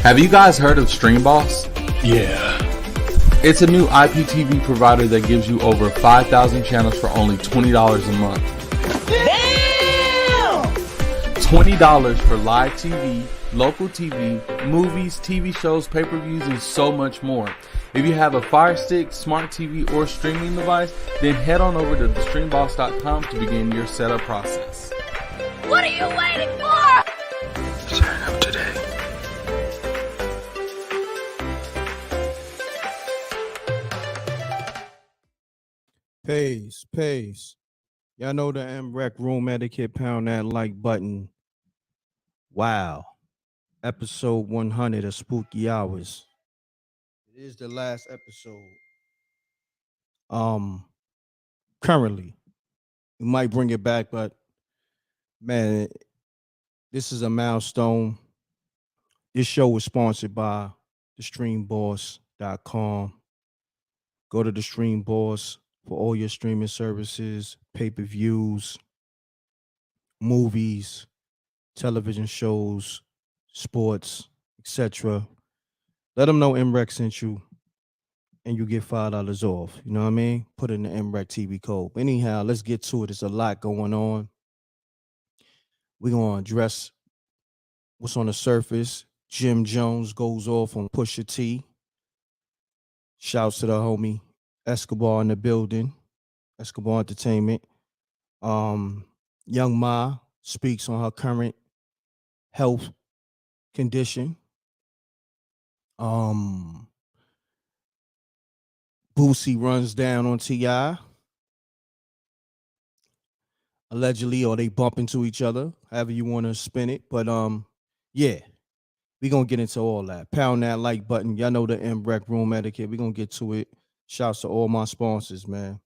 Have you guys heard of StreamBoss? Yeah. It's a new IPTV provider that gives you over 5,000 channels for only $20 a month. Damn! $20 for live TV, local TV, movies, TV shows, pay-per-views, and so much more. If you have a Fire Stick, smart TV, or streaming device, then head on over to thestreamboss.com to begin your setup process. What are you waiting for? Sign up today. Pace. Y'all know the m.reck room etiquette. Pound that like button. Wow. Episode 100 of Spooky Hours. It is the last episode. Currently. We might bring it back, but man, this is a milestone. This show was sponsored by thestreamboss.com. Go to the Stream Boss for all your streaming services, pay-per-views, movies, television shows, sports, etc. Let them know m.reck sent you, and you get $5 off. You know what I mean? Put in the m.reck TV code. Anyhow, let's get to it. There's a lot going on. We're going to address what's on the surface. Jim Jones goes off on Pusha T. Shouts to the homie Escobar in the building. Escobar Entertainment. Young Ma speaks on her current health condition. Boosie runs down on T.I. Allegedly, or they bump into each other, however you want to spin it. But yeah, we're going to get into all that. Pound that like button. Y'all know the m.reck room etiquette. We're going to get to it. Shouts to all my sponsors, man.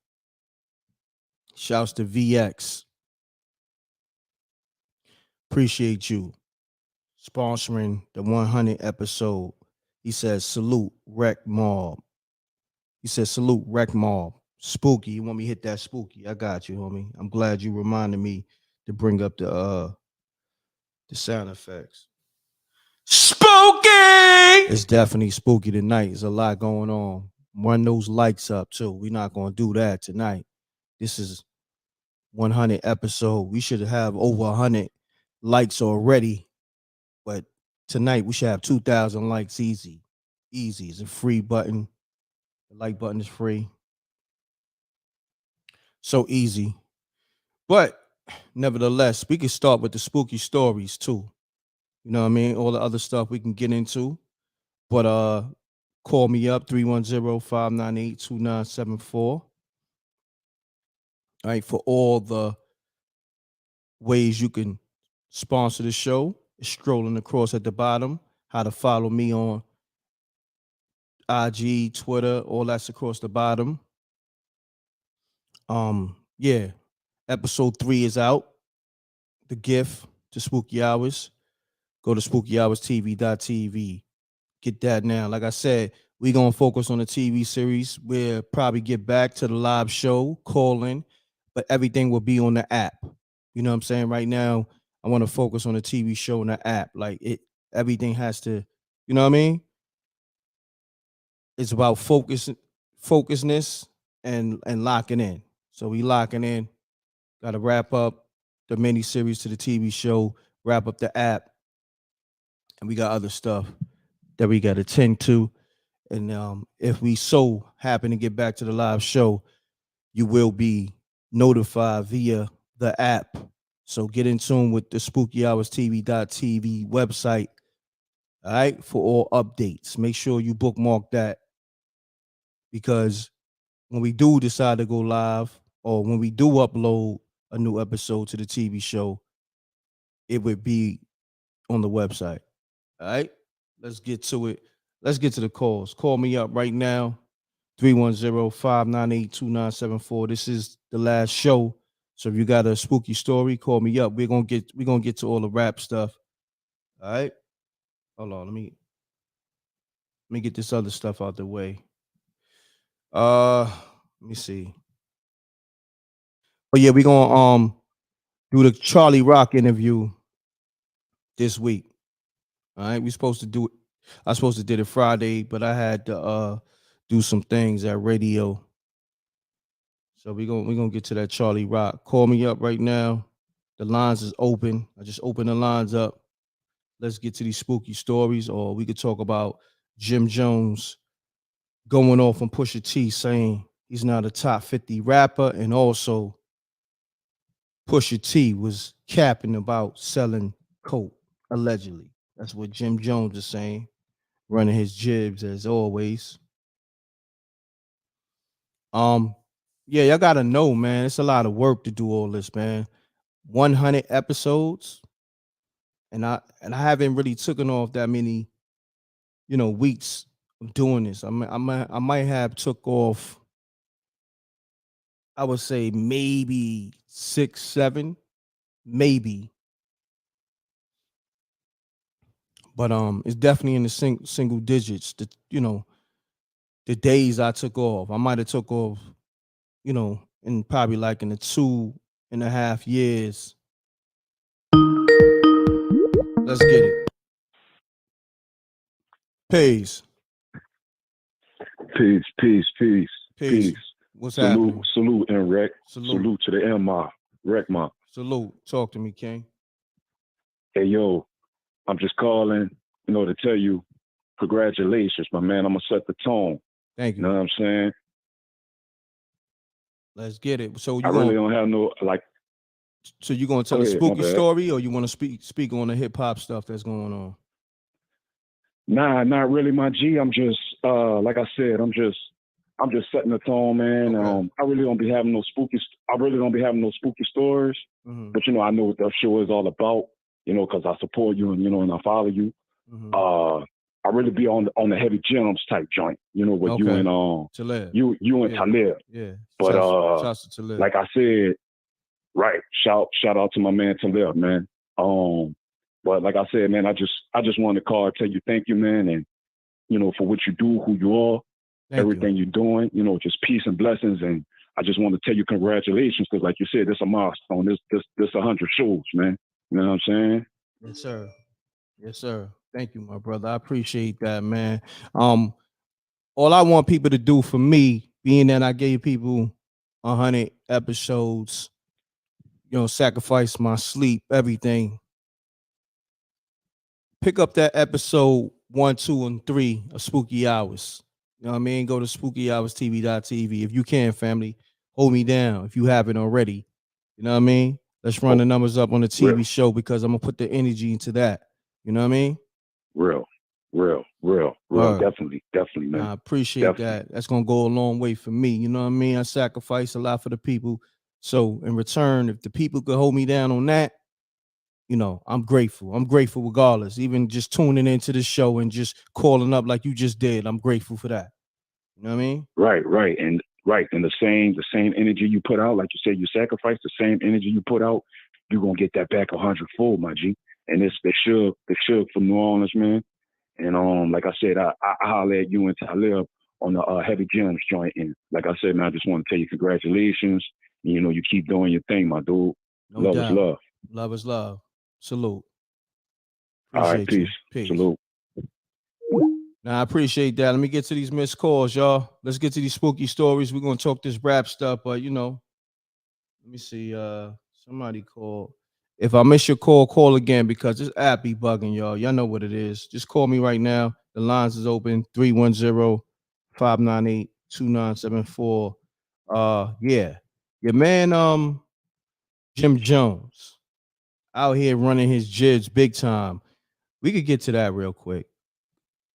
Shouts to VX. Appreciate you sponsoring the 100 episode. He says, salute, Wreck Mob. He says, salute, Wreck Mob. Spooky. You want me to hit that spooky? I got you, homie. I'm glad you reminded me to bring up the sound effects. Spooky! It's definitely spooky tonight. There's a lot going on. Run those likes up, too. We're not going to do that tonight. This is 100 episode. We should have over 100 likes already. But tonight, we should have 2,000 likes easy. Easy. It's a free button. The like button is free. So easy. But nevertheless, we can start with the spooky stories too. You know what I mean? All the other stuff we can get into. But call me up 310-598-2974. All right, for all the ways you can sponsor the show. It's scrolling across at the bottom. How to follow me on IG, Twitter, all that's across the bottom. Yeah, episode 3 is out. The gift to Spooky Hours. Go to spookyhourstv.tv. Get that now. Like I said, we're going to focus on the TV series. We'll probably get back to the live show, calling, but everything will be on the app. You know what I'm saying? Right now, I want to focus on the TV show and the app. Like everything has to, you know what I mean? It's about focusness and locking in. So we locking in. Got to wrap up the mini series to the TV show, wrap up the app, and we got other stuff that we got to tend to. And if we so happen to get back to the live show, you will be notified via the app. So get in tune with the spookyhourstv.tv website, all right, for all updates. Make sure you bookmark that, because when we do decide to go live, or when we do upload a new episode to the TV show, it would be on the website. All right, let's get to it. Let's get to the calls. Call me up right now, 310-598-2974. This is the last show. So if you got a spooky story, call me up. We're gonna get to all the rap stuff. All right. Hold on. Let me get this other stuff out the way. Let me see. But yeah, we're gonna do the Charlie Rock interview this week. All right, we're supposed to do it. I was supposed to did it Friday, but I had to do some things at radio. So we gonna get to that Charlie Rock. Call me up right now. The lines is open. I just opened the lines up. Let's get to these spooky stories, or we could talk about Jim Jones going off on Pusha T saying he's not a top 50 rapper, and also Pusha T was capping about selling coke, allegedly. That's what Jim Jones is saying, running his jibs as always. Um, yeah, y'all gotta know, man. It's a lot of work to do all this, man. 100 episodes, and I haven't really taken off that many, weeks of doing this. I might have took off, I would say maybe 6, 7, maybe, but it's definitely in the single digits. The days I took off, I might have took off, in probably like in the 2.5 years. Let's get it. Peace. Peace, peace, peace, Peace. peace. What's Salute, happening? salute, m.reck. Salute. Salute to the m.reck. Salute. Talk to me, King. Hey, yo, I'm just calling, to tell you, congratulations, my man. I'm going to set the tone. Thank You know you. what I'm saying? Let's get it. So I you really going don't have no, so you gonna tell go a ahead, my spooky bad. story, or you want to speak on the hip hop stuff that's going on? Nah, not really, my G. I'm just, like I said, I'm just setting the tone, man. Okay. I really don't be having no spooky stories. Mm-hmm. But I know what the show is all about. Because I support you and I follow you. Mm-hmm. I really be on the heavy gems type joint. With you Okay. and Talib. you and Yeah. Talib. Yeah. But Shouts to Talib. like I said, right? Shout out to my man Talib, man. But like I said, man, I just wanted to call, tell you thank you, man, and for what you do, who you are, Thank everything you. you're doing. Just peace and blessings. And I just want to tell you congratulations, because like you said, this a milestone. This 100 shows, man. You know what I'm saying? Yes, sir. Yes, sir. Thank you, my brother. I appreciate that, man. All I want people to do for me, being that I gave people 100 episodes, sacrifice my sleep, everything. Pick up that episode 1, 2, and 3 of Spooky Hours. You know what I mean? Go to spookyhourstv.tv. If you can, family, hold me down if you haven't already. You know what I mean? Let's run Oh, the numbers up on the real, TV show, because I'm gonna put the energy into that. You know what I mean? real, real. Word. Definitely, man. I appreciate Definitely. that. That's gonna go a long way for me. You know what I mean? I sacrifice a lot for the people. So in return, if the people could hold me down on that, I'm grateful. I'm grateful regardless. Even just tuning into the show and just calling up like you just did, I'm grateful for that. You know what I mean? Right. And the same energy you put out, like you said, you sacrifice the same energy you put out, you're gonna get that back 100-fold, my G. And it's they should from New Orleans, man. And like I said, I holler at you and Talib on the Heavy Gems joint. And like I said, man, I just want to tell you congratulations. You keep doing your thing, my dude. No Love is doubt. love. Love is love. Salute. All right, Appreciate peace. you. Peace. Salute. Now I appreciate that. Let me get to these missed calls, y'all. Let's get to these spooky stories. We're gonna talk this rap stuff, but let me see. Somebody called. If I miss your call, call again, because this app be bugging, y'all. Y'all know what it is. Just call me right now. The lines is open 310-598-2974. Yeah. Your man, Jim Jones, out here running his jids big time. We could get to that real quick.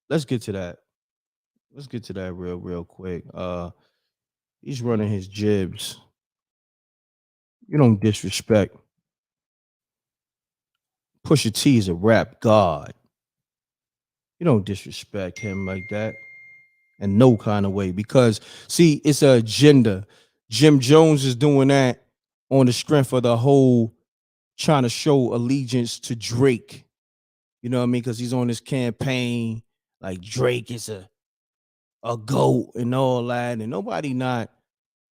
Let's get to that. Let's get to that real quick. He's running his jibs. You don't disrespect. Pusha T is a rap god. You don't disrespect him like that in no kind of way, because see, it's an agenda. Jim Jones is doing that on the strength of the whole trying to show allegiance to Drake. You know what I mean? Because he's on this campaign like Drake is a goat and all that, and nobody not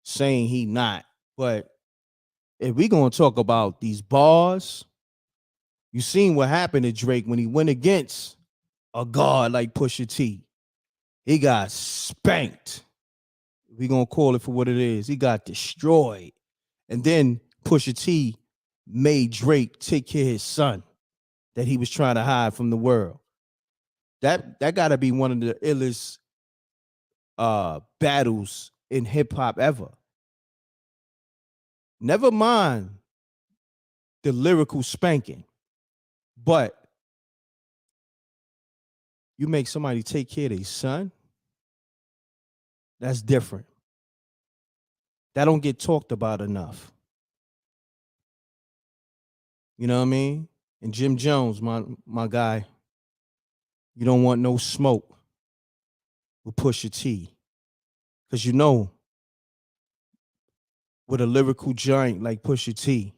saying he not. But if we gonna talk about these bars, you seen what happened to Drake when he went against a guard like Pusha T. He got spanked. We gonna call it for what it is. He got destroyed. And then Pusha T made Drake take care of his son that he was trying to hide from the world. That gotta be one of the illest battles in hip hop ever. Never mind the lyrical spanking, but you make somebody take care of their son, that's different. That don't get talked about enough. You know what I mean? And Jim Jones, my guy, you don't want no smoke with Pusha T. Cause you know, with a lyrical giant like Pusha T,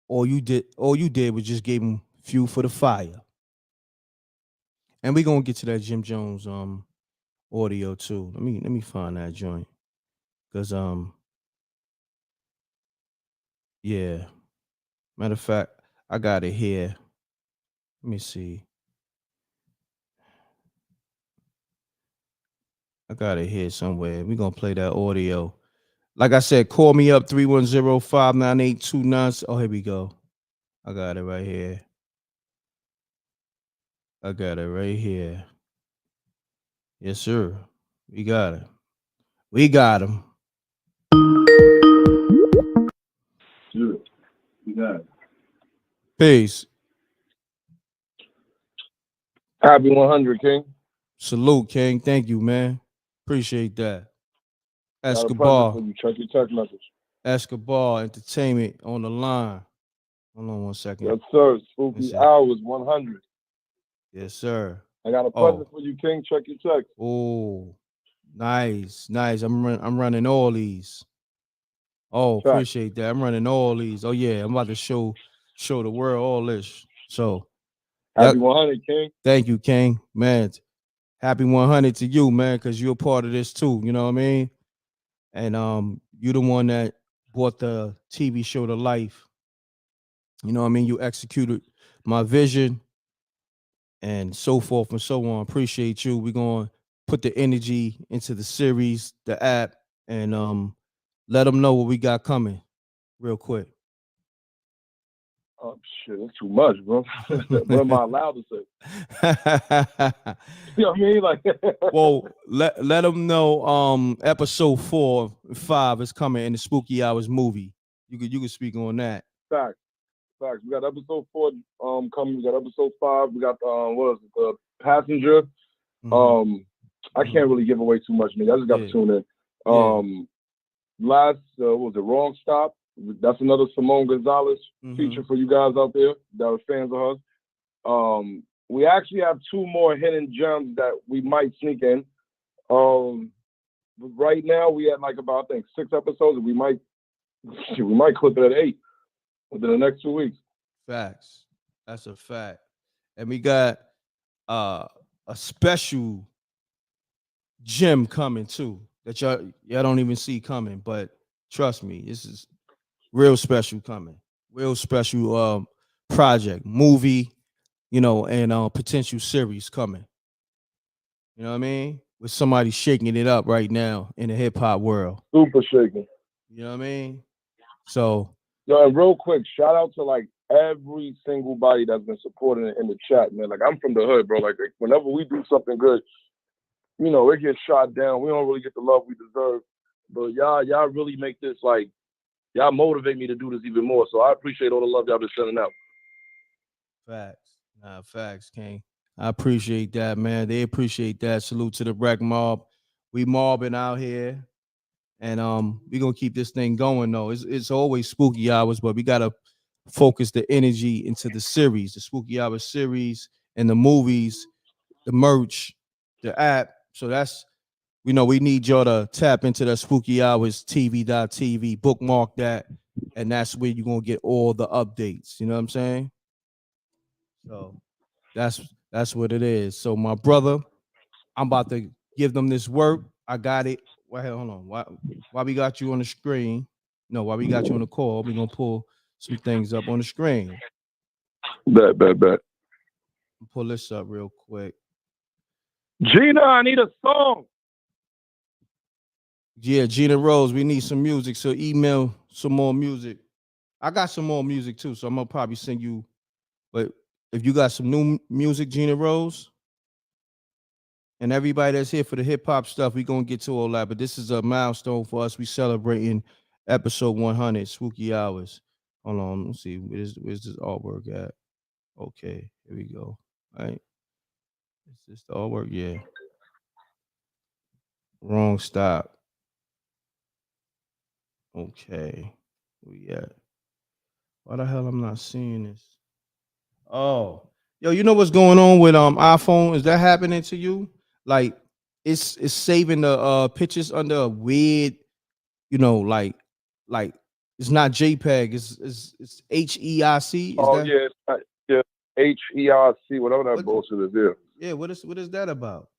all you did was just give him fuel for the fire. And we gonna get to that Jim Jones audio too. Let me find that joint. Cause yeah. Matter of fact, I got it here. Let me see. I got it here somewhere. We're gonna play that audio. Like I said, call me up 310-598-29. Oh, here we go. I got it right here. I got it right here. Yes, sir. We got it. We got him. Sure. You got it. Peace. Happy 100, King. Salute, King. Thank you, man. Appreciate that. Got a present Escobar. for you. Check your text message. Escobar Entertainment on the line. Hold on one second. Yes, sir. Spooky Hours 100. Yes, sir. I got a present for you, King. Check your text. Oh, nice. I'm running all these. Oh, Check. appreciate that. I'm running all these. Oh yeah, I'm about to show the world all this. So happy 100, King. Thank you, King. Man, happy 100 to you, man, because you're a part of this too. You know what I mean? And you're the one that brought the TV show to life. You know what I mean? You executed my vision and so forth and so on. Appreciate you. We're going to put the energy into the series, the app, and let them know what we got coming real quick. Oh, shit, that's too much, bro. What am I allowed to say? You know what I mean? Like, well, let them know episode 4 and 5 is coming in the Spooky Hours movie. You could speak on that. Facts. We got episode 4 coming. We got episode 5. We got what is it, the Passenger. Mm-hmm. I can't really give away too much, man. I just got to tune in. Last what was it, Wrong Stop? That's another Simone Gonzalez feature for you guys out there that are fans of hers. We actually have 2 more hidden gems that we might sneak in. Right now we had like about, I think, 6 episodes, and we might clip it at 8 within the next 2 weeks. Facts. That's a fact. And we got a special gem coming too that y'all don't even see coming, but trust me, this is real special coming. Real special project, movie, you know, and potential series coming. You know what I mean? With somebody shaking it up right now in the hip hop world. Super shaking. You know what I mean? So, yo, and real quick, shout out to like every single body that's been supporting it in the chat, man. Like, I'm from the hood, bro. Like, whenever we do something good, you know, it gets shot down. We don't really get the love we deserve. But y'all really make this, like, y'all motivate me to do this even more. So I appreciate all the love y'all been sending out. Facts, King. I appreciate that, man. They appreciate that. Salute to the m.reck mob. We mobbing out here. And we're gonna keep this thing going though. It's always Spooky Hours, but we gotta focus the energy into the series, the Spooky Hours series, and the movies, the merch, the app. So that's, we need y'all to tap into the Spooky Hours TV.tv, bookmark that, and that's where you're gonna get all the updates. You know what I'm saying? So that's what it is. So my brother, I'm about to give them this work. I got it. Well, hold on. Why we got you on the screen? No, why we got you on the call? We're gonna pull some things up on the screen. Bet. Pull this up real quick. Gina, I need a song. Yeah, Gina Rose, we need some music. So email some more music. I got some more music too, so I'm gonna probably send you. But if you got some new music, Gina Rose, and everybody that's here for the hip hop stuff, we gonna get to all that. But this is a milestone for us. We celebrating episode 100, Spooky Hours. Hold on, let's see. Where's this artwork at? Okay, here we go. All right. Is this the artwork? Yeah. Wrong stop. Okay. Where we at? Why the hell I'm not seeing this? Oh, yo, you know what's going on with iPhone? Is that happening to you? Like, it's saving the pictures under a weird, you know, like it's not JPEG. It's HEIC. Is Oh that yeah, HERC, whatever that what? bullshit is there. Yeah. What is that about?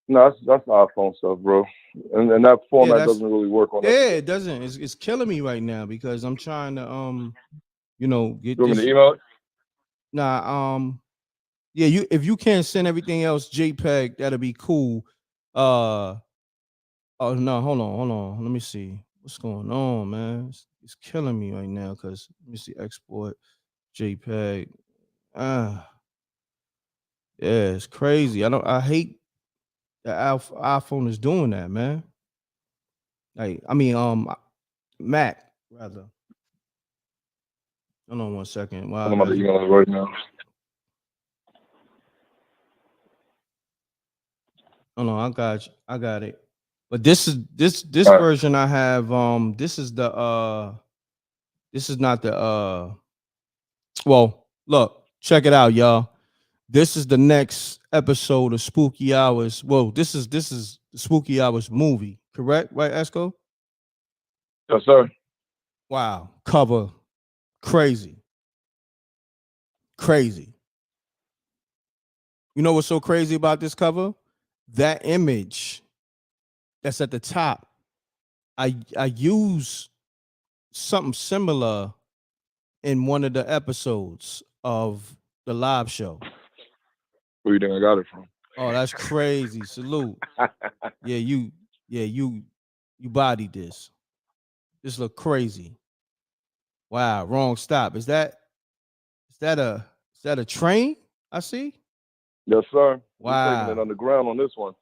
No, that's iPhone stuff, bro. And that Yeah, format that's doesn't really work on yeah. everything. It doesn't. It's killing me right now because I'm trying to you know, get You want me this. to email it? Nah, yeah, you if you can't send everything else JPEG, that'll be cool. Uh oh no, hold on. Let me see. What's going on, man? It's killing me right now because let me see export JPEG. Ah, yeah, it's crazy. I hate that iPhone is doing that, man. Like, I mean, Mac rather. Hold on one second. Well, I'm I about got to you. email it right now. Oh no, I got you. I got it. But this All right. version I have. This is not the well, look, check it out, y'all. This is the next episode of Spooky Hours. Well, this is the Spooky Hours movie, correct? Right, Esco? Yes, sir. Wow, cover crazy, crazy. You know what's so crazy about this cover? That image that's at the top. I use something similar in one of the episodes of the live show. Where you think I got it from? Oh, that's crazy. Salute. Yeah, you bodied this. This look crazy. Wow, wrong stop. Is that a is that a train? I see. Yes, sir. We taking it Wow. underground on this one.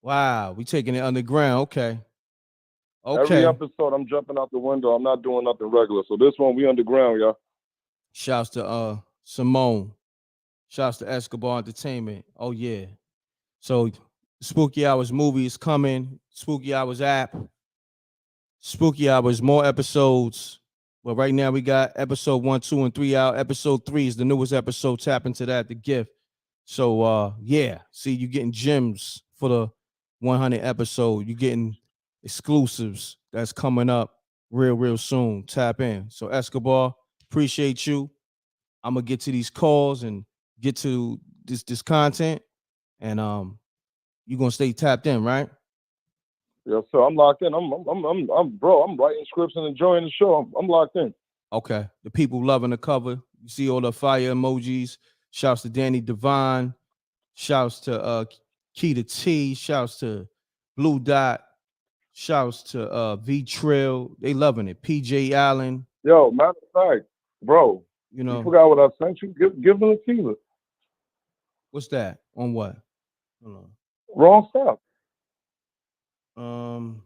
Wow. We taking it underground. Okay. Every Okay. episode, I'm jumping out the window. I'm not doing nothing regular. So this one, we underground, y'all. Shouts to Simone. Shouts to Escobar Entertainment. Oh yeah. So Spooky Hours movie is coming. Spooky Hours app. Spooky Hours, more episodes. But right now we got episode 1, 2, and 3 out. Episode 3 is the newest episode. Tap into that, the gift. So yeah, see, you getting gems for the 100 episode. You getting exclusives that's coming up real soon. Tap in. So Escobar, appreciate you. I'm gonna get to these calls and get to this content, and you gonna stay tapped in, right? Yes, sir. I'm locked in. Bro. I'm writing scripts and enjoying the show. I'm locked in. Okay. The people loving the cover. You see all the fire emojis. Shouts to Danny Devine. Shouts to Keita T. Shouts to Blue Dot. Shouts to V Trill. They loving it. PJ Allen. Yo, matter of fact, bro, You you know, forgot what I sent you? Give them a teaser. what's that? On what? Hold Wrong stuff. on.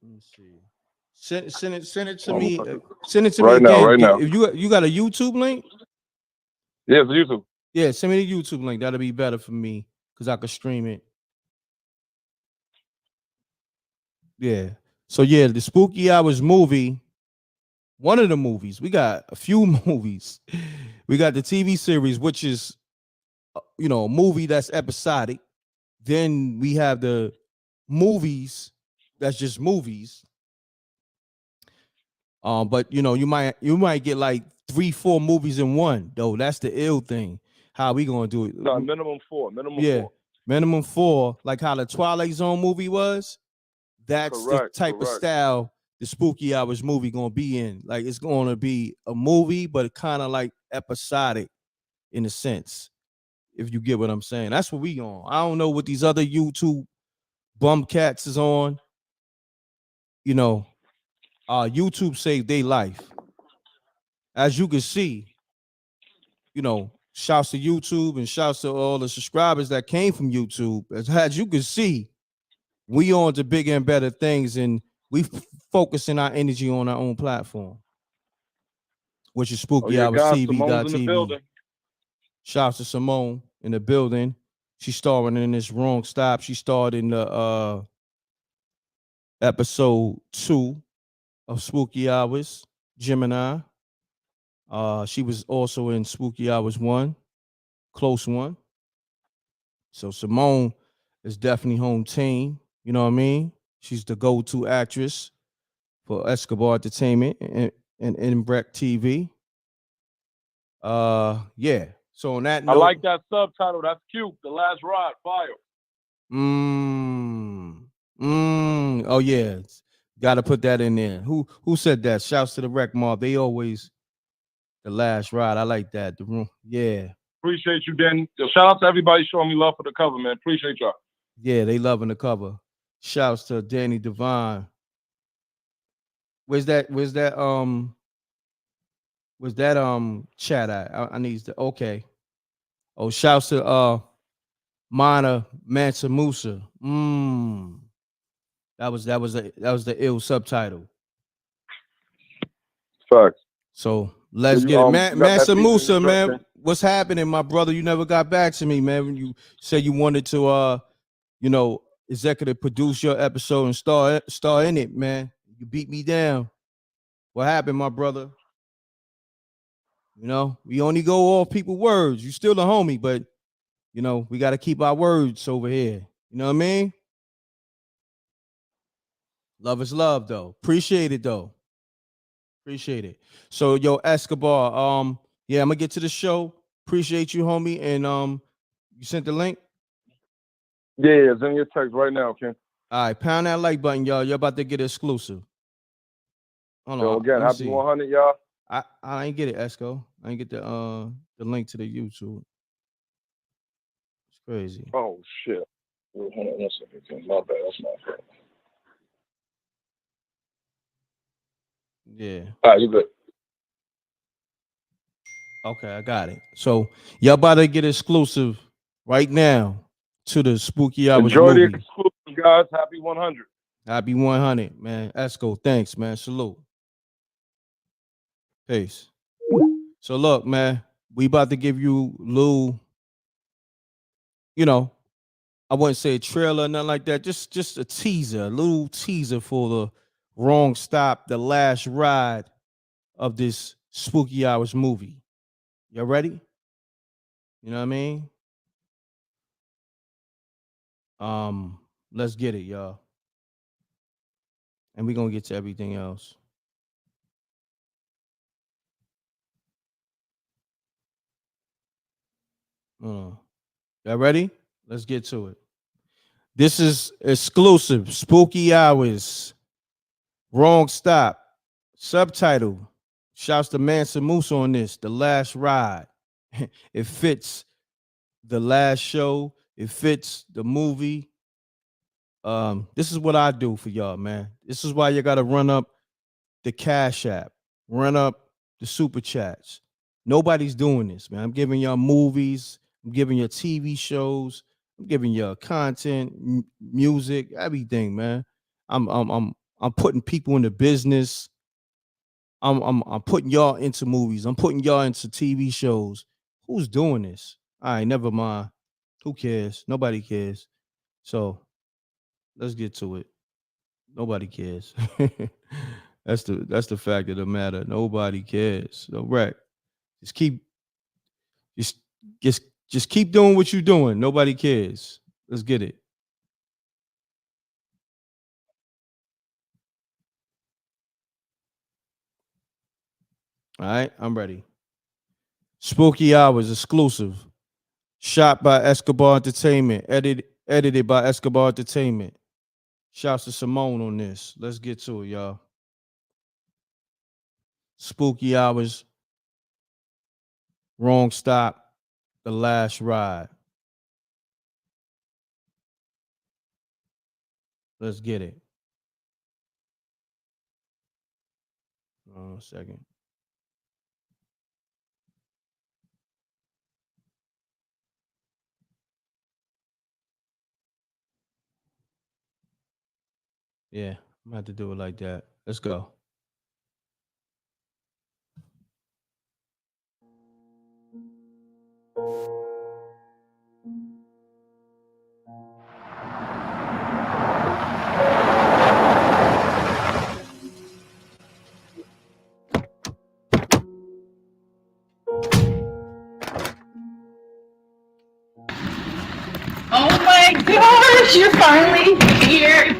Let me see. Send it to me. Send it to me Right now, again. right now. If you got a YouTube link, Yes, YouTube. yeah, send me the YouTube link. That'll be better for me because I could stream it. Yeah. So yeah, the Spooky Hours movie, one of the movies. We got a few movies. We got the TV series, which is you know, a movie that's episodic. Then we have the movies that's just movies. But you know, you might get like 3-4 movies in one, though. That's the ill thing. How we gonna do it? No, minimum 4. Yeah, minimum 4, like how the Twilight Zone movie was. That's the type of style the Spooky Hours movie gonna be in. Like it's gonna be a movie, but kind of like episodic. in a sense, if you get what I'm saying. That's what we on. I don't know what these other YouTube bum cats is on. You know, YouTube saved their life. As you can see, shouts to YouTube and shouts to all the subscribers that came from YouTube. As you can see, we on to bigger and better things, and we focusing our energy on our own platform, which is Spooky Hours guys, TV. Simone's in the building. Shouts to Simone in the building. She's starring in this Wrong Stop. She starred in the episode 2 of Spooky Hours, Gemini. She was also in Spooky Hours 1, Close One. So Simone is definitely home team. You know what I mean? She's the go-to actress for Escobar Entertainment and m.reck TV. Yeah. So on that note, I like that subtitle. That's cute. The Last Ride, fire. Oh yeah. Got to put that in there. Who said that? Shouts to the Rec Mob. They always the last ride. I like that. The room. Yeah. Appreciate you, Dan. Shout out to everybody showing me love for the cover, man. Appreciate y'all. Yeah, they loving the cover. Shouts to Danny Devine. Where's that chat at? I need to okay. Oh, shouts to Mana Mansa Musa. That was the ill subtitle. Facts. So let's get it. Mansa Musa, man. What's happening, my brother? You never got back to me, man. When you said you wanted to executive produce your episode and star in it, man. You beat me down. What happened, my brother? We only go off people's words. You still a homie, but we got to keep our words over here. You know what I mean? Love is love, though. Appreciate it, though. Appreciate it. So, yo, Escobar, yeah, I'm gonna get to the show. Appreciate you, homie. And you sent the link? Yeah, it's in your text right now, Ken. All right, pound that like button, y'all. You're about to get exclusive. Hold on. So again, happy 100, y'all. I ain't get it, Esco. I ain't get the link to the YouTube. It's crazy. Oh shit. Hold on 1 second, Ken. My bad. That's my fault. Yeah. All right, you good. Okay, I got it. So y'all about to get exclusive right now to the Spooky Hours Enjoy movie. the exclusive, guys. Happy 100. Happy 100, man. Esco, thanks, man. Salute. Peace. So look, man, we about to give you little, I wouldn't say a trailer, nothing like that. Just a teaser, a little teaser for the Wrong Stop, the last ride of this Spooky Hours movie. Y'all ready? You know what I mean? Let's get it, y'all. And we're gonna get to everything else. Y'all ready? Let's get to it. This is exclusive. Spooky Hours. Wrong Stop. Subtitle. Shouts to Mansa Musa on this. The Last Ride. It fits the last show. It fits the movie. This is what I do for y'all, man. This is why you gotta run up the Cash App, run up the super chats. Nobody's doing this, man. I'm giving y'all movies, I'm giving you TV shows, I'm giving you content, music, everything, man. I'm putting people into business. I'm putting y'all into movies. I'm putting y'all into TV shows. Who's doing this? All right, never mind. Who cares? Nobody cares. So let's get to it. Nobody cares. That's the fact of the matter. Nobody cares. So right. Just keep just just keep doing what you're doing. Nobody cares. Let's get it. All right, I'm ready. Spooky Hours exclusive. Shot by Escobar Entertainment. Edited by Escobar Entertainment. Shouts to Simone on this. Let's get to it, y'all. Spooky Hours. Wrong Stop. The Last Ride. Let's get it. Hold on a second. Yeah, I'm gonna have to do it like that. Let's go. Oh my gosh, you're finally here.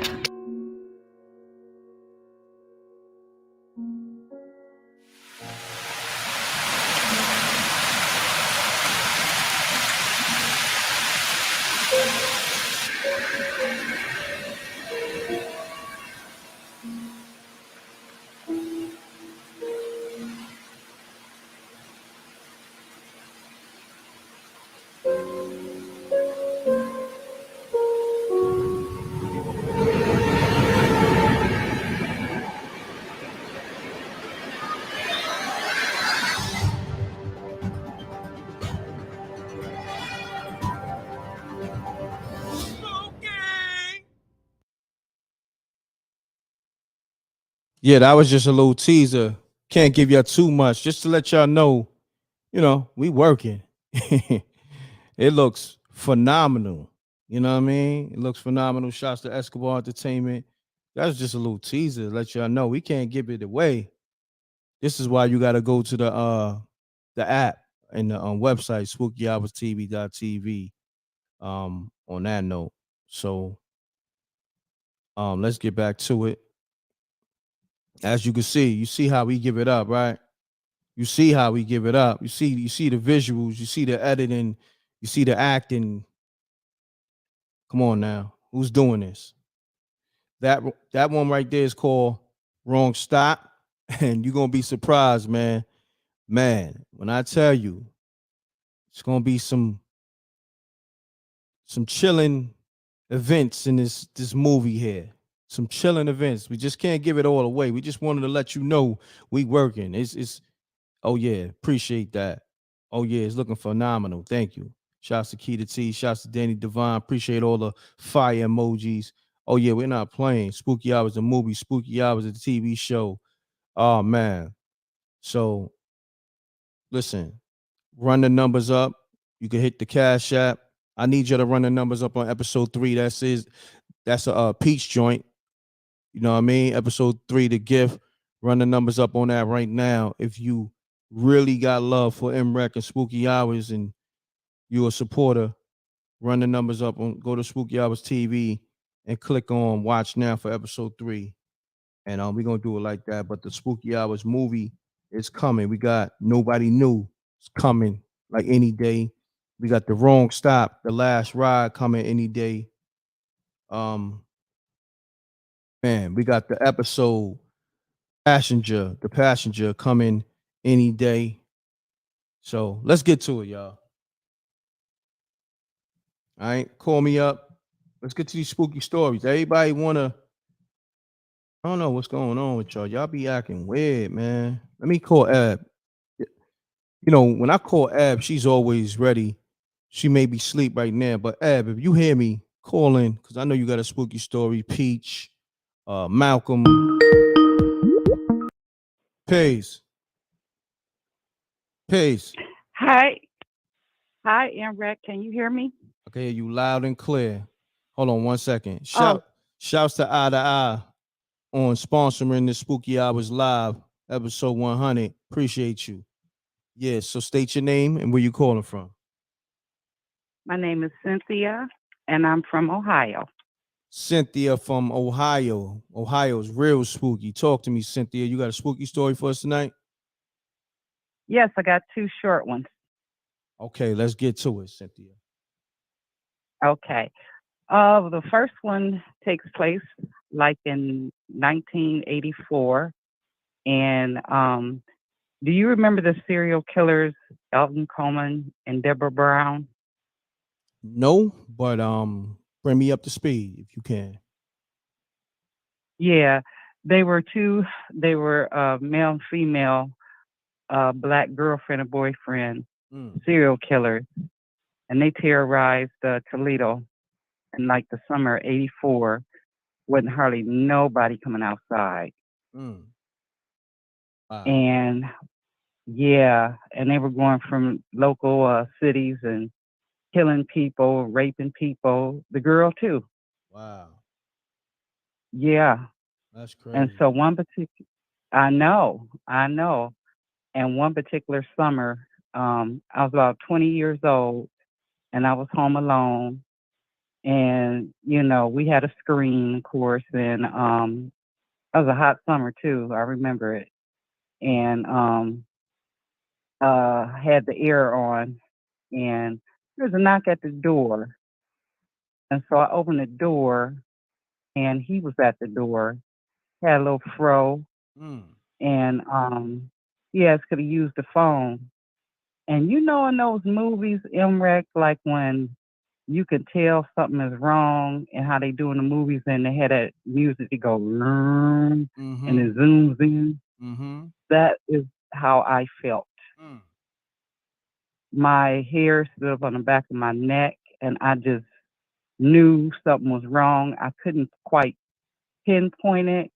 Yeah, that was just a little teaser. Can't give y'all too much. Just to let y'all know, we working. It looks phenomenal. You know what I mean? It looks phenomenal. Shouts to Escobar Entertainment. That's just a little teaser. Let y'all know we can't give it away. This is why you got to go to the app and the website spookyhourstv.tv. On that note, so let's get back to it. As you can see, you see how we give it up, right? You see how we give it up. You see the visuals, you see the editing, you see the acting. Come on now, who's doing this? That one right there is called Wrong Stop, and you're gonna be surprised, man. Man, when I tell you, it's gonna be some chilling events in this movie here. Some chilling events. We just can't give it all away. We just wanted to let you know we working. It's oh yeah, appreciate that. Oh yeah, it's looking phenomenal. Thank you. Shouts to Keita T. Shouts to Danny Devine. Appreciate all the fire emojis. Oh yeah, we're not playing. Spooky Hours, the movie. Spooky Hours, the TV show. Oh man. So listen, run the numbers up. You can hit the Cash App. I need you to run the numbers up on episode 3. That's a peach joint. You know what I mean? Episode 3, the gift. Run the numbers up on that right now. If you really got love for m.reck and Spooky Hours and you're a supporter, run the numbers up on go to Spooky Hours TV and click on watch now for episode 3. And we're gonna do it like that. But the Spooky Hours movie is coming. We got Nobody Knew. It's coming like any day. We got The Wrong Stop, The Last Ride coming any day. Man, we got the episode The Passenger coming any day. So let's get to it, y'all. All right, call me up. Let's get to these spooky stories. Everybody wanna, I don't know what's going on with y'all. Y'all be acting weird, man. Let me call Ab. When I call Ab, she's always ready. She may be asleep right now, but Ab, if you hear me, call in because I know you got a spooky story. Peach, Malcolm, Pace, Pace. Hi. Hi, m.reck. Can you hear me? Okay, you loud and clear. Hold on 1 second. Oh, Shouts to Eye to Eye on sponsoring the Spooky Hours Live, episode 100. Appreciate you. Yeah, so state your name and where you calling from. my name is Cynthia, and I'm from Ohio. Cynthia from Ohio. Ohio's real spooky. Talk to me, Cynthia. You got a spooky story for us tonight? Yes, I got 2 short ones. Okay, let's get to it, Cynthia. Okay. The first one takes place like in 1984. And do you remember the serial killers Elton Coleman and Deborah Brown? No, but bring me up to speed if you can. Yeah, they were two. They were male and female, black girlfriend and boyfriend, serial killers, and they terrorized Toledo in like the summer of '84. Wasn't hardly nobody coming outside, Wow. and yeah, and they were going from local cities and killing people, raping people. The girl too. Wow. Yeah, That's and crazy. so one particular, I know. And one particular summer, I was about 20 years old, and I was home alone. And we had a screen, of course, and it was a hot summer too. I remember it, and had the air on, and there was a knock at the door, and so I opened the door, and he was at the door, had a little fro, and he asked could he use the phone. And in those movies, m.reck, like when you can tell something is wrong and how they do in the movies and they had that music to go and it zooms in. That is how I felt. My hair stood up on the back of my neck and I just knew something was wrong. I couldn't quite pinpoint it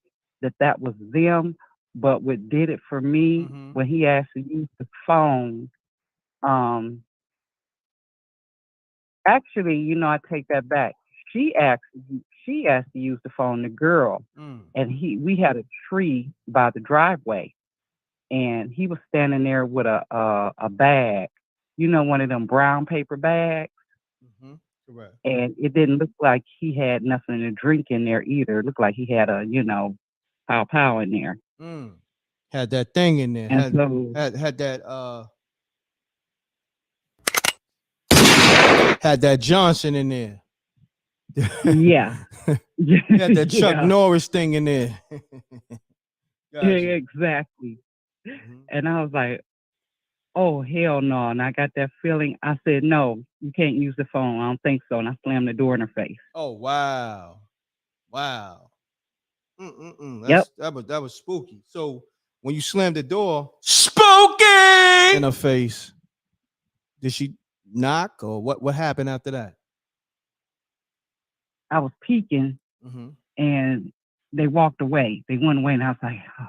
that was them, but what did it for me when he asked to use the phone, actually, I take that back. She asked to use the phone, the girl, and we had a tree by the driveway, and he was standing there with a bag, one of them brown paper bags, Correct. and it didn't look like he had nothing to drink in there either. It looked like he had a pow in there. Had that thing in there. And Had so had that had that Johnson in there. yeah, Had that Chuck yeah, Norris thing in there. Gotcha. exactly. And I was like, oh, hell no. And I got that feeling. I said, no, you can't use the phone. I don't think so. And I slammed the door in her face. Oh, wow. Wow. Yep. That was spooky. So when you slammed the door, spooky in her face, did she knock or what happened after that? I was peeking and they walked away. They went away and I was like, oh,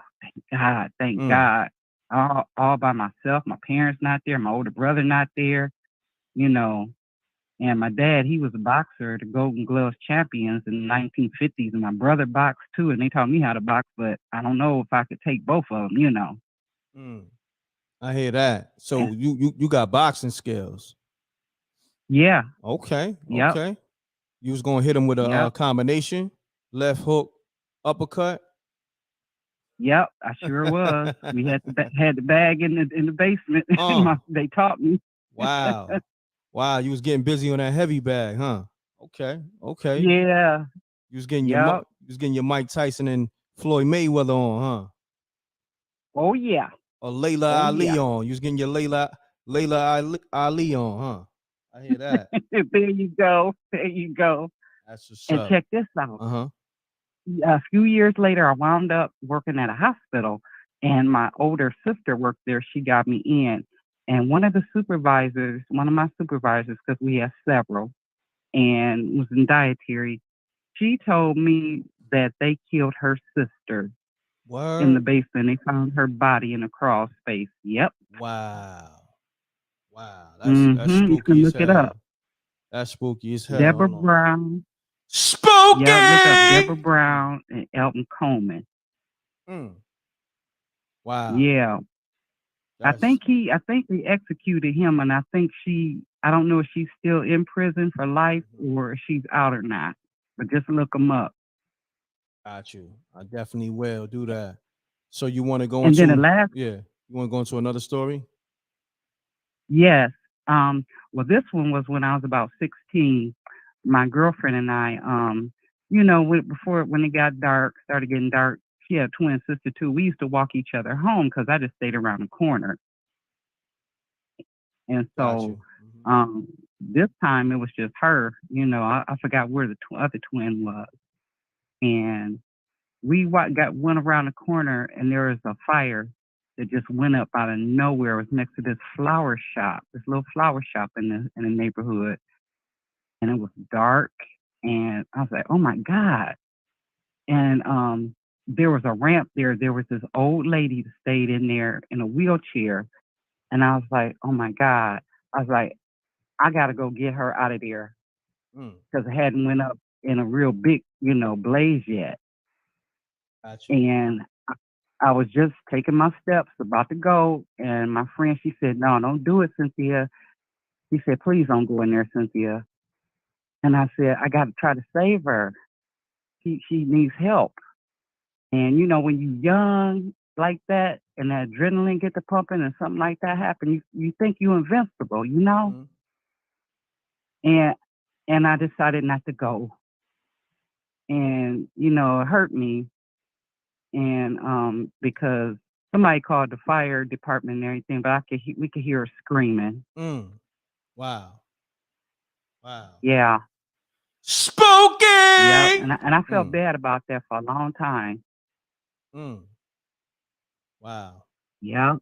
thank God. All by myself. My parents not there. My older brother not there. And my dad, he was a boxer, the Golden Gloves champions in the 1950s, and my brother boxed too, and they taught me how to box, but I don't know if I could take both of them. I hear that. So you got boxing skills. Yeah. Okay. Yep. Okay. You was gonna hit him with a combination, left hook, uppercut. Yep, I sure was. We had the bag in the basement. They taught me. Wow. Wow, you was getting busy on that heavy bag, huh? Okay. Yeah. You was getting your Mike Tyson and Floyd Mayweather on, huh? Oh yeah. Or Layla Ali on. You was getting your Layla Ali on, huh? I hear that. There you go. That's what's and up. check this out. A few years later, I wound up working at a hospital, and my older sister worked there. She got me in. And one of my supervisors, because we have several, and was in dietary, she told me that they killed her sister in the basement. They found her body in a crawl space. Yep. Wow. That's spooky. You can look it up. That's spooky as hell. Deborah Brown. Spooky. Yeah, look up Deborah Brown and Elton Coleman. Wow. Yeah. I think they executed him, and I think I don't know if she's still in prison for life or if she's out or not, but just look them up. Got you. I definitely will do that. So you want to go and into then you want to go into another story? Yes. Well, this one was when I was about 16. My girlfriend and I, when it got dark, started getting dark, she had a twin sister too. We used to walk each other home because I just stayed around the corner. And Got so you. this time it was just her. I forgot where the other twin was. And we went around the corner, and there was a fire that just went up out of nowhere. It was next to this flower shop, this little flower shop in the neighborhood. And it was dark. And I was like, oh my God. And there was a ramp there. There was this old lady that stayed in there in a wheelchair. And I was like, oh my God. I was like, I got to go get her out of there because it hadn't went up in a real big, blaze yet. Got you. And I was just taking my steps, about to go. And my friend, she said, no, don't do it, Cynthia. She said, please don't go in there, Cynthia. And I said, I got to try to save her. She needs help. And, when you're young like that and the adrenaline get to pumping and something like that happen, you think you're invincible, And I decided not to go. And, it hurt me. And because somebody called the fire department and everything, but we could hear her screaming. Wow. Yeah. Spooky. Yeah. And I felt bad about that for a long time. Wow. Yeah.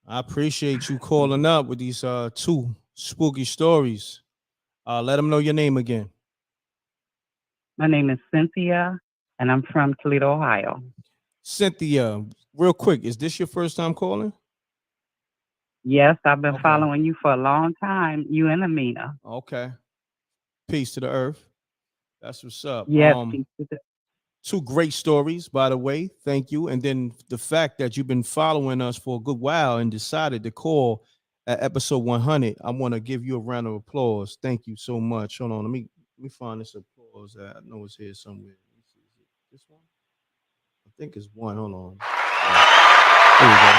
I appreciate you calling up with these 2 spooky stories. Let them know your name again. My name is Cynthia, and I'm from Toledo, Ohio. Cynthia, real quick, is this your first time calling? Yes, I've been following you for a long time, you and Amina. Okay. Peace to the earth. That's what's up. Yes, peace to the 2 great stories, by the way. Thank you. And then the fact that you've been following us for a good while and decided to call at episode 100, I want to give you a round of applause. Thank you so much. Hold on, let me find this applause. I know it's here somewhere. Is it this one? I think it's one. Hold on. There we go.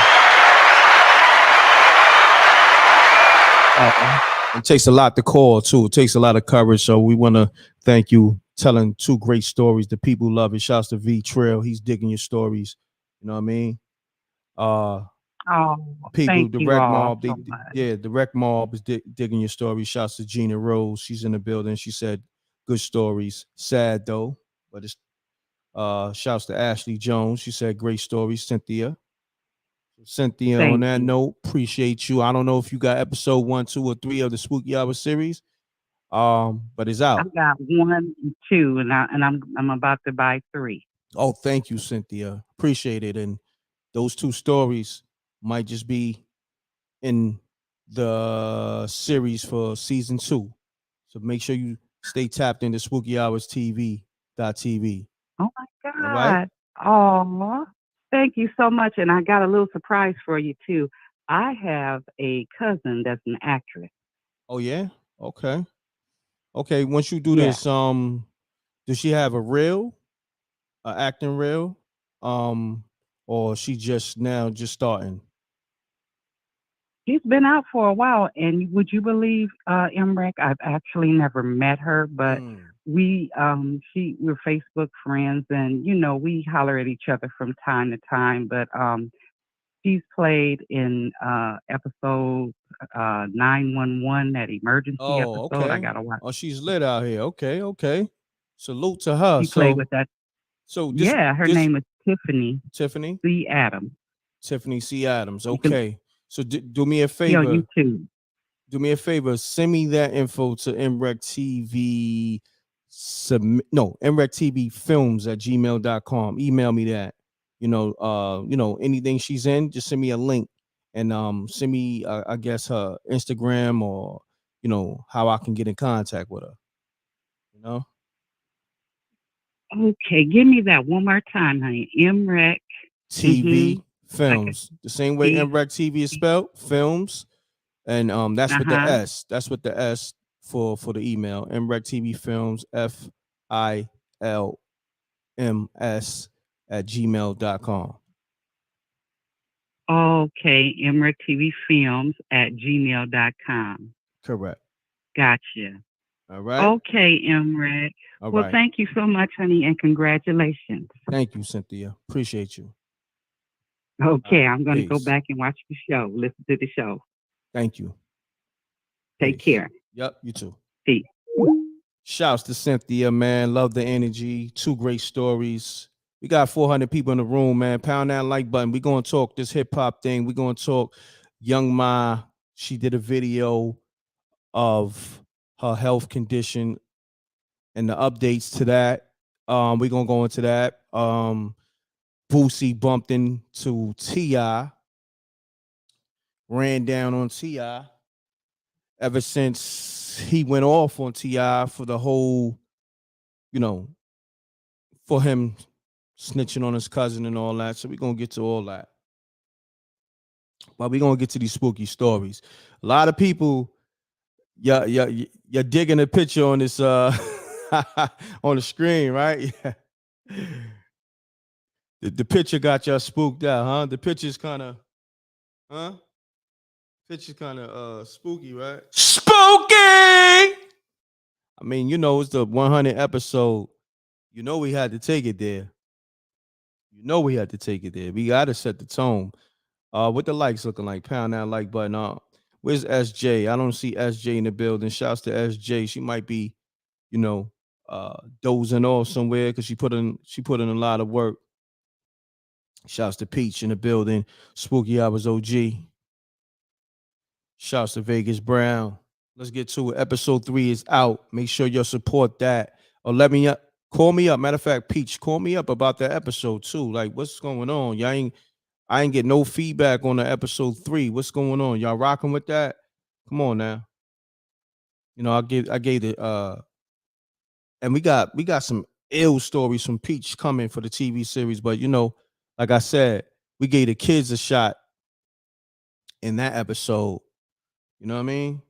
It takes a lot to call too. It takes a lot of courage. So we want to thank you telling 2 great stories. The people love it. Shouts to V Trail. He's digging your stories. You know what I mean? People, thank the you Wreck all Mob. so much. The Wreck Mob is digging your stories. Shouts to Gina Rose. She's in the building. She said good stories. Sad though, but it's shouts to Ashley Jones. She said great stories. Cynthia, Thank on that you. note, appreciate you. I don't know if you got episode 1, 2, or 3 of the Spooky Hour series. But it's out. I got 1 and 2, and I'm about to buy 3. Oh, thank you, Cynthia. Appreciate it. And those 2 stories might just be in the series for season 2. So make sure you stay tapped into Spooky Hours TV.tv. Oh my God. All right. Oh, thank you so much. And I got a little surprise for you too. I have a cousin that's an actress. Oh yeah? Okay. Okay. Once you do Yeah. this, does she have a reel? Acting reel? Or she just starting? She's been out for a while, and would you believe, m.reck, I've actually never met her, but we're Facebook friends, and we holler at each other from time to time. But she's played in episode 911, that emergency episode. Okay. I gotta watch. Oh, she's lit out here. Okay. Salute to her. She played with that. So this, her name is Tiffany C. Adams. Tiffany C. Adams. Okay. So do me a She favor. on YouTube. Do me a favor. Send me that info to mrecktv. mrecktv films@gmail.com. Email me that. Anything she's in, just send me a link and send me I guess her Instagram or how I can get in contact with her. Okay, give me that one more time, honey. m.reck TV films. The same way m.reck TV is spelled, films. And that's with the S. That's with the S for the email. m.reck TV films, FILMS@gmail.com. Okay, m.reck TV films @gmail.com. Correct. Gotcha. All right. Okay, m.reck. Well, thank you so much, honey, and congratulations. Thank you, Cynthia. Appreciate you. Okay, I'm going to go back and watch the show, listen to the show. Thank you. Take Peace. care. Yep, you too. Peace. Shouts to Cynthia, man. Love the energy. 2 great stories. We got 400 people in the room, man. Pound that like button. We gonna talk this hip hop thing. We gonna talk Young Ma. She did a video of her health condition and the updates to that. We gonna go into that. Boosie bumped into T.I., ran down on T.I. Ever since he went off on T.I. for the whole, for him snitching on his cousin and all that. So we're gonna get to all that. But we're gonna get to these spooky stories. A lot of people, you're digging a picture on this on the screen, right? Yeah. The picture got y'all spooked out, huh? The picture's kind of, huh? Picture's kind of spooky, right? Spooky! I mean, it's the 100 episode. We had to take it there. We had to take it there. We got to set the tone. What the likes looking like? Pound that like button. Where's SJ? I don't see SJ in the building. Shouts to SJ. She might be, dozing off somewhere because she put in a lot of work. Shouts to Peach in the building. Spooky Hours OG. Shouts to Vegas Brown. Let's get to it. Episode 3 is out. Make sure you support that. Or let me up. Call me up. Matter of fact, Peach, call me up about that episode too. Like, what's going on? I ain't get no feedback on the episode 3. What's going on? Y'all rocking with that? Come on now. I gave it and we got some ill stories from Peach coming for the TV series, but like I said, we gave the kids a shot in that episode. You know what I mean?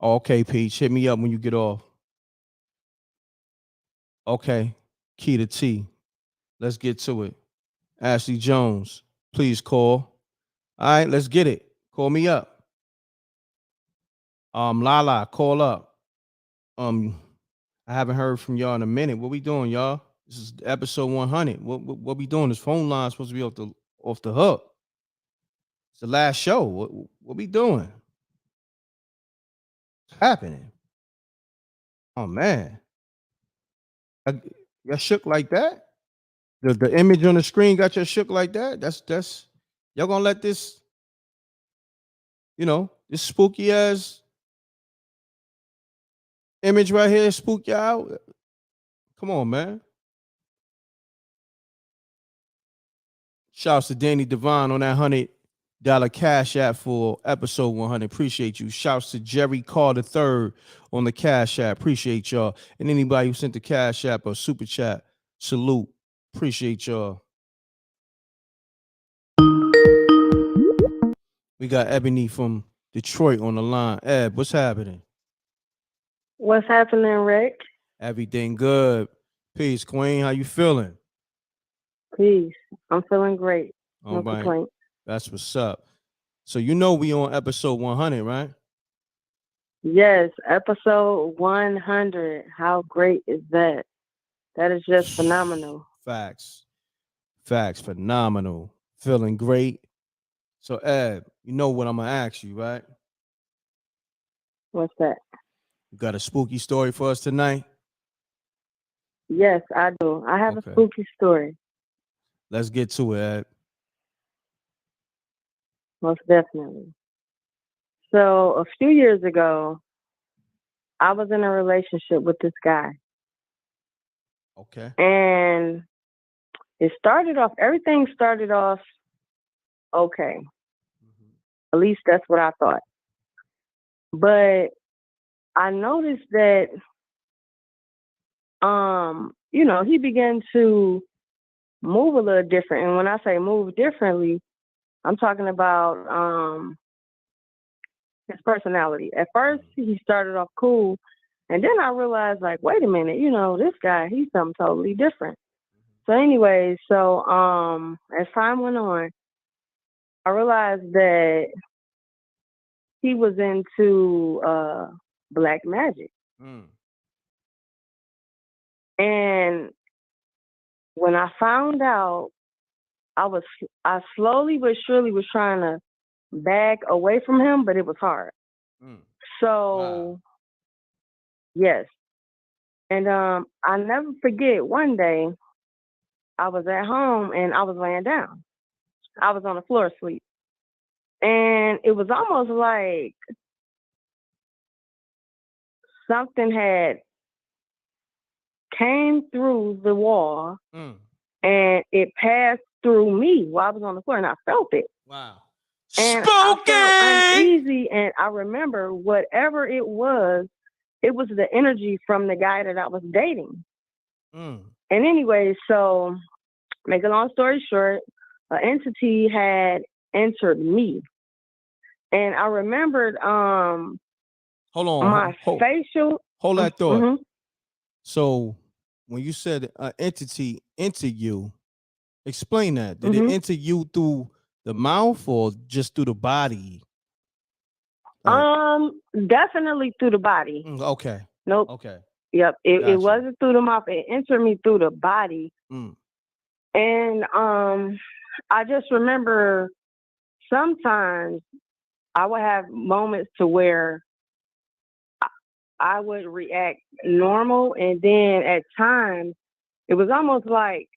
Okay, Peach, hit me up when you get off. Okay, Key to T. Let's get to it. Ashley Jones, please call. All right, let's get it. Call me up. Lala, call up. I haven't heard from y'all in a minute. What we doing, y'all? This is episode 100. What we doing? This phone line supposed to be off the hook. It's the last show. What we doing? What's happening? Oh man, y'all shook like that? The image on the screen got you shook like that? That's y'all gonna let this, this spooky ass image right here spook you out? Come on, man. Shouts to Danny Devine on that $100 Cash App for episode 100. Appreciate you. Shouts to Jerry Carr III on the Cash App. Appreciate y'all. And anybody who sent the Cash App or Super Chat, salute. Appreciate y'all. We got Ebony from Detroit on the line. Eb, what's happening? What's happening, Rick? Everything good. Peace, Queen. How you feeling? Peace. I'm feeling great. All No right. complaints. That's what's up. So we on episode 100, right? Yes, episode 100. How great is that? That is just phenomenal. Facts. Phenomenal. Feeling great. So, Eb, you know what I'm going to ask you, right? What's that? You got a spooky story for us tonight? Yes, I do. I have a spooky story. Let's get to it, Eb. Most definitely. So, a few years ago, I was in a relationship with this guy. Okay. And everything started off okay. At least that's what I thought. But I noticed that, he began to move a little different. And when I say move differently, I'm talking about his personality. At first, he started off cool. And then I realized, like, wait a minute, this guy, he's something totally different. So anyway, as time went on, I realized that he was into black magic. And when I found out, I slowly but surely was trying to back away from him, but it was hard. So yes. And I never forget one day I was at home and I was laying down. I was on the floor asleep. And it was almost like something had came through the wall and it passed through me while I was on the floor and I felt it. Wow. And I felt uneasy, and I remember whatever it was the energy from the guy that I was dating. And anyway, so make a long story short, an entity had entered me. And I remembered hold on, my facial. Hold that thought. So when you said an entity entered you, explain that. Did it enter you through the mouth or just through the body? Definitely through the body. Okay. Nope. Okay. Yep. It wasn't through the mouth. It entered me through the body. And I just remember sometimes I would have moments to where I would react normal, and then at times it was almost like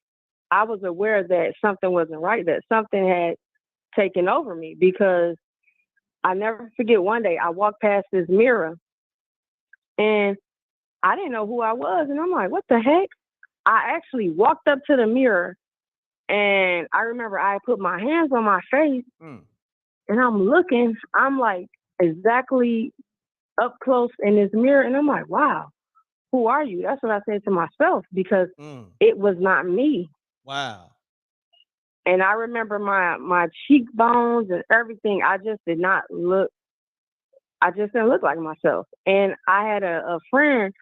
I was aware that something wasn't right, that something had taken over me, because I never forget one day I walked past this mirror and I didn't know who I was. And I'm like, what the heck? I actually walked up to the mirror and I remember I put my hands on my face and I'm looking, I'm like exactly up close in this mirror. And I'm like, wow, who are you? That's what I said to myself, because it was not me. Wow. And I remember my cheekbones and everything. I just didn't look like myself. And I had a friend,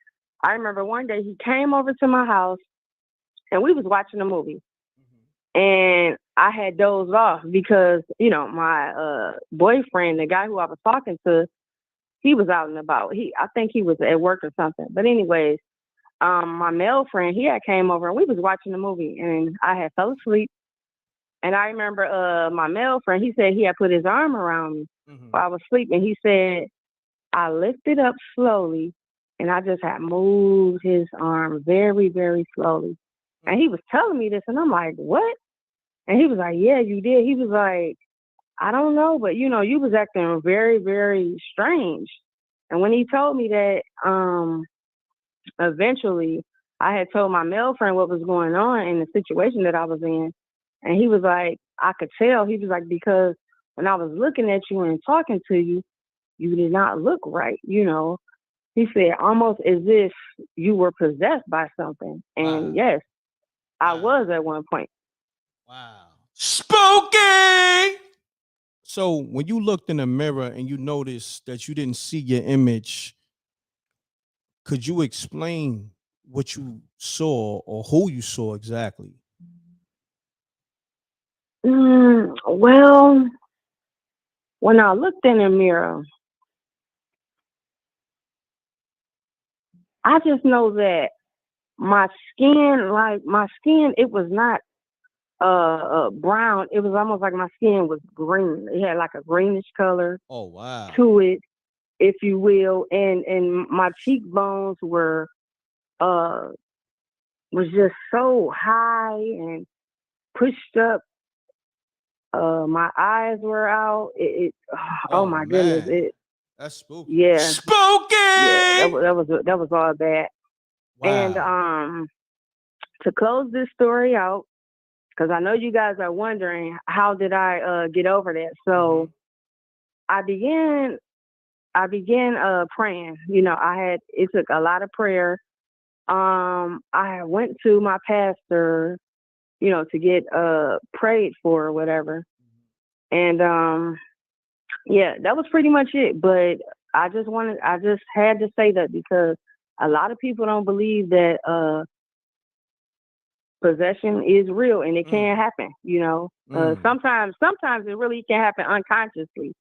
I remember one day he came over to my house and we was watching a movie. And I had dozed off because, you know, my boyfriend, the guy who I was talking to, he was out and about. I think he was at work or something. But anyways, my male friend, he had came over and we was watching the movie and I had fell asleep. And I remember my male friend, he said he had put his arm around me while I was sleeping. He said, I lifted up slowly and I just had moved his arm very, very slowly. And he was telling me this and I'm like, what? And he was like, yeah, you did. He was like, I don't know, but you know, you was acting very, very strange. And when he told me that, eventually I had told my male friend what was going on in the situation that I was in. And he was like, I could tell. He was like, because when I was looking at you and talking to you, you did not look right, you know. He said, almost as if you were possessed by something. And yes, I was at one point. Wow. Spooky! So when you looked in the mirror and you noticed that you didn't see your image, could you explain what you saw or who you saw exactly? Well, when I looked in the mirror, I just know that my skin, it was not brown. It was almost like my skin was green. It had like a greenish color to it, if you will. And my cheekbones were was just so high and pushed up. My eyes were out. Oh my goodness. That's spooky. Yeah. Spooky! Yeah, that was all bad. Wow. And to close this story out, because I know you guys are wondering, how did I get over that? So I began praying. You know, it took a lot of prayer. I went to my pastor, you know, to get prayed for or whatever. And yeah, that was pretty much it. But I just had to say that because a lot of people don't believe that possession is real and it can happen, you know. Sometimes it really can happen unconsciously.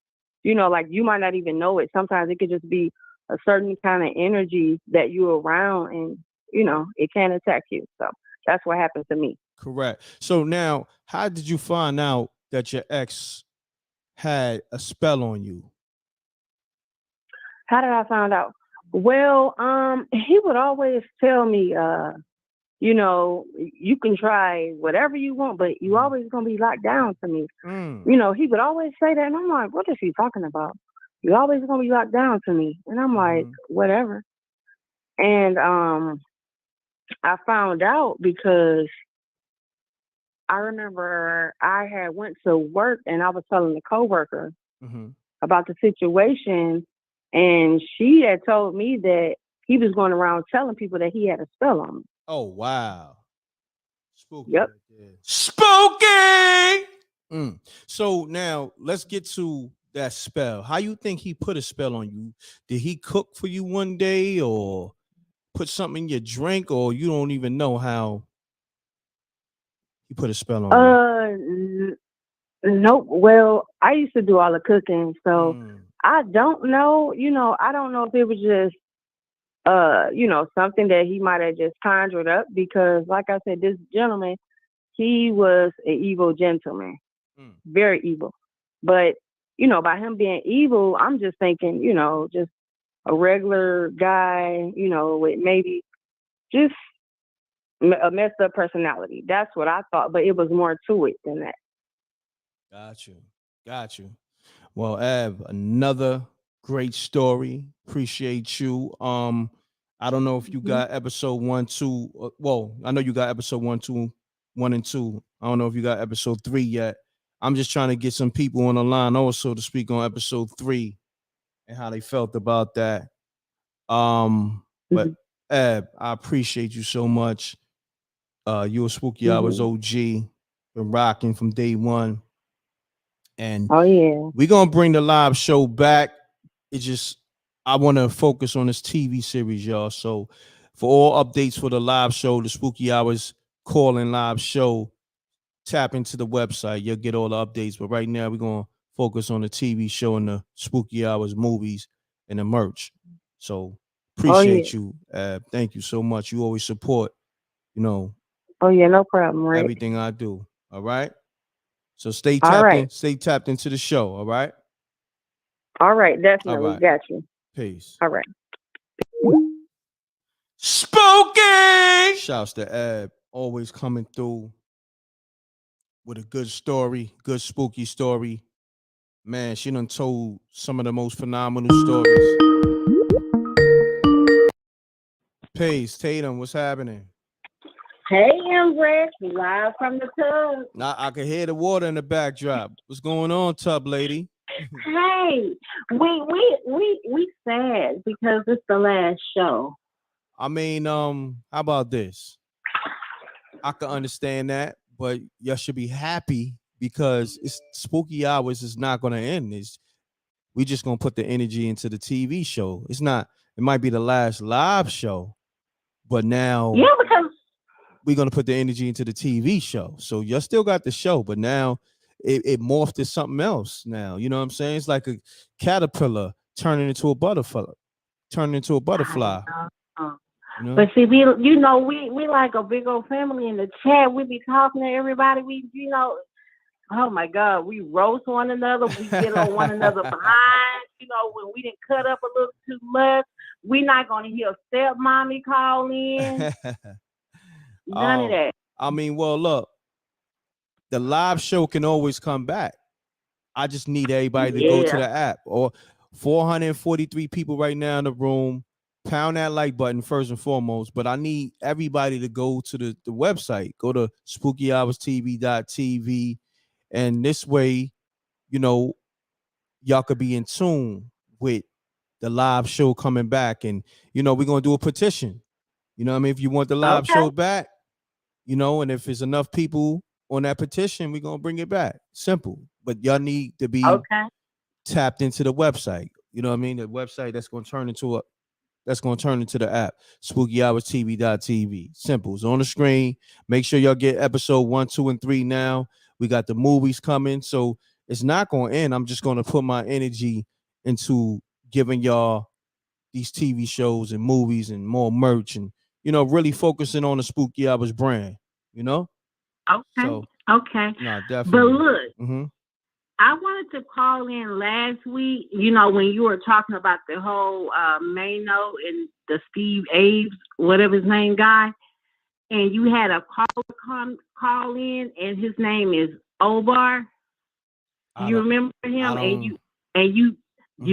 You know, like you might not even know it. Sometimes it could just be a certain kind of energy that you're around and, you know, it can attack you. So that's what happened to me. Correct. So now, how did you find out that your ex had a spell on you? How did I find out? Well, he would always tell me, you know, you can try whatever you want, but you always gonna be locked down to me. You know, he would always say that, and I'm like, what is he talking about? You always gonna be locked down to me, and I'm like, whatever. And I found out because I remember I had went to work and I was telling the coworker about the situation, and she had told me that he was going around telling people that he had a spell on me. Oh wow, spooky. Yep. Spooky. So now let's get to that spell. How you think he put a spell on you? Did he cook for you one day, or put something in your drink, or you don't even know how he put a spell on you? Nope. Well, I used to do all the cooking, so I don't know. You know, I don't know if it was just you know, something that he might have just conjured up because, like I said, this gentleman, he was an evil gentleman, very evil. But, you know, by him being evil, I'm just thinking, you know, just a regular guy, you know, with maybe just a messed up personality. That's what I thought, but it was more to it than that. Got you. Well, Ab, another great story. Appreciate you. I don't know if you got episode 1, 2. Well, I know you got episode 1, 2, 1 and 2. I don't know if you got episode 3 yet. I'm just trying to get some people on the line also to speak on episode 3 and how they felt about that. But Ab, I appreciate you so much. You a Spooky Hours OG, been rocking from day one. And we're gonna bring the live show back. It's just I want to focus on this TV series, y'all. So for all updates for the live show, the Spooky Hours call-in live show, tap into the website. You'll get all the updates. But right now, we're gonna focus on the TV show and the Spooky Hours movies and the merch. So appreciate you. Thank you so much. You always support, you know. Oh yeah, no problem, right? Everything I do. All right. So stay tapped in. Stay tapped into the show. All right. All right, definitely. All right. Got you. Peace. All right. Spooky. Shouts to Ab, always coming through with a good story, good spooky story. Man, she done told some of the most phenomenal stories. Peace, Tatum, what's happening? Hey, m.reck, live from the tub. Now I can hear the water in the backdrop. What's going on, tub lady? Hey, we sad because it's the last show. I mean, how about this? I can understand that, but y'all should be happy because it's Spooky Hours is not gonna end. We just gonna put the energy into the TV show. It's not, it might be the last live show, but now because we're gonna put the energy into the TV show. So y'all still got the show, but now it morphed to something else. Now, you know what I'm saying? It's like a caterpillar turning into a butterfly. You know? But see, we like a big old family in the chat. We be talking to everybody. We, you know, oh my God, we roast one another. We get on one another behind. You know, when we didn't cut up a little too much, we're not gonna hear stepmommy call in. None of that. I mean, well, look, the live show can always come back. I just need everybody to go to the app. Or 443 people right now in the room. Pound that like button first and foremost. But I need everybody to go to the website. Go to spookyhourstv.tv. And this way, you know, y'all could be in tune with the live show coming back. And, you know, we're going to do a petition. You know what I mean? If you want the live show back, you know, and if there's enough people on that petition, we're going to bring it back. Simple. But y'all need to be tapped into the website. You know what I mean? The website that's going to turn into the app, spookyhourstv.tv. Simple. It's on the screen. Make sure y'all get episode 1, 2, and 3 now. We got the movies coming. So it's not going to end. I'm just going to put my energy into giving y'all these TV shows and movies and more merch and, you know, really focusing on the Spooky Hours brand, you know? Okay. So, okay. No, definitely. But look, I wanted to call in last week, you know, when you were talking about the whole Mano and the Steve Aves, whatever his name guy, and you had a call in, and his name is Obar. Do you remember him? And you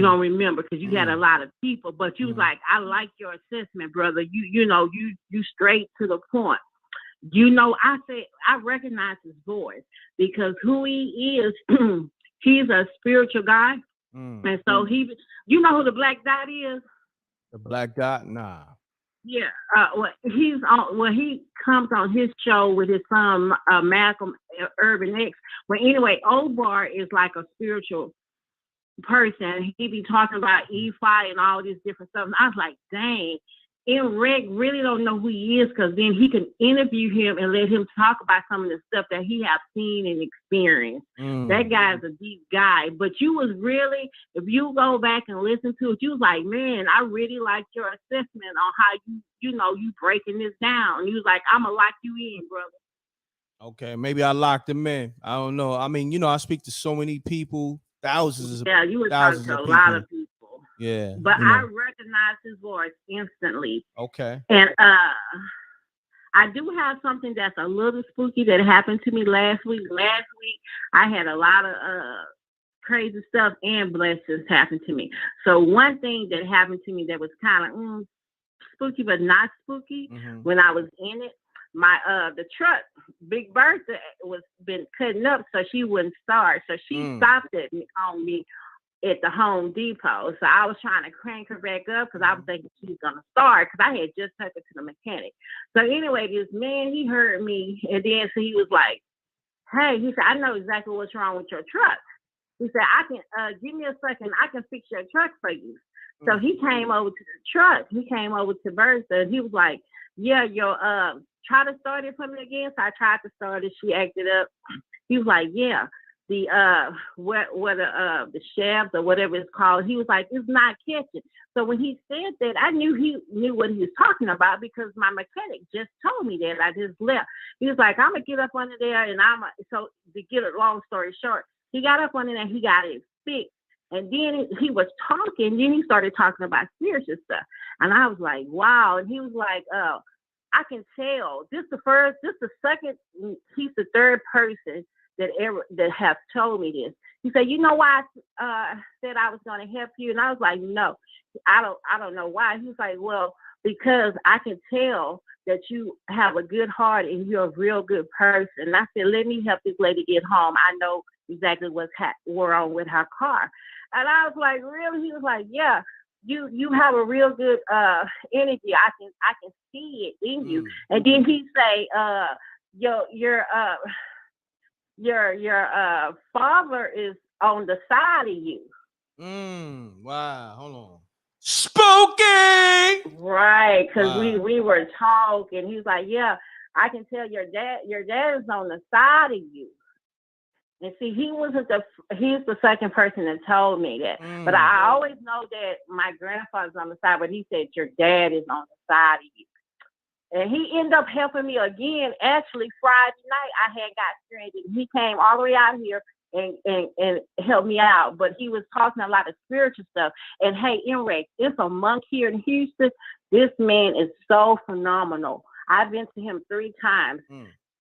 don't remember because you had a lot of people, but you was like, I like your assessment, brother. You know, you straight to the point. You know, I said I recognize his voice because who he is, he's a spiritual guy. And so you know who the Black Dot is? The Black Dot? Nah. Yeah. He comes on his show with his son, Malcolm Urban X. But anyway, Obar is like a spiritual person. He be talking about E-Fi and all these different stuff. And I was like, dang, m.reck really don't know who he is, because then he can interview him and let him talk about some of the stuff that he have seen and experienced. That guy's a deep guy. But you was really, if you go back and listen to it, you was like, man, I really like your assessment on how you breaking this down. You was like, I'm gonna lock you in, brother. Okay, maybe I locked him in. I don't know. I mean, you know, I speak to so many people, thousands you were thousands talking to of a lot of people. Yeah. But I recognize his voice instantly. Okay. And I do have something that's a little spooky that happened to me last week. Last week, I had a lot of crazy stuff and blessings happen to me. So one thing that happened to me that was kind of spooky, but not spooky, when I was in it, my the truck, Big Bertha, was been cutting up so she wouldn't start. So she stopped on me at the Home Depot. So I was trying to crank her back up because I was thinking she was going to start, because I had just took her to the mechanic. So anyway, this man, he heard me, and then so he was like, hey, he said, I know exactly what's wrong with your truck. He said, I can, give me a second, I can fix your truck for you. So he came over to the truck. He came over to Bertha, and he was like, yeah, try to start it for me again. So I tried to start it. She acted up. He was like, yeah. The shafts or whatever it's called, he was like, it's not catching. So when he said that, I knew he knew what he was talking about, because my mechanic just told me that. I just left. He was like, I'm gonna get up under there, and so to get a long story short, he got up under there, he got it fixed, and then he was talking. Then he started talking about spiritual stuff, and I was like, wow. And he was like, I can tell. This the second, he's the third person that have told me this. He said, you know why I said I was going to help you? And I was like, no, I don't know why. He was like, well, because I can tell that you have a good heart and you're a real good person. And I said, let me help this lady get home. I know exactly what's wrong with her car. And I was like, really? He was like, yeah, you have a real good energy. I can see it in you. And then he say, your father is on the side of you. Wow, hold on. Spooky! Right, because we were talking. He was like, yeah, I can tell your dad is on the side of you. And see, he's the second person that told me that. But I always know that my grandfather's on the side, but he said your dad is on the side of you. And he ended up helping me again. Actually, Friday night, I had got stranded. He came all the way out here and helped me out. But he was talking a lot of spiritual stuff. And hey, m.reck, it's a monk here in Houston. This man is so phenomenal. I've been to him 3 times.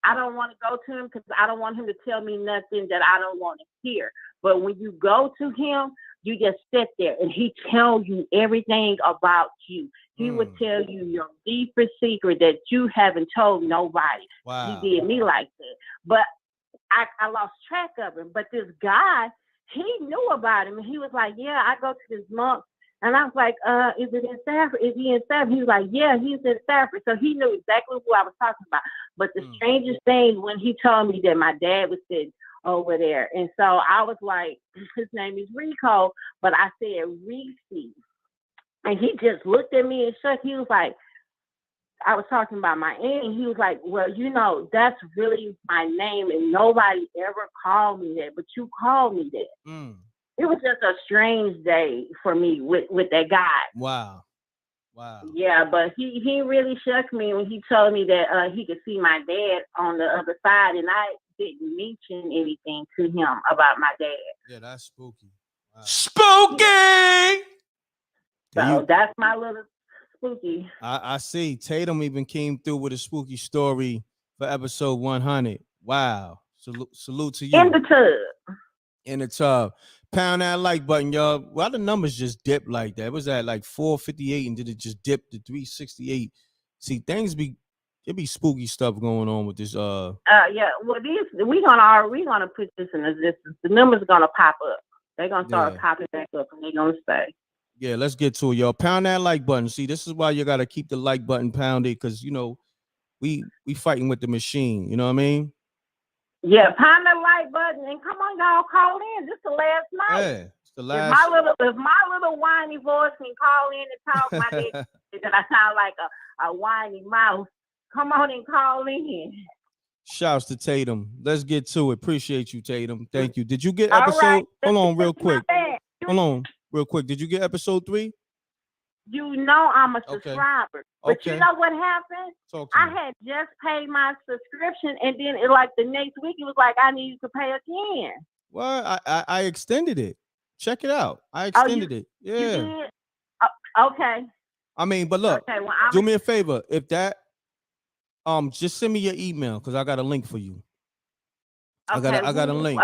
I don't want to go to him because I don't want him to tell me nothing that I don't want to hear. But when you go to him, you just sit there and he tells you everything about you. He would tell you your deepest secret that you haven't told nobody. Wow. He did me like that. But I lost track of him. But this guy, he knew about him. And he was like, yeah, I go to this monk. And I was like, is it in Stafford? Is he in Stafford? He was like, yeah, he's in Stafford. So he knew exactly who I was talking about. But the strangest thing, when he told me that my dad was sitting over there. And so I was like, his name is Rico, but I said Reese. And he just looked at me and shook. He was like, I was talking about my aunt, and he was like, well, you know, that's really my name, and nobody ever called me that, but you called me that. It was just a strange day for me with that guy. Wow. Yeah, but he really shook me when he told me that he could see my dad on the other side, and didn't mention anything to him about my dad. Yeah, that's spooky. Wow. Spooky. So that's my little spooky. I see. Tatum even came through with a spooky story for episode 100. Wow. Salute to you. In the tub. In the tub. Pound that like button, y'all. Why the numbers just dip like that? It was at like 458 and did it just dip to 368? See, it be spooky stuff going on with this. Yeah. Well, we're gonna put this in existence. The numbers are gonna pop up. They're gonna start popping back up, and they're gonna stay. Yeah, let's get to it, y'all. Pound that like button. See, this is why you gotta keep the like button pounded, because we fighting with the machine. You know what I mean? Yeah, pound the like button and come on, y'all, call in. This the last night. Yeah, it's the last. If my little whiny voice can call in and talk, my dad, that I sound like a whiny mouse. Come on and call in. Shouts to Tatum. Let's get to it. Appreciate you, Tatum. Thank you. Did you get All episode? right. Hold on, real quick. Did you get episode 3? You know I'm a subscriber. But you know what happened? I had just paid my subscription, and then the next week it was like I needed to pay again. Well, I extended it. Check it out. I extended it. Yeah. You did? Okay. I mean, but look, do me a favor. If that just send me your email, because I got a link for you. Okay, I got a link.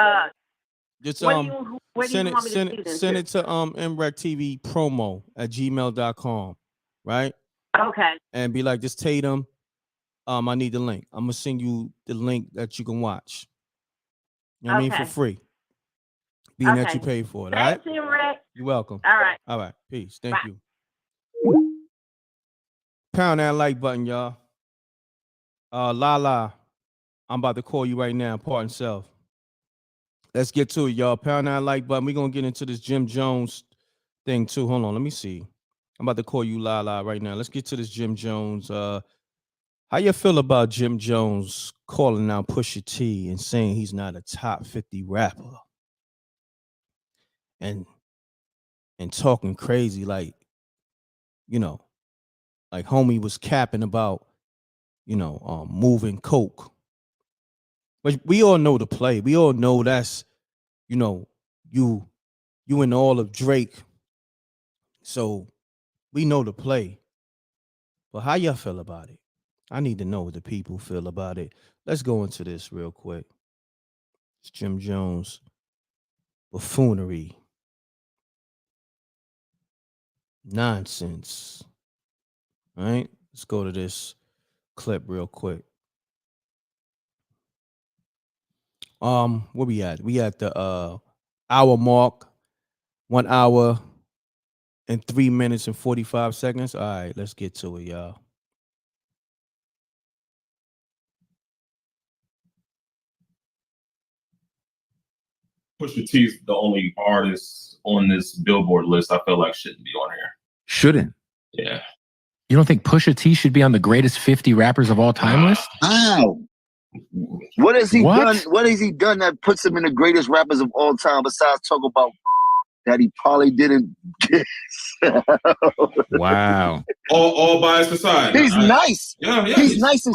Just send it to m.reck.tv promo@gmail.com, right? Okay. And be like, this Tatum, I need the link. I'm gonna send you the link that you can watch. You know what I mean? For free. Being that you paid for it. Thanks, all right? M.reck. You're welcome. All right. Peace. Thank you. Pound that like button, y'all. Lala, I'm about to call you right now, important self. Let's get to it, y'all. Pound that like button. We're going to get into this Jim Jones thing, too. Hold on. Let me see. I'm about to call you Lala right now. Let's get to this Jim Jones. How you feel about Jim Jones calling out Pusha T and saying he's not a top 50 rapper? And talking crazy like homie was capping about, moving coke. But we all know the play. We all know that's, you and all of Drake. So we know the play. But how y'all feel about it? I need to know what the people feel about it. Let's go into this real quick. It's Jim Jones buffoonery. Nonsense. All right, let's go to this clip real quick. Where we at? We at the hour mark, 1 hour and 3 minutes and 45 seconds. All right, let's get to it, y'all. Pusha T's the only artist on this Billboard list I feel like shouldn't be on here. Shouldn't? Yeah. You don't think Pusha T should be on the greatest 50 rappers of all time list? Wow. What has he done? What has he done that puts him in the greatest rappers of all time besides talk about that he probably didn't get? Wow. All bias aside. He's nice. Yeah, he's nice as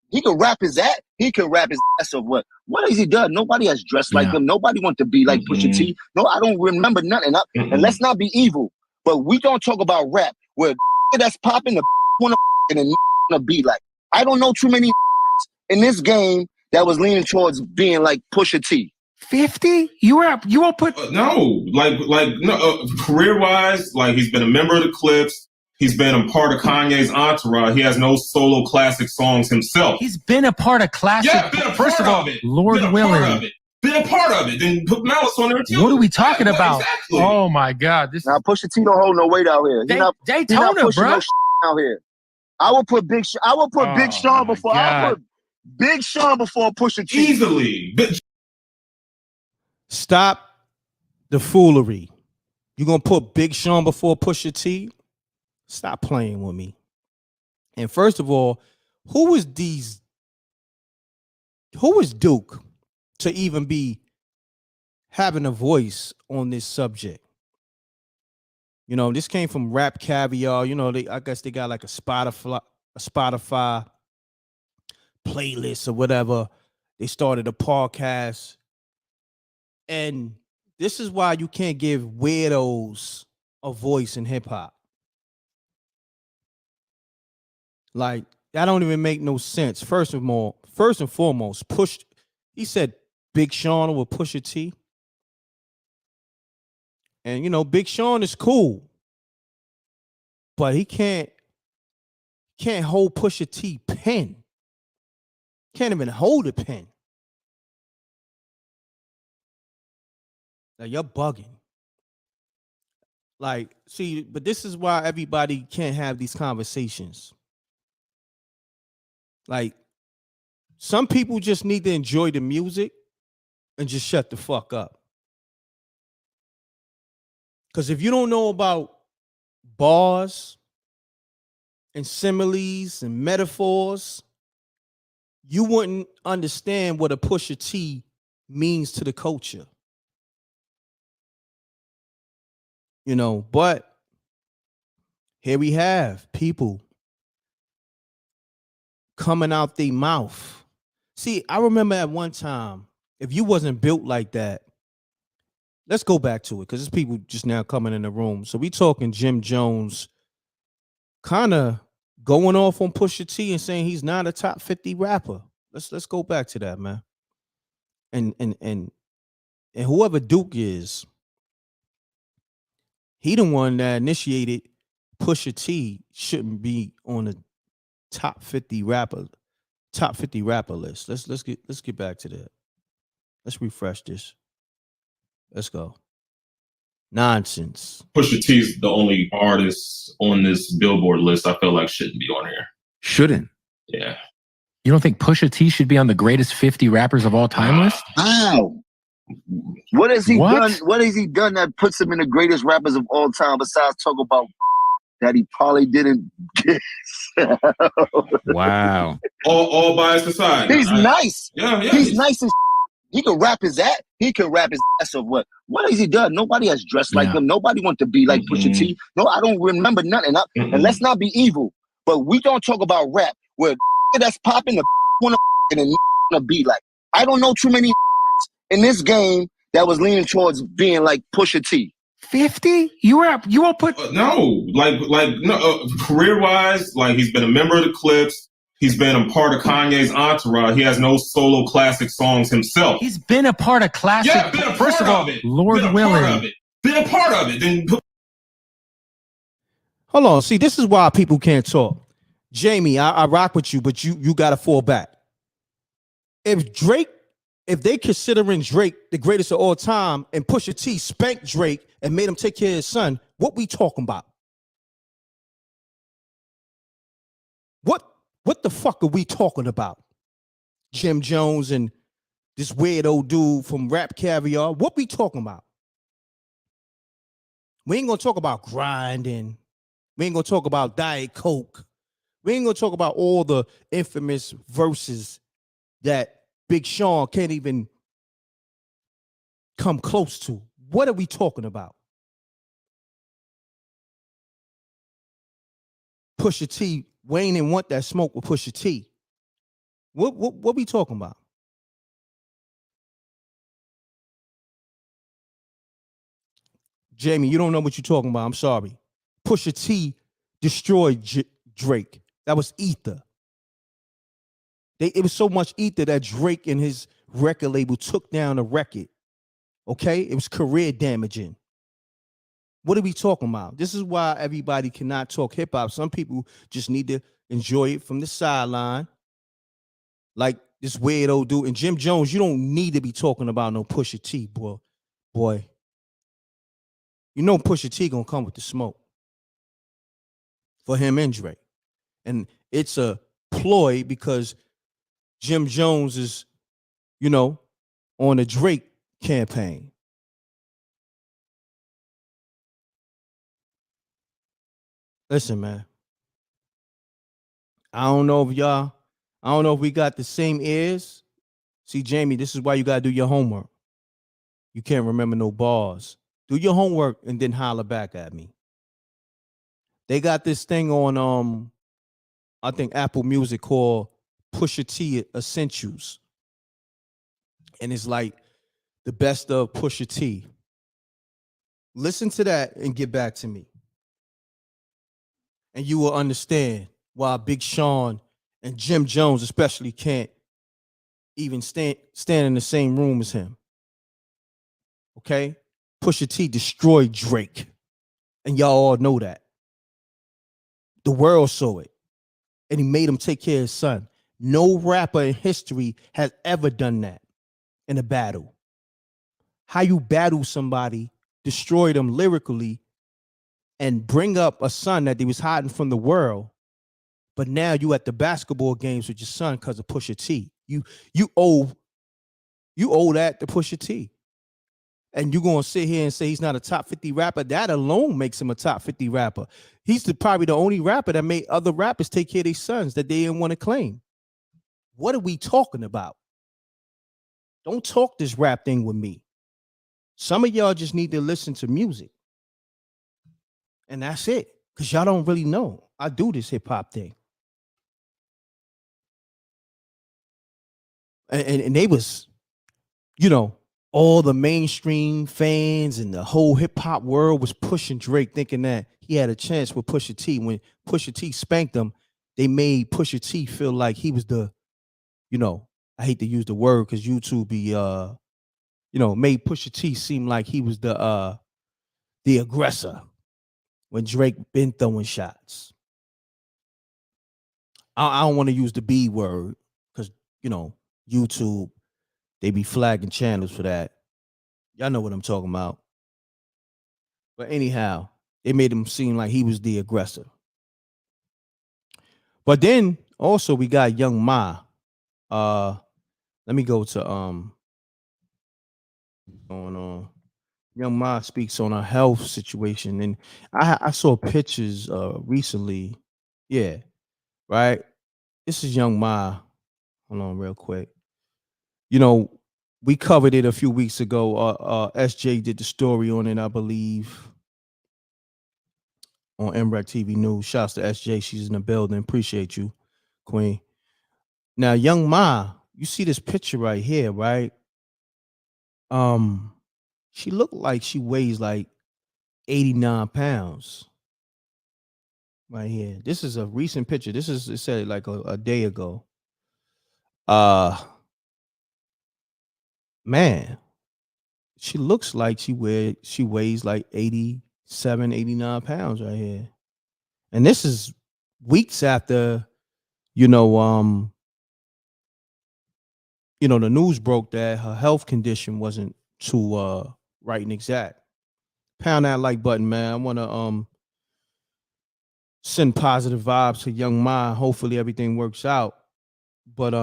he can rap his ass. He can rap his ass off. What has he done? Nobody has dressed like him. Nobody wants to be like Pusha T. No, I don't remember nothing. And let's not be evil, but we don't talk about rap where that's popping the want to be like. I don't know too many in this game that was leaning towards being like Pusha T. 50? You won't put no, career wise, like he's been a member of the Clips. He's been a part of Kanye's entourage. He has no solo classic songs himself. He's been a part of classic. Yeah, been a First part of all, of it. Lord willing. Been a part of it. Then put Malice on there too. What are we talking about? Exactly. Oh my God! This now Pusha T don't hold no weight out here. Daytona, he not bro. No out here. I would put Big Sean before. I would put Big Sean before Pusha T. Easily. Stop the foolery. You gonna put Big Sean before Pusha T? Stop playing with me. And first of all, who is Duke to even be having a voice on this subject? This came from Rap Caviar. I guess they got like a Spotify playlist or whatever. They started a podcast. And this is why you can't give weirdos a voice in hip hop. Like, that don't even make no sense. First and foremost, he said Big Sean with Pusha T. And Big Sean is cool. But he can't hold Pusha T pen. Can't even hold a pen. Like, you're bugging. Like, see, but this is why everybody can't have these conversations. Like, some people just need to enjoy the music and just shut the fuck up. Because if you don't know about bars and similes and metaphors, you wouldn't understand what a Pusha T means to the culture. But here we have people coming out their mouth. See, I remember at one time, if you wasn't built like that, let's go back to it because there's people just now coming in the room. So we talking Jim Jones kind of going off on Pusha T and saying he's not a top 50 rapper. Let's go back to that, man. And whoever Duke is, he the one that initiated Pusha T shouldn't be on the top 50 rapper list. Let's get back to that. Let's refresh this. Let's go. Nonsense. Pusha T's the only artist on this Billboard list I feel like shouldn't be on here. Shouldn't? Yeah. You don't think Pusha T should be on the greatest 50 rappers of all time list? Wow. What has he done? What has he done that puts him in the greatest rappers of all time besides talk about that he probably didn't get? Wow. All biased aside. He's nice. Yeah. He's nice as he can rap his ass. He can rap his ass off. What has he done? Nobody has dressed like him. Nobody wants to be like Pusha T. No, I don't remember nothing. And let's not be evil, but we don't talk about rap where that's popping the want to be like. I don't know too many in this game that was leaning towards being like Pusha T. 50? You won't put no, career wise, like he's been a member of the Clips. He's been a part of Kanye's entourage. He has no solo classic songs himself. He's been a part of classic. Yeah, been a First part of all, of it. Lord been willing. Been a part of it. Then hold on. See, this is why people can't talk. Jamie, I rock with you, but you got to fall back. If they considering Drake the greatest of all time and Pusha T spanked Drake and made him take care of his son, what we talking about? What the fuck are we talking about? Jim Jones and this weird old dude from Rap Caviar. What we talking about? We ain't gonna talk about grinding. We ain't gonna talk about Diet Coke. We ain't gonna talk about all the infamous verses that Big Sean can't even come close to. What are we talking about? Pusha T, Wayne didn't want that smoke with Pusha T. What we talking about? Jamie, you don't know what you're talking about. I'm sorry. Pusha T destroyed Drake. That was ether. It was so much ether that Drake and his record label took down the record. Okay? It was career damaging. What are we talking about? This is why everybody cannot talk hip hop. Some people just need to enjoy it from the sideline. Like this weird old dude. And Jim Jones, you don't need to be talking about no Pusha T, boy. You know Pusha T gonna come with the smoke for him and Drake. And it's a ploy because Jim Jones is, on a Drake campaign. Listen, man. I don't know if we got the same ears. See, Jamie, this is why you gotta do your homework. You can't remember no bars. Do your homework and then holler back at me. They got this thing on I think Apple Music called Pusha T Essentials. And it's like the best of Pusha T. Listen to that and get back to me. And you will understand why Big Sean and Jim Jones especially can't even stand in the same room as him. Okay? Pusha T destroyed Drake. And y'all all know that. The world saw it. And he made him take care of his son. No rapper in history has ever done that in a battle. How you battle somebody, destroy them lyrically, and bring up a son that they was hiding from the world, but now you at the basketball games with your son because of Pusha T. You owe that to Pusha T. And you're gonna sit here and say he's not a top 50 rapper. That alone makes him a top 50 rapper. He's probably the only rapper that made other rappers take care of their sons that they didn't want to claim. What are we talking about? Don't talk this rap thing with me. Some of y'all just need to listen to music. And that's it. Because y'all don't really know. I do this hip-hop thing. And they was, all the mainstream fans and the whole hip-hop world was pushing Drake, thinking that he had a chance with Pusha T. When Pusha T spanked him, they made Pusha T feel like he was the, I hate to use the word because YouTube be made Pusha T seem like he was the aggressor when Drake been throwing shots. I don't want to use the B word because YouTube, they be flagging channels for that. Y'all know what I'm talking about. But anyhow, they made him seem like he was the aggressor. But then also we got Young Ma. Let me go to going on. Young Ma speaks on her health situation, and I saw pictures recently. Yeah, right. This is Young Ma. Hold on, real quick. We covered it a few weeks ago. SJ did the story on it, I believe, on m.reck TV News. Shouts to SJ. She's in the building. Appreciate you, Queen. Now, Young Ma, you see this picture right here, right? She looked like she weighs like 89 pounds. Right here. This is a recent picture. This is, it said like a day ago. Man, she looks like she weighs like 87, 89 pounds right here. And this is weeks after, the news broke that her health condition wasn't too right and exact. Pound that like button, man. I want to send positive vibes to Young Ma. Hopefully everything works out. But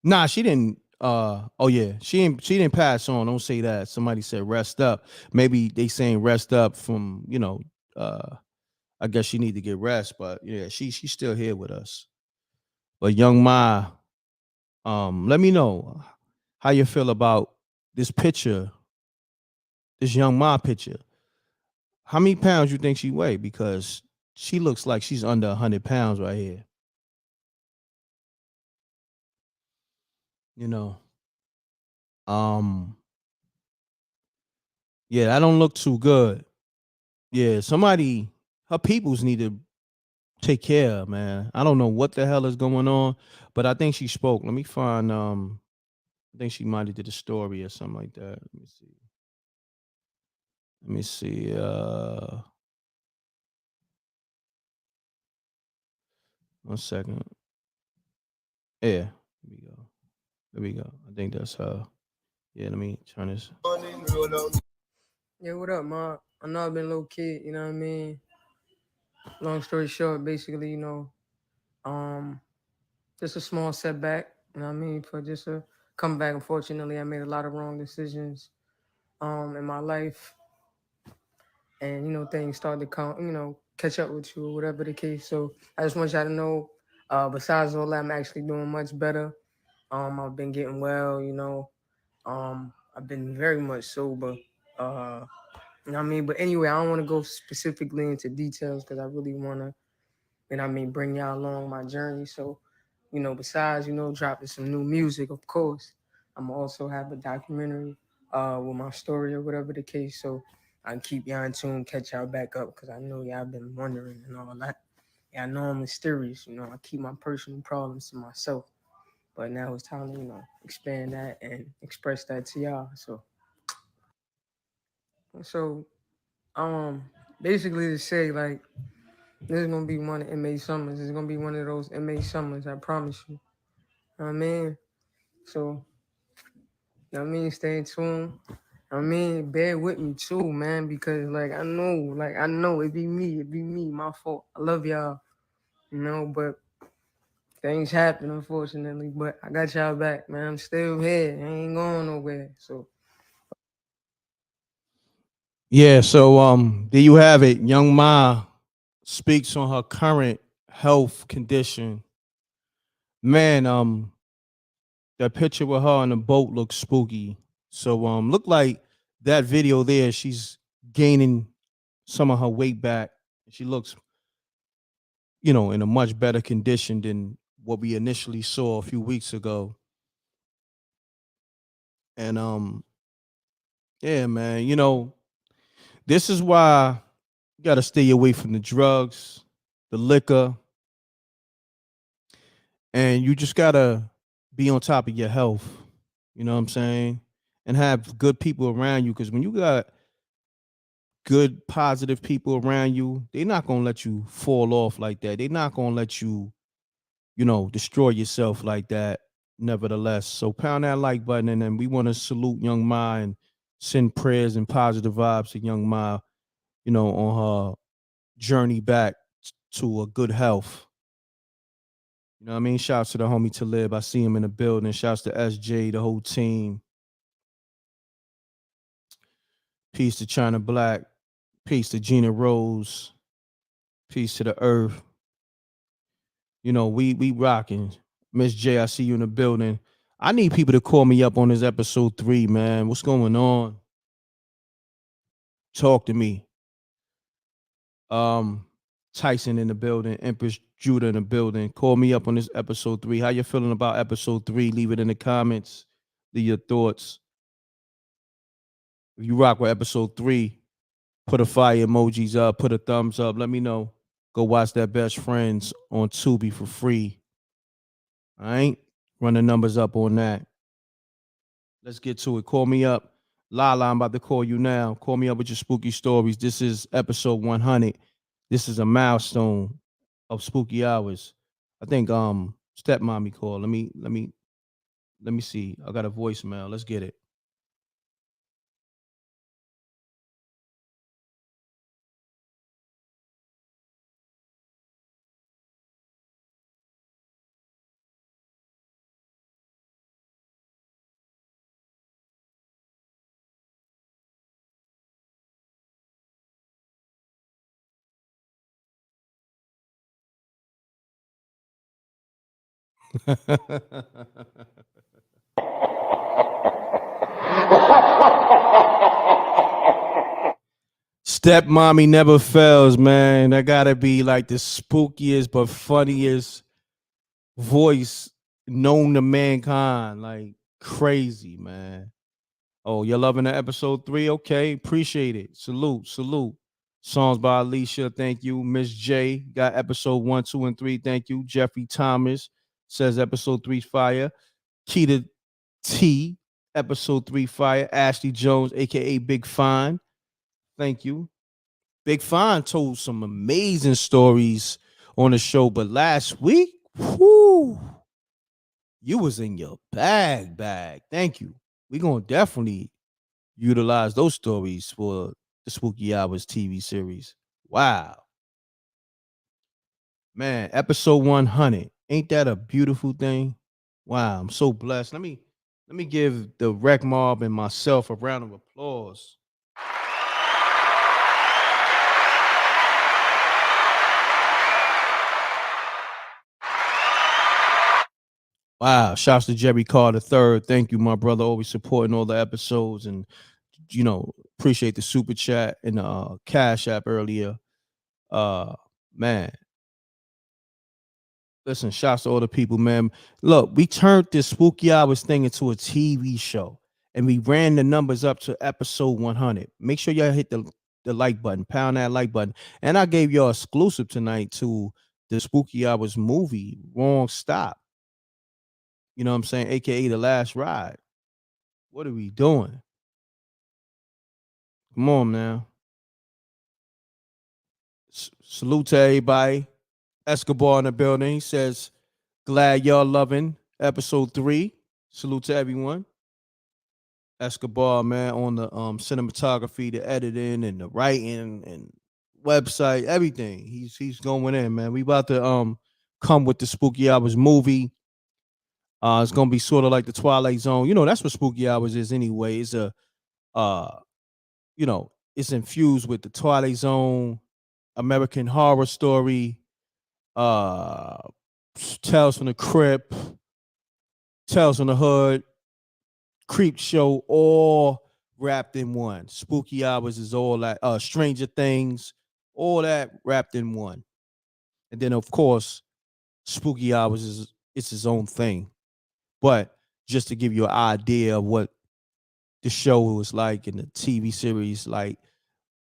nah, she didn't. She didn't pass on. Don't say that. Somebody said rest up. Maybe they saying rest up from I guess she need to get rest. But yeah, she's still here with us. But Young Ma, let me know how you feel about this picture, this Young Ma picture. How many pounds you think she weigh? Because she looks like she's under 100 pounds right here. Yeah, that don't look too good. Yeah, somebody, her peoples need to take care of, man. I don't know what the hell is going on, but I think she spoke. Let me find I think she might have did a story or something like that. Let me see. One second. Yeah, there we go. I think that's her. Yeah, let me turn this. Yeah, what up, Ma? I know I've been low key, you know what I mean? Long story short, basically, just a small setback, you know what I mean, for just a comeback. Unfortunately, I made a lot of wrong decisions in my life. And, things started to come, catch up with you or whatever the case. So I just want y'all to know, besides all that, I'm actually doing much better. I've been getting well, I've been very much sober. You know what I mean? But anyway, I don't want to go specifically into details because I really want to, bring y'all along my journey. So, besides, dropping some new music, of course, I'm also have a documentary with my story or whatever the case. So I can keep y'all in tune, catch y'all back up, because I know y'all been wondering and all that. Yeah, I know I'm mysterious, I keep my personal problems to myself. But now it's time to, expand that and express that to y'all. So basically to say, like, this is gonna be one of M.A. summers. It's gonna be one of those M.A. summers, I promise you. I mean, so stay tuned. Bear with me too, man, because I know it be me, my fault. I love y'all, but things happen, unfortunately. But I got y'all back, man. I'm still here. I ain't going nowhere. So Yeah, so there you have it. Young Ma speaks on her current health condition. Man, that picture with her on the boat looks spooky. So look like that video there, she's gaining some of her weight back. She looks, in a much better condition than what we initially saw a few weeks ago. And yeah, man, this is why you got to stay away from the drugs, the liquor, and you just got to be on top of your health. You know what I'm saying? And have good people around you, because when you got good positive people around you, they're not going to let you fall off like that. They're not going to let you, destroy yourself like that. Nevertheless, so pound that like button, and then we want to salute Young Ma and send prayers and positive vibes to Young Ma, on her journey back to a good health. You know what I mean? Shouts to the homie Talib. I see him in the building. Shouts to SJ, the whole team. Peace to China Black. Peace to Gina Rose. Peace to the Earth. We rocking. Miss J, I see you in the building. I need people to call me up on this episode 3, man. What's going on? Talk to me. Tyson in the building, Empress Judah in the building. Call me up on this episode 3. How you feeling about episode 3? Leave it in the comments. Leave your thoughts. If you rock with episode 3, put a fire emojis up, put a thumbs up. Let me know. Go watch that Best Friends on Tubi for free. All right? Run the numbers up on that. Let's get to it. Call me up. Lala, I'm about to call you now. Call me up with your spooky stories. This is episode 100. This is a milestone of spooky hours. I think stepmommy called. Let me see. I got a voicemail. Let's get it. Stepmommy never fails, man. That gotta be like the spookiest but funniest voice known to mankind. Like crazy, man. Oh, you're loving the episode 3? Okay, appreciate it. Salute. Songs by Alicia, thank you. Miss J got episode 1, 2, and 3. Thank you. Jeffrey Thomas says episode 3 fire. Keita T, episode 3 fire. Ashley Jones, aka Big Fine. Thank you. Big Fine told some amazing stories on the show, but last week, whoo, you was in your bag. Thank you. We're gonna definitely utilize those stories for the Spooky Hours TV series. Wow. Man, episode 100. Ain't that a beautiful thing? Wow, I'm so blessed. Let me give the Rec Mob and myself a round of applause. Wow, shouts to Jerry Carr III. Thank you, my brother, always supporting all the episodes, and appreciate the super chat and the Cash App earlier. Man, Listen, shouts to all the people, man. Look, we turned this Spooky Hours thing into a TV show, and we ran the numbers up to episode 100. Make sure y'all hit the like button, pound that like button. And I gave y'all exclusive tonight to the Spooky Hours movie, Wrong Stop. You know what I'm saying? AKA The Last Ride. What are we doing? Come on, now. Salute to everybody. Escobar in the building. He says, glad y'all loving episode 3. Salute to everyone. Escobar, man, on the cinematography, the editing, and the writing, and website, everything. He's going in, man. We about to come with the Spooky Hours movie. It's gonna be sort of like the Twilight Zone. You know, that's what Spooky Hours is anyway. It's a you know, it's infused with the Twilight Zone, American Horror Story, uh Tales from the Crypt, Tales from the Hood, Creep Show, all wrapped in one. Spooky Hours is all that, Stranger Things, all that wrapped in one. And then of course, Spooky Hours is it's its own thing. But just to give you an idea of what the show was like and the TV series, like,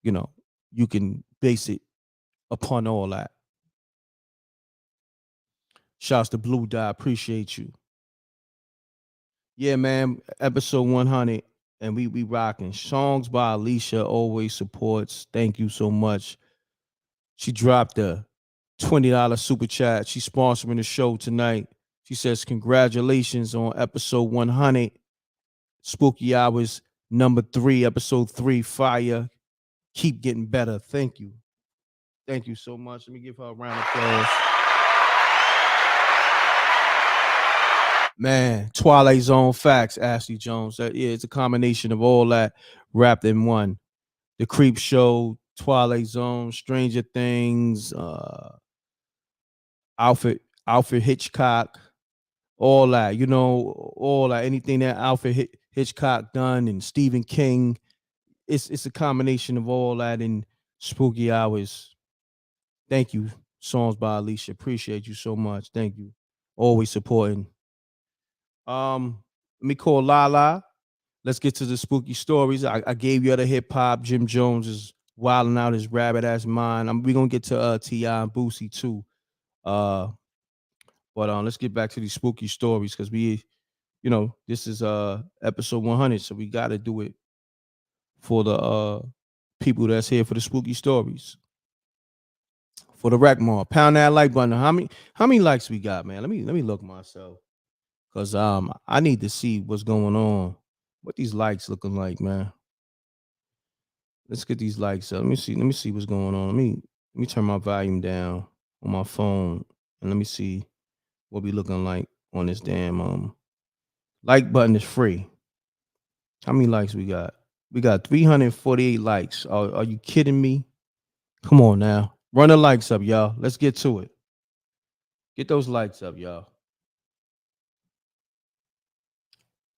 you know, you can base it upon all that. Shouts to Blue Dye, appreciate you. Yeah, man, episode 100, and we rocking. Songs by Alicia always supports. Thank you so much. She dropped a $20 super chat. She's sponsoring the show tonight. She says, congratulations on episode 100. Spooky Hours number 3, episode 3, fire. Keep getting better. Thank you. Thank you so much. Let me give her a round of applause. Man, Twilight Zone facts, Ashley Jones. Yeah, it's a combination of all that wrapped in one. The Creep Show, Twilight Zone, Stranger Things, Alfred Hitchcock, all that, you know, all that, anything that Alfred Hitchcock done, and Stephen King. It's a combination of all that in Spooky Hours. Thank you. Songs by Alicia. Appreciate you so much. Thank you. Always supporting. Let me call Lala. Let's get to the spooky stories. I gave you the hip hop. Jim Jones is wilding out his rabbit ass mind. We're gonna get to T.I. and Boosie too. But let's get back to these spooky stories, because this is episode 100, so we gotta do it for the people that's here for the spooky stories. For the m.reck, pound that like button. How many likes we got, man? Let me look myself. Cause I need to see what's going on. What these likes looking like, man. Let's get these likes up. Let me see what's going on. Let me turn my volume down on my phone, and let me see what we looking like on this damn like button is free. How many likes we got? We got 348 likes. Are you kidding me? Come on now. Run the likes up, y'all. Let's get to it. Get those likes up, y'all.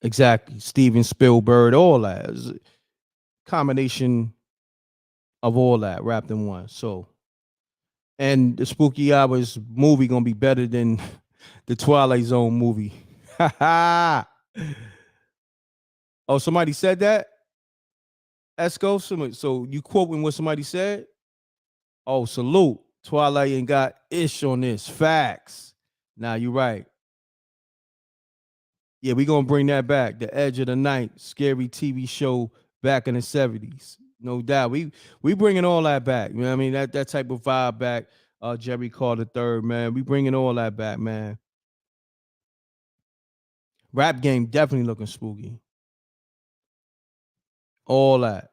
Exactly. Steven Spielberg, all that. It's a combination of all that wrapped in one. So, and the Spooky Hours movie gonna be better than the Twilight Zone movie. Oh, somebody said that? Esco? So you quoting what somebody said? Oh, salute. Twilight ain't got ish on this. Facts. Now you're right. Yeah, we gonna bring that back. The Edge of the Night, scary TV show back in the 70s. No doubt. We bringing all that back. You know what I mean? That type of vibe back. Jerry Carter III, man. We bringing all that back, man. Rap game definitely looking spooky. All that.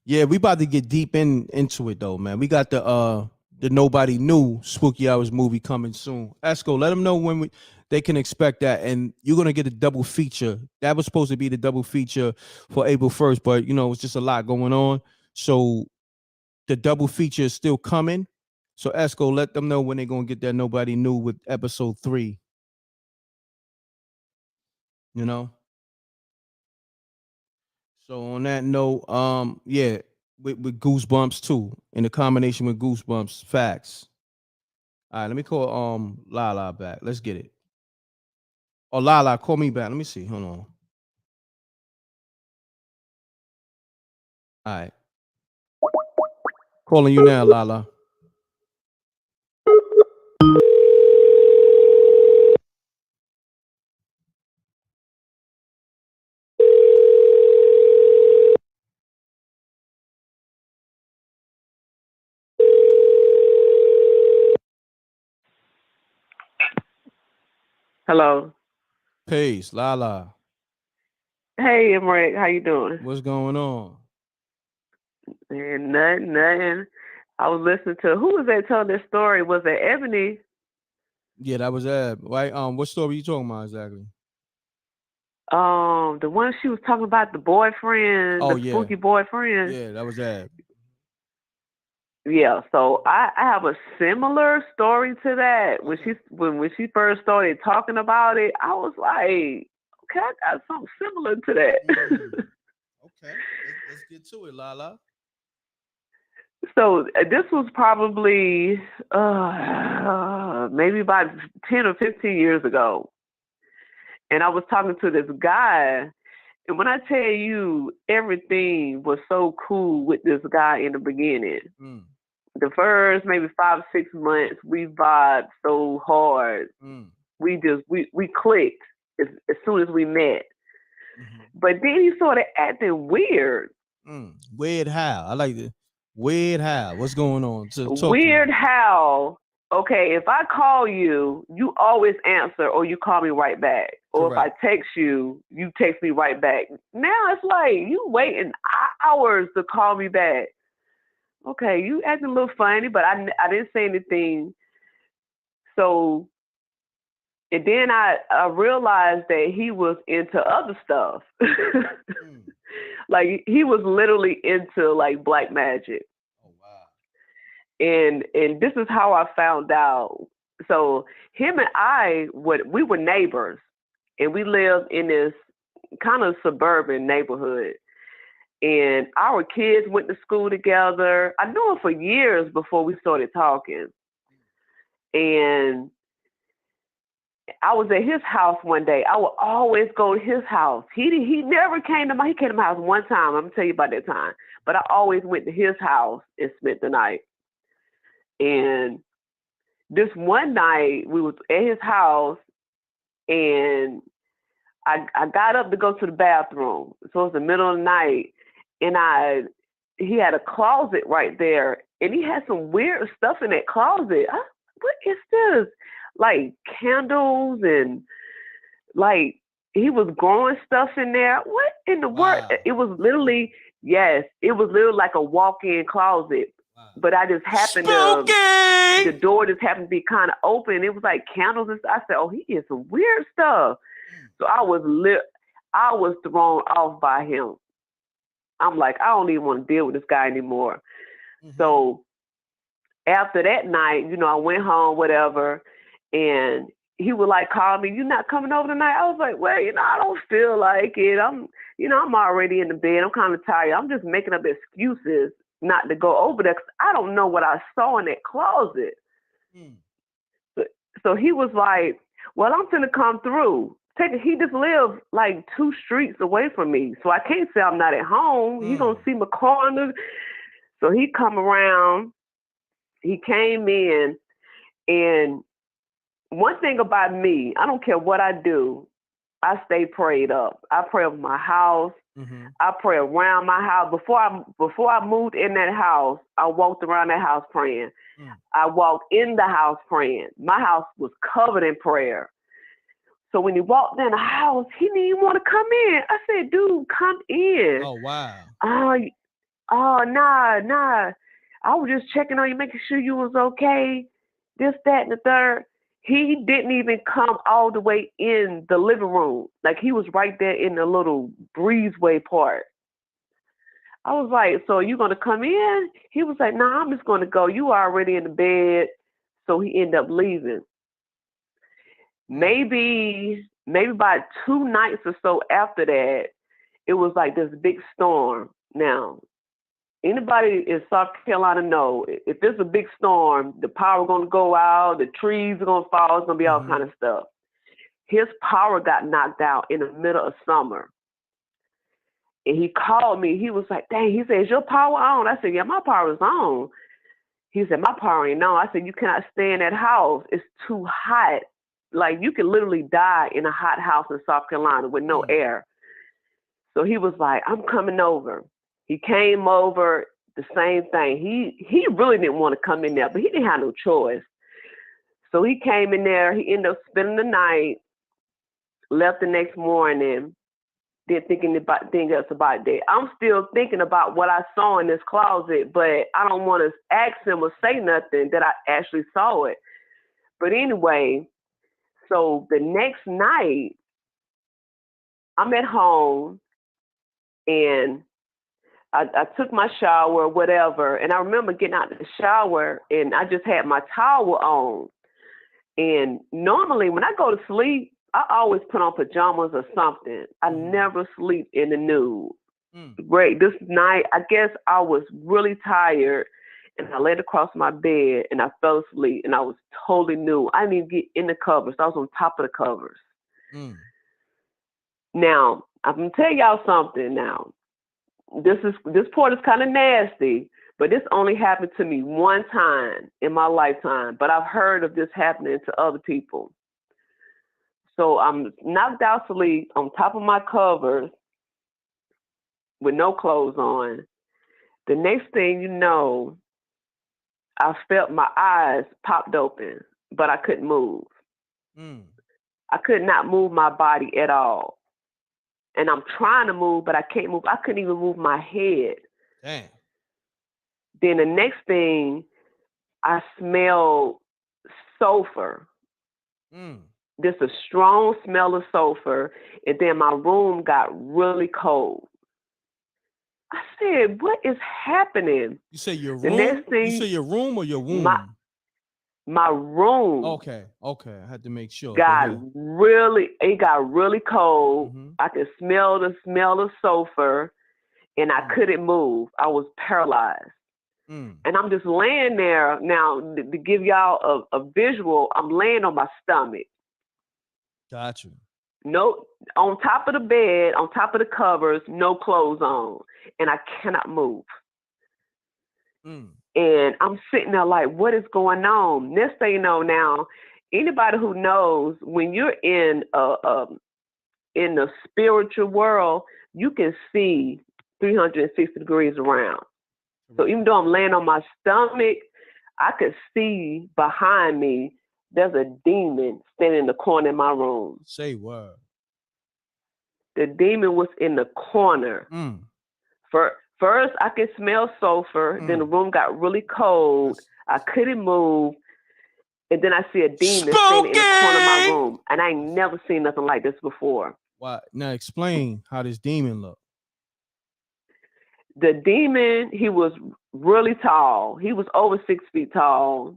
Yeah, we about to get deep into it though, man. We got the Nobody Knew Spooky Hours movie coming soon. Esco, let them know when they can expect that, and you're gonna get a double feature. That was supposed to be the double feature for April 1st, but it's just a lot going on. So the double feature is still coming. So Esco, let them know when they're gonna get that Nobody Knew with episode 3. So on that note, with Goosebumps too, in the combination with Goosebumps, facts. All right, let me call Lala back. Let's get it. Oh, Lala, call me back. Let me see. Hold on. All right. Calling you now, Lala. Hello. Peace, Lala. Hey, m.reck, how you doing? What's going on? Man, nothing. I was listening to who was that telling this story? Was it Ebony? Yeah, that was Ab. Right? What story you talking about exactly? The one she was talking about the boyfriend, Oh the yeah. spooky boyfriend. Yeah, that was Ab. Yeah, so I have a similar story to that. When she first started talking about it, I was like, okay, I got something similar to that. Okay, let's get to it, Lala. So this was probably maybe about 10 or 15 years ago. And I was talking to this guy, and when I tell you everything was so cool with this guy in the beginning, the first maybe 5 6 months we vibed so hard. We clicked as soon as we met. But then he started acting weird. Weird how? I like it. Weird how? What's going on? Weird how? Okay, if I call you, you always answer or you call me right back. Or Correct. if I text you, you text me right back. Now it's like you waiting hours to call me back. Okay, you acting a little funny, but I didn't say anything. So, and then I realized that he was into other stuff. Like he was literally into like black magic. And this is how I found out. So him and I we were neighbors, and we lived in this kind of suburban neighborhood. And our kids went to school together. I knew him for years before we started talking. And I was at his house one day. I would always go to his house. He never came to he came to my house one time. I'm gonna tell you about that time. But I always went to his house and spent the night. And this one night we was at his house, and I got up to go to the bathroom. So it's the middle of the night, and he had a closet right there, and he had some weird stuff in that closet. What is this? Like candles, and like he was growing stuff in there. What in the world? It was literally, yes, it was literally like a walk-in closet. But I just happened the door just happened to be kind of open. It was like candles and stuff. I said, oh, he is some weird stuff. So I was thrown off by him. I'm like, I don't even want to deal with this guy anymore. So after that night, I went home, whatever, and he would like call me, you not coming over tonight? I was like, well, I don't feel like it. I'm already in the bed. I'm kind of tired. I'm just making up excuses not to go over there because I don't know what I saw in that closet. So he was like, well, I'm finna come through. He just lived like 2 streets away from me. So I can't say I'm not at home. He gonna see my corner. So he come around. He came in, and one thing about me, I don't care what I do, I stay prayed up. I pray over my house. I pray around my house. Before I moved in that house, I walked around that house praying. I walked in the house praying. My house was covered in prayer. So when he walked in the house, he didn't even want to come in. I said, dude, come in. Oh, wow. Oh, nah. I was just checking on you, making sure you was okay. This, that, and the third. He didn't even come all the way in the living room. Like he was right there in the little breezeway part. I was like, so are you going to come in? He was like, nah, I'm just going to go. You are already in the bed. So he ended up leaving. Maybe about 2 nights or so after that, it was like this big storm. Now, anybody in South Carolina know if there's a big storm, the power going to go out, the trees are going to fall, it's going to be all kind of stuff. His power got knocked out in the middle of summer. And he called me. He was like, dang, he said, is your power on? I said, yeah, my power is on. He said, my power ain't on. I said, you cannot stay in that house. It's too hot. Like, you can literally die in a hot house in South Carolina with no air. So he was like, I'm coming over. He came over, the same thing. He really didn't want to come in there, but he didn't have no choice. So he came in there. He ended up spending the night, left the next morning, didn't think anything else about that. I'm still thinking about what I saw in this closet, but I don't want to ask him or say nothing that I actually saw it. But anyway, so the next night, I'm at home and I took my shower or whatever. And I remember getting out of the shower and I just had my towel on. And normally when I go to sleep, I always put on pajamas or something. I never sleep in the nude. Great. This night, I guess I was really tired and I laid across my bed and I fell asleep and I was totally nude. I didn't even get in the covers. I was on top of the covers. Now, I'm going to tell y'all something now. This part is kind of nasty, but this only happened to me one time in my lifetime. But I've heard of this happening to other people. So I'm knocked out asleep on top of my covers with no clothes on. The next thing you know, I felt my eyes popped open, but I couldn't move. I could not move my body at all. And I'm trying to move, but I can't move. I couldn't even move my head. Damn. Then the next thing, I smelled sulfur. Just a strong smell of sulfur. And then my room got really cold. I said, what is happening? You say your The room? next thing, You say your room or your womb? My room. Okay. I had to make sure. It got really cold. I could smell the smell of sulfur and I couldn't move. I was paralyzed. And I'm just laying there. Now, to give y'all a visual, I'm laying on my stomach. Got you. No, on top of the bed, on top of the covers, no clothes on. And I cannot move. And I'm sitting there like, what is going on? Next thing you know now, anybody who knows when you're in the spiritual world, you can see 360 degrees around. So even though I'm laying on my stomach, I could see behind me, there's a demon standing in the corner of my room. Say what? The demon was in the corner. First, I could smell sulfur. Then the room got really cold. I couldn't move. And then I see a demon standing in the corner of my room. And I ain't never seen nothing like this before. Why? Now explain how this demon looked. The demon, he was really tall. He was over 6 feet tall.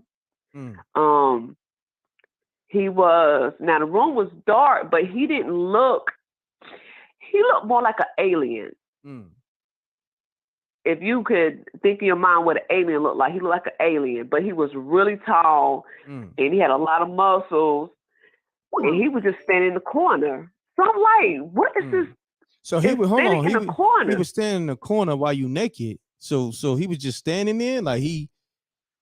He was, now the room was dark, but he looked more like an alien. If you could think in your mind what an alien looked like, he looked like an alien, but he was really tall and he had a lot of muscles and he was just standing in the corner. So I'm like, what is this? So he was, hold on, he was standing in the corner while you naked. So he was just standing there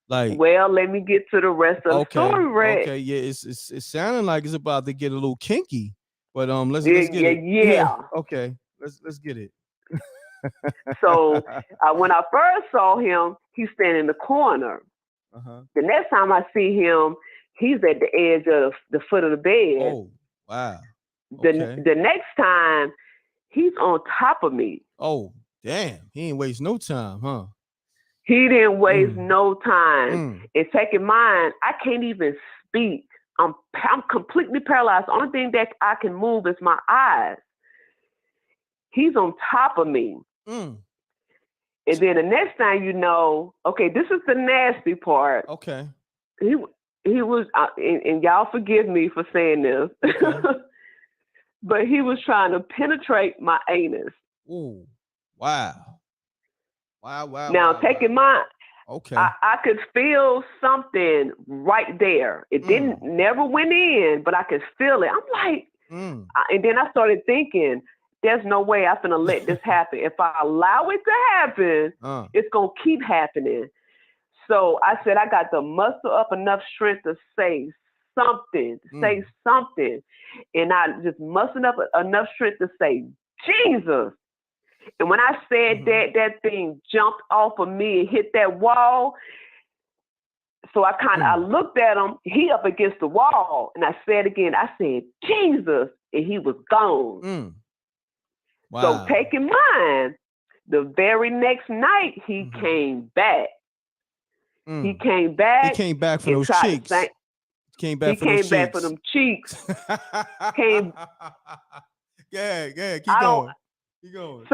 well, let me get to the rest of the story, Red. Okay, yeah, it's sounding like it's about to get a little kinky, but let's get it. Yeah. Okay, let's get it. So when I first saw him, he's standing in the corner. The next time I see him, he's at the edge of the foot of the bed. Oh, wow. Okay. The next time, he's on top of me. Oh, damn. He ain't waste no time, huh? He didn't waste no time. And take in mind, I can't even speak. I'm completely paralyzed. The only thing that I can move is my eyes. He's on top of me. And then the next thing you know, okay, this is the nasty part. Okay. He was, and y'all forgive me for saying this, but he was trying to penetrate my anus. Ooh, wow. Now, take in mind, okay, I could feel something right there. It didn't never went in, but I could feel it. I'm like, and then I started thinking, there's no way I'm gonna let this happen. If I allow it to happen, it's gonna keep happening. So I said, I got to muster up enough strength to say something, and I just mustered up enough strength to say Jesus. And when I said that thing jumped off of me and hit that wall. So I looked at him, he up against the wall, and I said again, I said, Jesus, and he was gone. Wow. So take in mind, the very next night, he came back. He came back. He came back for those cheeks. Came back for those cheeks. Back for them cheeks. Yeah, keep going. Keep going.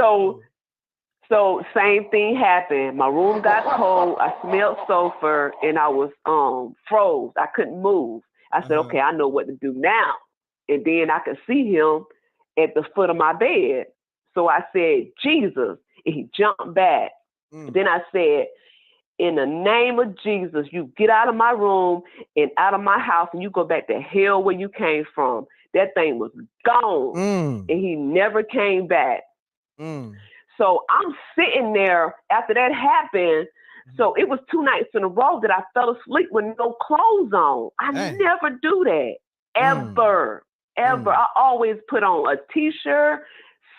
So same thing happened. My room got cold. I smelled sulfur, and I was froze. I couldn't move. I said, okay, I know what to do now. And then I could see him at the foot of my bed. So I said, Jesus, and he jumped back. Then I said, in the name of Jesus, you get out of my room and out of my house, and you go back to hell where you came from. That thing was gone, and he never came back. So I'm sitting there after that happened. So it was 2 nights in a row that I fell asleep with no clothes on. I never do that, ever. I always put on a t-shirt,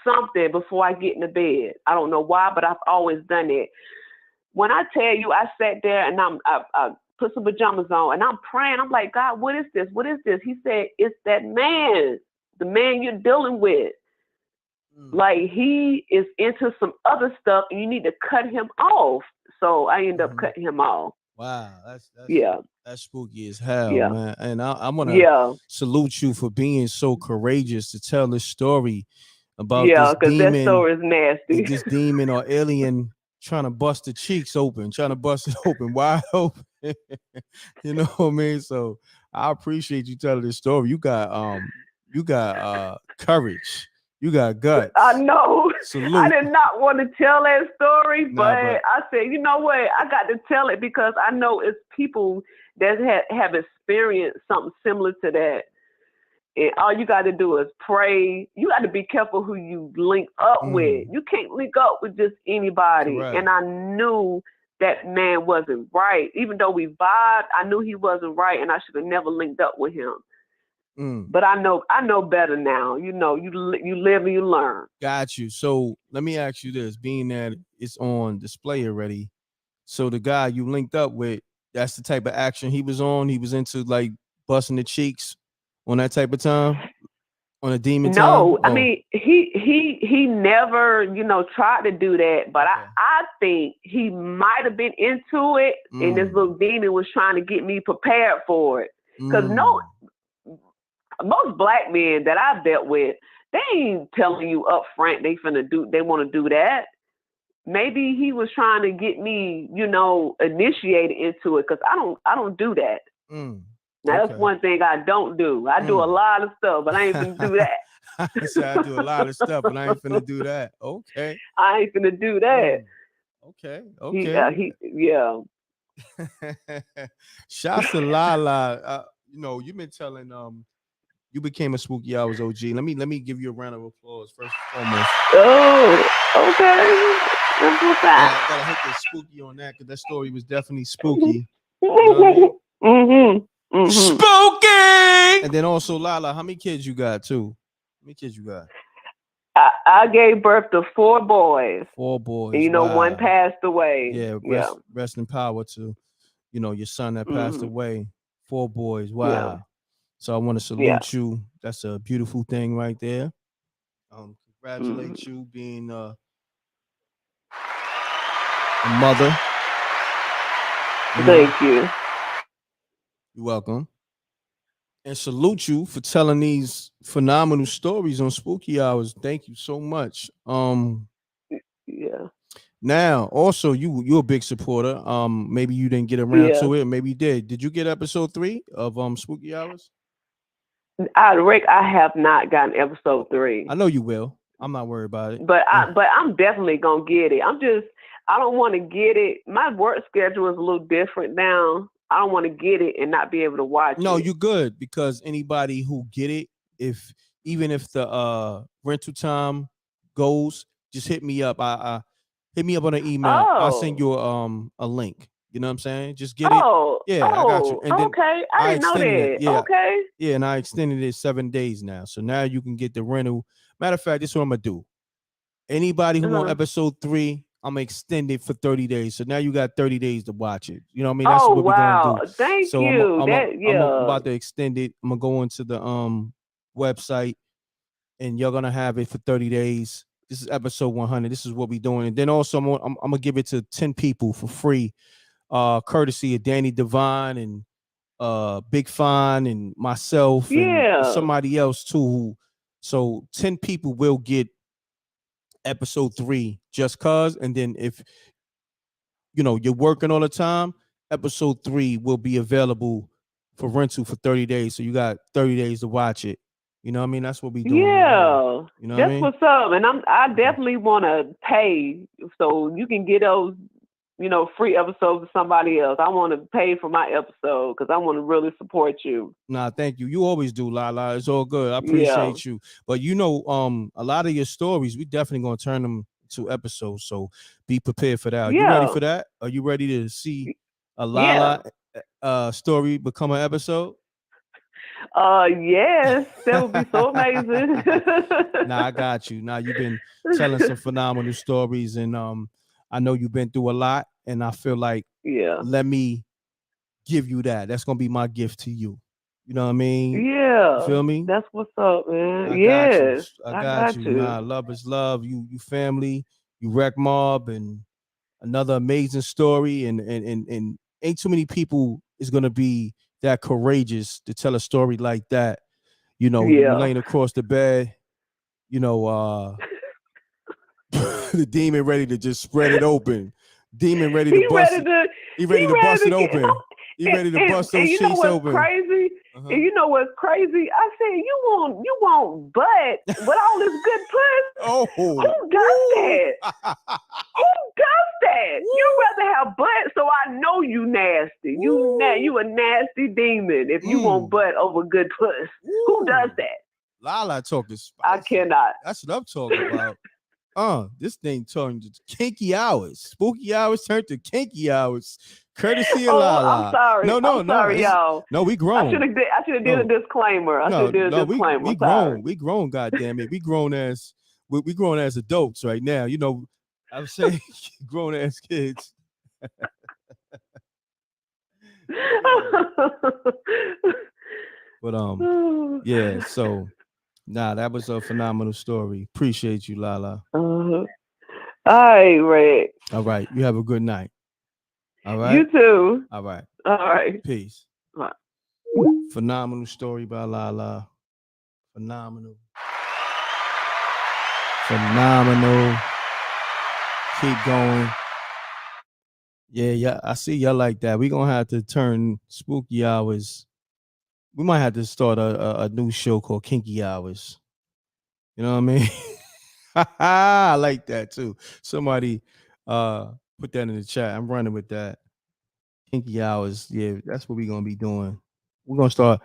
something before I get in the bed. I don't know why, but I've always done it. When I tell you, I sat there and I put some pajamas on and I'm praying. I'm like, God, what is this? What is this? He said, it's that man, the man you're dealing with. Like, he is into some other stuff and you need to cut him off. So I end up cutting him off. Wow, that's spooky as hell, man. And I'm gonna salute you for being so courageous to tell this story about this demon. That story is nasty. This demon or alien trying to bust the cheeks open, wide open. You know what I mean? So I appreciate you telling this story. You got courage. You got guts. I know. Salute. I did not want to tell that story, but I said, you know what? I got to tell it because I know it's people that have experienced something similar to that. And all you got to do is pray. You got to be careful who you link up with. You can't link up with just anybody. Correct. And I knew that man wasn't right. Even though we vibed, I knew he wasn't right, and I should have never linked up with him. But I know better now. You know, you live and you learn. Got you. So let me ask you this: being that it's on display already, so the guy you linked up with, that's the type of action he was on. He was into like busting the cheeks on that type of time, on a demon time. No, I mean he never tried to do that, but I think he might have been into it, and this little demon was trying to get me prepared for it. Because most black men that I've dealt with, they ain't telling you up front they want to do that. Maybe he was trying to get me, initiated into it, because I don't do that. Now that's one thing I don't do. I do a lot of stuff, but I ain't finna do that. I do a lot of stuff, but I ain't finna do that. Okay. I ain't finna do that. Okay. Shouts to Lala. You've been telling you became a Spooky Hours OG. Let me give you a round of applause first and foremost. Oh, okay. That's what's up. I gotta hit the spooky on that because that story was definitely spooky. You know Spooky. And then also Lala, how many kids you got too? How many kids you got? I gave birth to 4 boys. 4 boys. And, one passed away. Yeah, rest in power to, your son that passed away. 4 boys. Wow. Yeah. So I want to salute you. That's a beautiful thing right there. Congratulate you being a mother. Thank you. You're welcome. And salute you for telling these phenomenal stories on Spooky Hours. Thank you so much. Yeah. Now, also, you're a big supporter. Maybe you didn't get around to it, maybe you did. Did you get episode 3 of Spooky Hours? Rick, I have not gotten episode 3. I know you will. I'm not worried about it. But I'm definitely gonna get it. I don't want to get it. My work schedule is a little different now. I don't want to get it and not be able to watch it. No, you're good, because anybody who get it, even if the rental time goes, just hit me up. I hit me up on an email. I'll send you a link. You know what I'm saying? Just get it. Yeah, I got you. And then okay. I didn't know extended that. it. Yeah. Okay. Yeah, and I extended it 7 days now. So now you can get the rental. Matter of fact, this is what I'm gonna do. Anybody who on episode 3, I'm gonna extend it for 30 days. So now you got 30 days to watch it. You know what I mean? That's what we're gonna do. Thank So you. I'm about to extend it. I'm gonna go into the website, and you're gonna have it for 30 days. This is episode 100. This is what we're doing. And then also I'm gonna give it to 10 people for free, courtesy of Danny Devine and Big Fine and myself and somebody else too. So 10 people will get episode 3 just cause. And then if you're working all the time, episode 3 will be available for rental for 30 days. So you got 30 days to watch it. You know what I mean? That's what we doing. Yeah. You know That's what I mean? what's up. And I definitely want to pay so you can get those, free episodes to somebody else. I want to pay for my episode because I want to really support you. Nah, thank you. You always do, Lala. It's all good. I appreciate you. But a lot of your stories, we definitely gonna turn them to episodes. So be prepared for that. Are you ready for that? Are you ready to see a Lala story become an episode? Yes, that would be so amazing. Nah, I got you. Now you've been telling some phenomenal stories, and I know you've been through a lot, and I feel like let me give you that. That's gonna be my gift to you. You know what I mean? Yeah. You feel me? That's what's up, man. I got you. Nah, love is love. You family, you wreck mob, and another amazing story. And ain't too many people is gonna be that courageous to tell a story like that. You laying across the bed, the demon ready to just spread it open. Demon ready to bust it. He ready to bust it open. He ready to bust those sheets open. Crazy? And you know what's crazy? I said you want butt with all this good puss. Who does that? Who does that? You rather have butt, so I know you nasty. You a nasty demon if you want butt over good puss. Who does that? Lala talking spicy. I cannot. That's what I'm talking about. This thing turned to kinky hours. Spooky hours turned to kinky hours. Courtesy of Lala. I'm sorry. No, I'm sorry, y'all. No, we grown. I should have did a disclaimer. We grown. We grown. Goddamn it, we grown as adults right now. I would say grown ass kids. But yeah. So, that was a phenomenal story. Appreciate you, Lala. All right, Rick. All right. You have a good night. All right. You too. All right. All right. Peace. All right. Phenomenal story by Lala. Phenomenal. Keep going. Yeah. I see y'all like that. We're gonna have to turn spooky hours. We might have to start a new show called Kinky Hours. You know what I mean? I like that too. Somebody put that in the chat. I'm running with that. Kinky Hours. Yeah, that's what we're gonna be doing. We're gonna start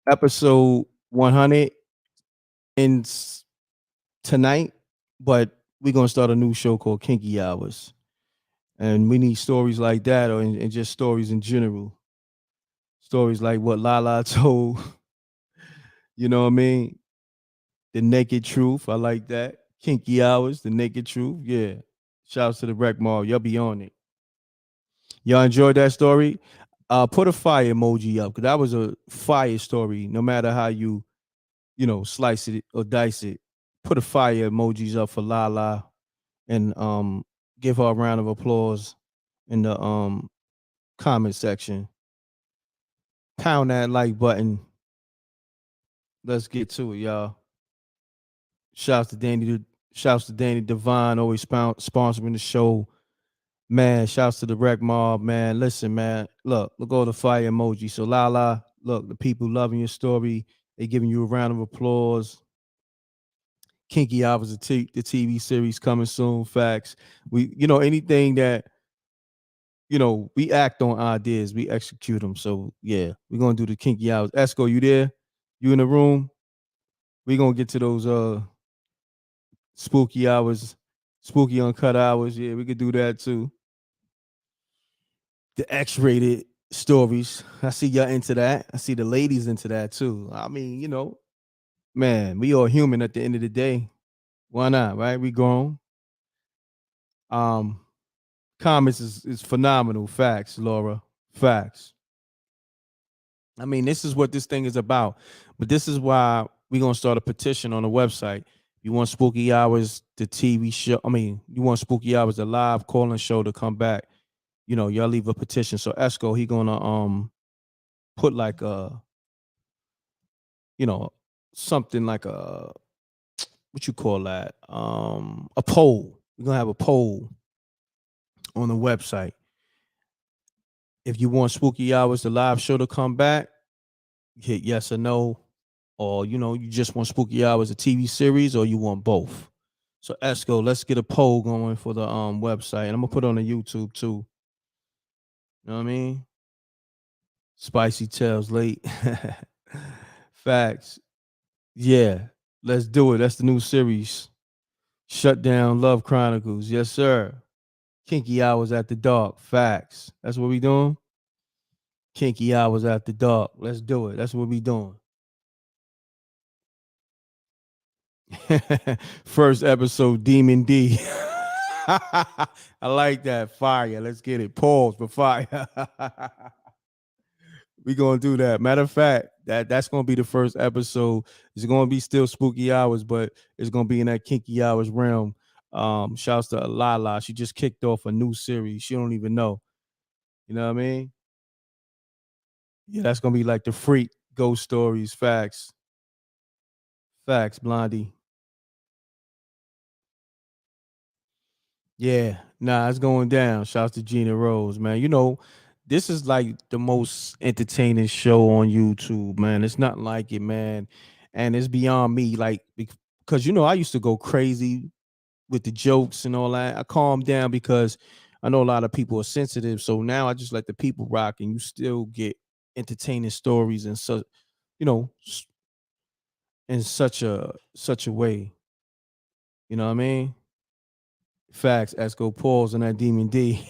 episode 100 in tonight, but we're gonna start a new show called Kinky Hours. And we need stories like that, and just stories in general. Stories like what Lala told. You know what I mean? The naked truth. I like that. Kinky Hours, the naked truth. Yeah. Shouts to the Wreck Mall. Y'all be on it. Y'all enjoyed that story? Put a fire emoji up, because that was a fire story. No matter how you slice it or dice it. Put a fire emojis up for Lala, and give her a round of applause in the comment section. Pound that like button. Let's get to it, y'all. Shouts to Danny Devine, always sponsoring the show. Man, shouts to the Wreck Mob, man. Listen, man. Look all the fire emoji. So Lala, look, the people loving your story. They giving you a round of applause. Kinky Hours, the TV series coming soon. Facts. We, anything that, we act on ideas, we execute them. So yeah, we're gonna do the Kinky Hours. Esco, you there? You in the room? We're gonna get to those spooky hours, spooky uncut hours. Yeah, we could do that too. The X-rated stories. I see y'all into that. I see the ladies into that too. I mean, man, we all human at the end of the day. Why not, right? We grown. Um, Comments is phenomenal. Facts, Laura. Facts. I mean, this is what this thing is about. But this is why we're gonna start a petition on the website. You want Spooky Hours, the TV show. I mean, you want Spooky Hours, the live calling show to come back. Y'all leave a petition. So Esco, he gonna put like you know, something like what you call that? A poll. We're gonna have a poll on the website. If you want Spooky Hours, the live show to come back, hit yes or no. Or you just want Spooky Hours, a TV series, or you want both. So Esco, let's get a poll going for the website. And I'm gonna put it on the YouTube too. You know what I mean? Spicy Tales late. Facts. Yeah, let's do it. That's the new series. Shut Down Love Chronicles. Yes, sir. Kinky Hours After Dark. Facts. That's what we doing. Kinky Hours After Dark. Let's do it. That's what we doing. First episode, Demon D. I like that. Fire. Let's get it. Pause for fire. We gonna do that. Matter of fact, that's gonna be the first episode. It's gonna be still Spooky Hours, but it's gonna be in that Kinky Hours realm. Shouts to Lala. She just kicked off a new series. She don't even know. You know what I mean? Yeah, that's gonna be like the freak ghost stories. Facts. Facts, Blondie. Yeah, nah, it's going down. Shouts to Gina Rose, man. This is like the most entertaining show on YouTube, man. It's not like it, man. And it's beyond me, like, because I used to go crazy with the jokes and all that. I calmed down because I know a lot of people are sensitive. So now I just let the people rock, and you still get entertaining stories and so, in such a way. You know what I mean? Facts. Esco Pauls and that Demon D.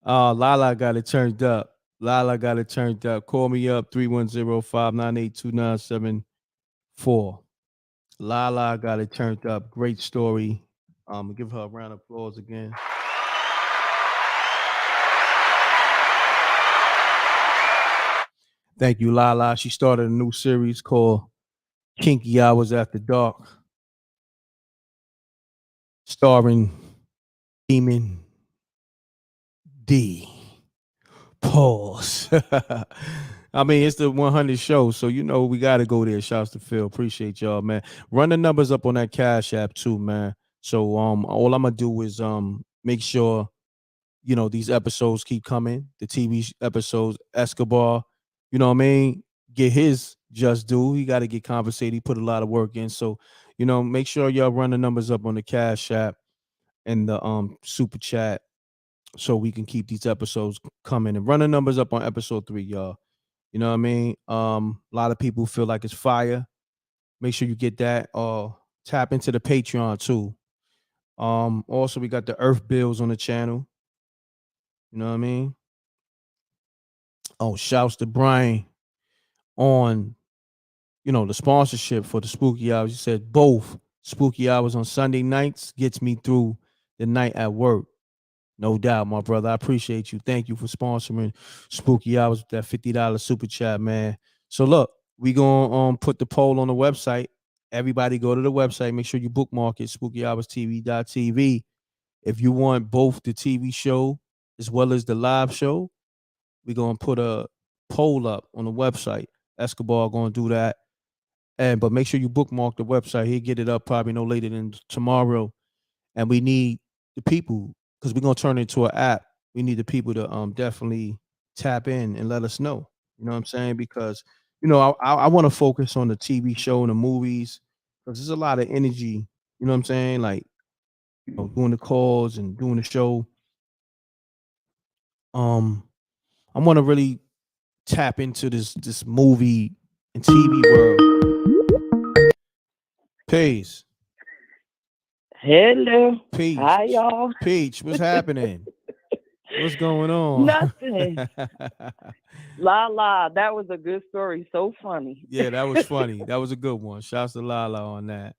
Lala got it turned up. Lala got it turned up. Call me up 310-598-2974. Lala got it turned up. Great story. Give her a round of applause again. Thank you, Lala. She started a new series called Kinky Hours After Dark, starring Demon D. Pause. I mean, it's the 100 show, so we got to go there. Shouts to Phil. Appreciate y'all, man. Run the numbers up on that Cash App too, man. So all I'm gonna do is make sure these episodes keep coming. The TV episodes, Escobar, you know what I mean? Get his just due. He got to get compensated. He put a lot of work in. So, make sure y'all run the numbers up on the Cash App and the super chat so we can keep these episodes coming, and run the numbers up on episode 3, y'all. You know what I mean? A lot of people feel like it's fire. Make sure you get that. Tap into the Patreon too. Also we got the Earth Bills on the channel. You know what I mean? Oh, shouts to Brian on the sponsorship for the Spooky Hours. You said both Spooky Hours on Sunday nights gets me through the night at work. No doubt, my brother. I appreciate you. Thank you for sponsoring Spooky Hours with that $50 super chat, man. So look, we gonna put the poll on the website. Everybody go to the website. Make sure you bookmark it, SpookyHoursTV.tv. If you want both the TV show as well as the live show, we're gonna put a poll up on the website. Escobar gonna do that. But make sure you bookmark the website. He'll get it up probably no later than tomorrow. And we need the people, because we're gonna turn it into an app. We need the people to definitely tap in and let us know. You know what I'm saying? Because I want to focus on the TV show and the movies, because there's a lot of energy. You know what I'm saying? Like, doing the calls and doing the show. I want to really tap into this movie and TV world. Peace. Hello. Peach. Hi, y'all. Peach, what's happening? What's going on? Nothing. Lala, that was a good story. So funny. Yeah, that was funny. That was a good one. Shouts to Lala on that.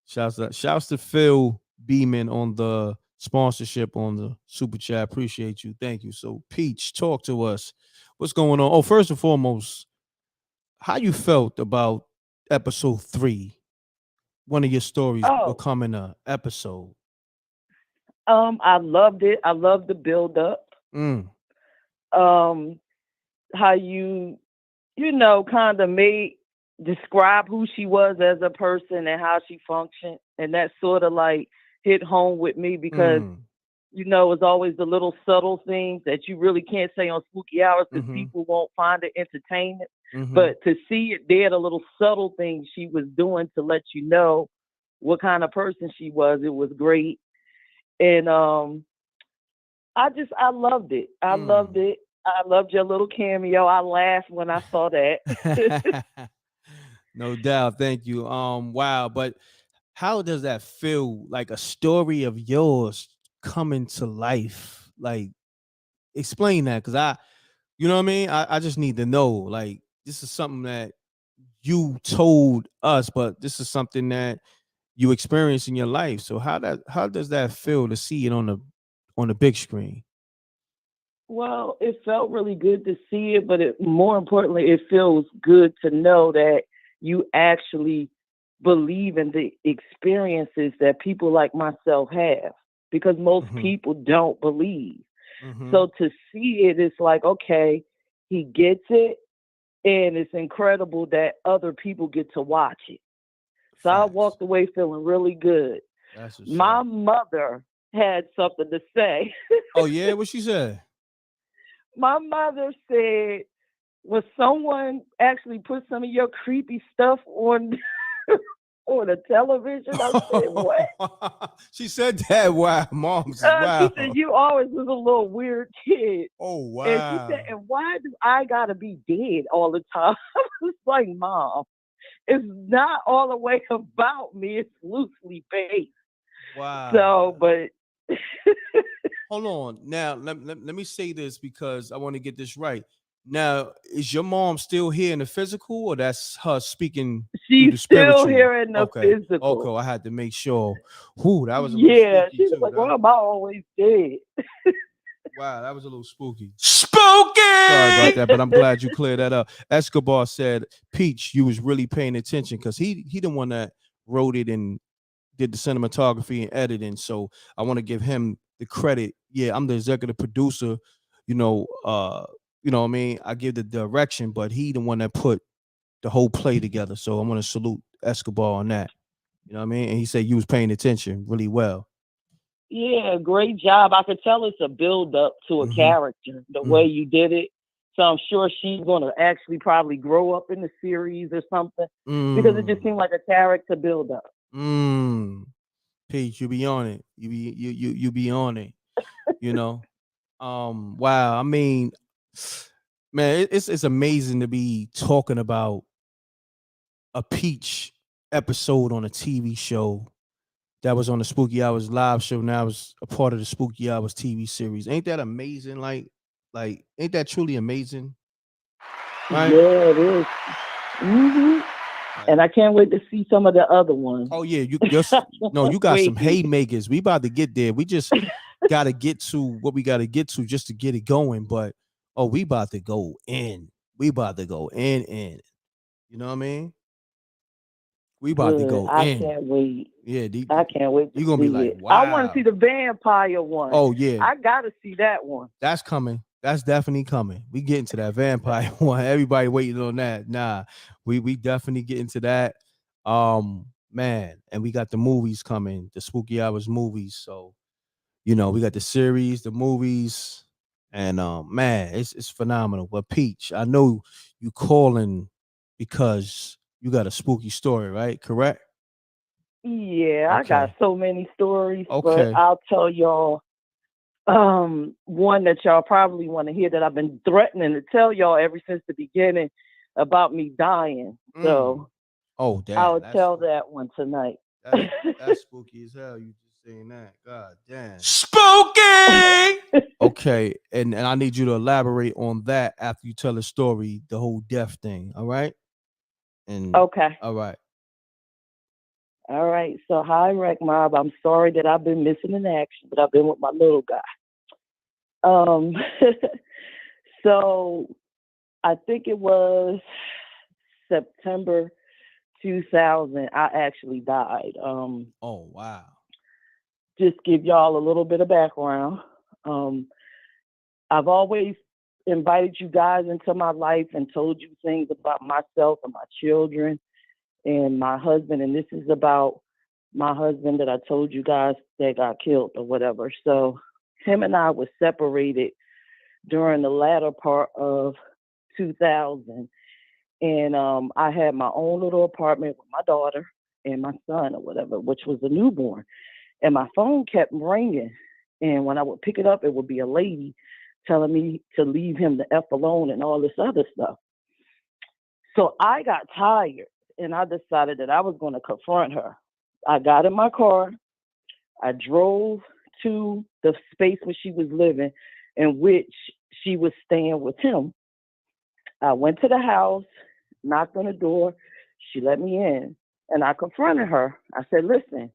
Shouts to Phil Beeman on the sponsorship on the super chat. Appreciate you. Thank you. So, Peach, talk to us. What's going on? Oh, first and foremost, how you felt about episode 3? One of your stories becoming a episode. I loved it. I loved the build up. How you kind of describe who she was as a person and how she functioned, and that sort of like hit home with me because it's always the little subtle things that you really can't say on spooky hours because people won't find it entertainment. But to see it there, the little subtle things she was doing to let you know what kind of person she was, it was great. And I loved it. I loved it. I loved your little cameo. I laughed when I saw that. No doubt. Thank you. Wow. But how does that feel, like a story of yours coming to life? Like, explain that, because you know what I mean? I just need to know. Like, this is something that you told us, but this is something that you experience in your life. So how does that feel to see it on the big screen? Well, it felt really good to see it, but more importantly, it feels good to know that you actually believe in the experiences that people like myself have, because most people don't believe. So to see it, it's like, okay, he gets it, and it's incredible that other people get to watch it. So I walked away feeling really good. My mother had something to say. Oh, yeah? What she said? My mother said, "Well, someone actually put some of your creepy stuff on on the television." I said, "What?" She said that. Wow, mom's wow. She said, "You always was a little weird kid." Oh, wow. And she said, "And why do I gotta be dead all the time?" I was like, "Mom, it's not all the way about me. It's loosely based." Wow. So, but hold on. Now, let me say this because I want to get this right. Now, is your mom still here in the physical, or that's her speaking through the she's spiritual? still here in the physical. Okay, I had to make sure. Whew, that was a Yeah, little spooky she's too. like, "Why am I always dead?" Wow, that was a little spooky. Spooky! Sorry about that, but I'm glad you cleared that up. Escobar said, Peach, you was really paying attention because he the one that wrote it and did the cinematography and editing. So I want to give him the credit. Yeah, I'm the executive producer. You know what I mean? I give the direction, but he the one that put the whole play together. So I want to salute Escobar on that. You know what I mean? And he said you was paying attention really well. Yeah, great job. I could tell it's a build up to a character, the way you did it. So I'm sure she's going to actually probably grow up in the series or something because it just seemed like a character build up. Pete, you be on it. You be on it. You know. Wow. I mean, man, it's amazing to be talking about a Peach episode on a TV show that was on the Spooky Hours live show. Now it's a part of the Spooky Hours TV series. Ain't that amazing? Like, ain't that truly amazing? Right? Yeah, it is. And I can't wait to see some of the other ones. Oh yeah, you got some haymakers. We about to get there. We just got to get to what we got to get to just to get it going. But we about to go in. We about to go in. You know what I mean? We about to go I in. can't wait. Yeah, I can't wait to you're gonna see be like, it. wow. I want to see the vampire one. Oh yeah, I gotta see that one. That's coming. That's definitely coming. We get into that vampire one. Everybody waiting on that. Nah, we definitely get into that. Man, and we got the movies coming, the Spooky Hours movies. So, we got the series, the movies, and man, it's phenomenal. But Peach, I know you calling because you got a spooky story, right? Correct? Yeah, I got Okay. so many stories, but Okay. I'll tell y'all one that y'all probably want to hear that I've been threatening to tell y'all ever since the beginning about me dying. So Oh, damn. I'll tell that one tonight. That's spooky as hell. You just saying that. God damn. Spooky. Okay, and I need you to elaborate on that after you tell the story, the whole death thing. All right. And Okay. all right. All right. So hi, Wreck Mob. I'm sorry that I've been missing in action, but I've been with my little guy. So I think it was September 2000. I actually died. Oh, wow. Just give y'all a little bit of background. I've always invited you guys into my life and told you things about myself and my children and my husband. And this is about my husband that I told you guys that got killed or whatever. So him and I were separated during the latter part of 2000. And I had my own little apartment with my daughter and my son or whatever, which was a newborn. And my phone kept ringing. And when I would pick it up, it would be a lady telling me to leave him the F alone and all this other stuff. So I got tired and I decided that I was going to confront her. I got in my car. I drove to the space where she was living, in which she was staying with him. I went to the house, knocked on the door. She let me in, and I confronted her. I said, listen,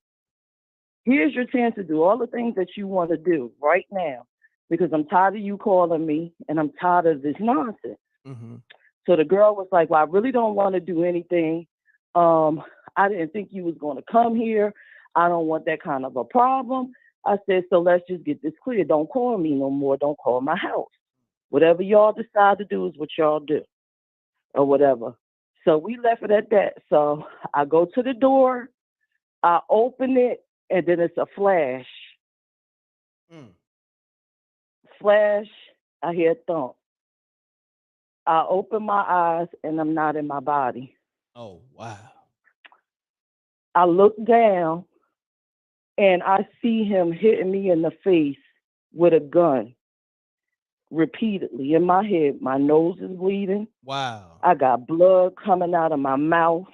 here's your chance to do all the things that you want to do right now, because I'm tired of you calling me, and I'm tired of this nonsense. Mm-hmm. So the girl was like, well, I really don't want to do anything. I didn't think you was going to come here. I don't want that kind of a problem. I said, so let's just get this clear. Don't call me no more. Don't call my house. Whatever y'all decide to do is what y'all do or whatever. So we left it at that. So I go to the door, I open it, and then it's a flash. Flash, I hear a thump. I open my eyes, and I'm not in my body. Oh, wow. I look down, and I see him hitting me in the face with a gun repeatedly in my head. My nose is bleeding. Wow. I got blood coming out of my mouth.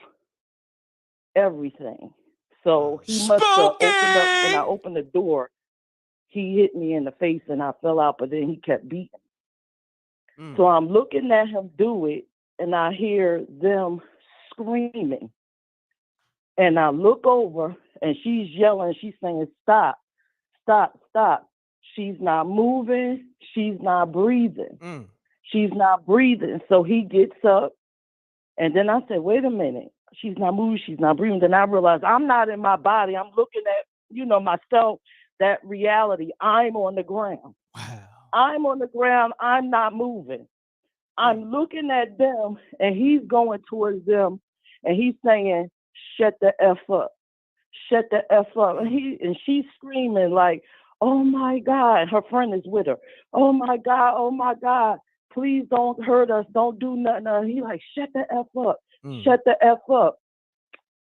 Everything. So he must have opened up. When I opened the door, he hit me in the face and I fell out, but then he kept beating. So I'm looking at him do it, and I hear them screaming. And I look over, and she's yelling. She's saying, stop, stop, stop. She's not moving. She's not breathing. She's not breathing. So he gets up, and then I said, wait a minute. She's not moving. She's not breathing. Then I realized I'm not in my body. I'm looking at, myself, that reality. I'm on the ground. Wow. I'm on the ground. I'm not moving. I'm looking at them, and he's going towards them, and he's saying, shut the F up. Shut the F up. And she's screaming like, oh, my God. Her friend is with her. Oh, my God. Oh, my God. Please don't hurt us. Don't do nothing. He like, shut the F up. Shut the F up.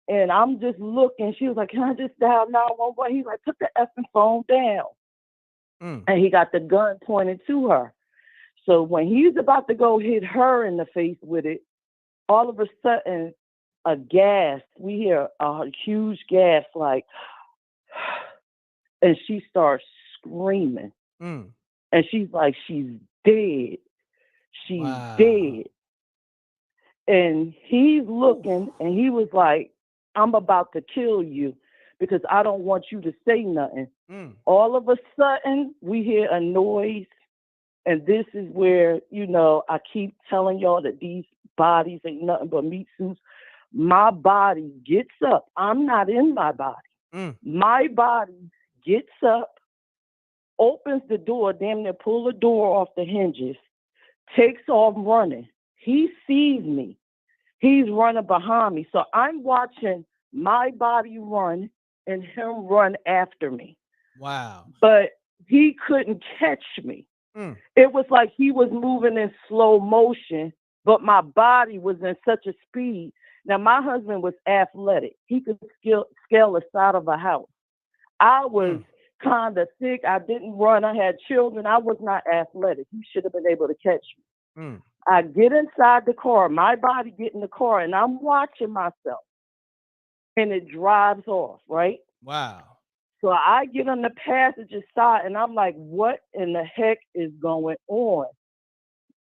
And I'm just looking. She was like, can I just dial 911? He's like, put the effing phone down. And he got the gun pointed to her. So when he's about to go hit her in the face with it, all of a sudden, a gas, we hear a huge gas, like, and she starts screaming. And she's like, she's dead. She's dead. And he's looking, and he was like, I'm about to kill you because I don't want you to say nothing. All of a sudden, we hear a noise. And this is where, I keep telling y'all that these bodies ain't nothing but meat suits. My body gets up. I'm not in my body. My body gets up, opens the door, damn near pull the door off the hinges, takes off running. He sees me. He's running behind me. So I'm watching my body run and him run after me. Wow. But he couldn't catch me. It was like he was moving in slow motion, but my body was in such a speed Now, my husband was athletic. He could scale the side of a house. I was kind of sick. I didn't run. I had children. I was not athletic. He should have been able to catch me. I get inside the car. My body get in the car, and I'm watching myself. And it drives off, right? Wow. So I get on the passenger side, and I'm like, what in the heck is going on?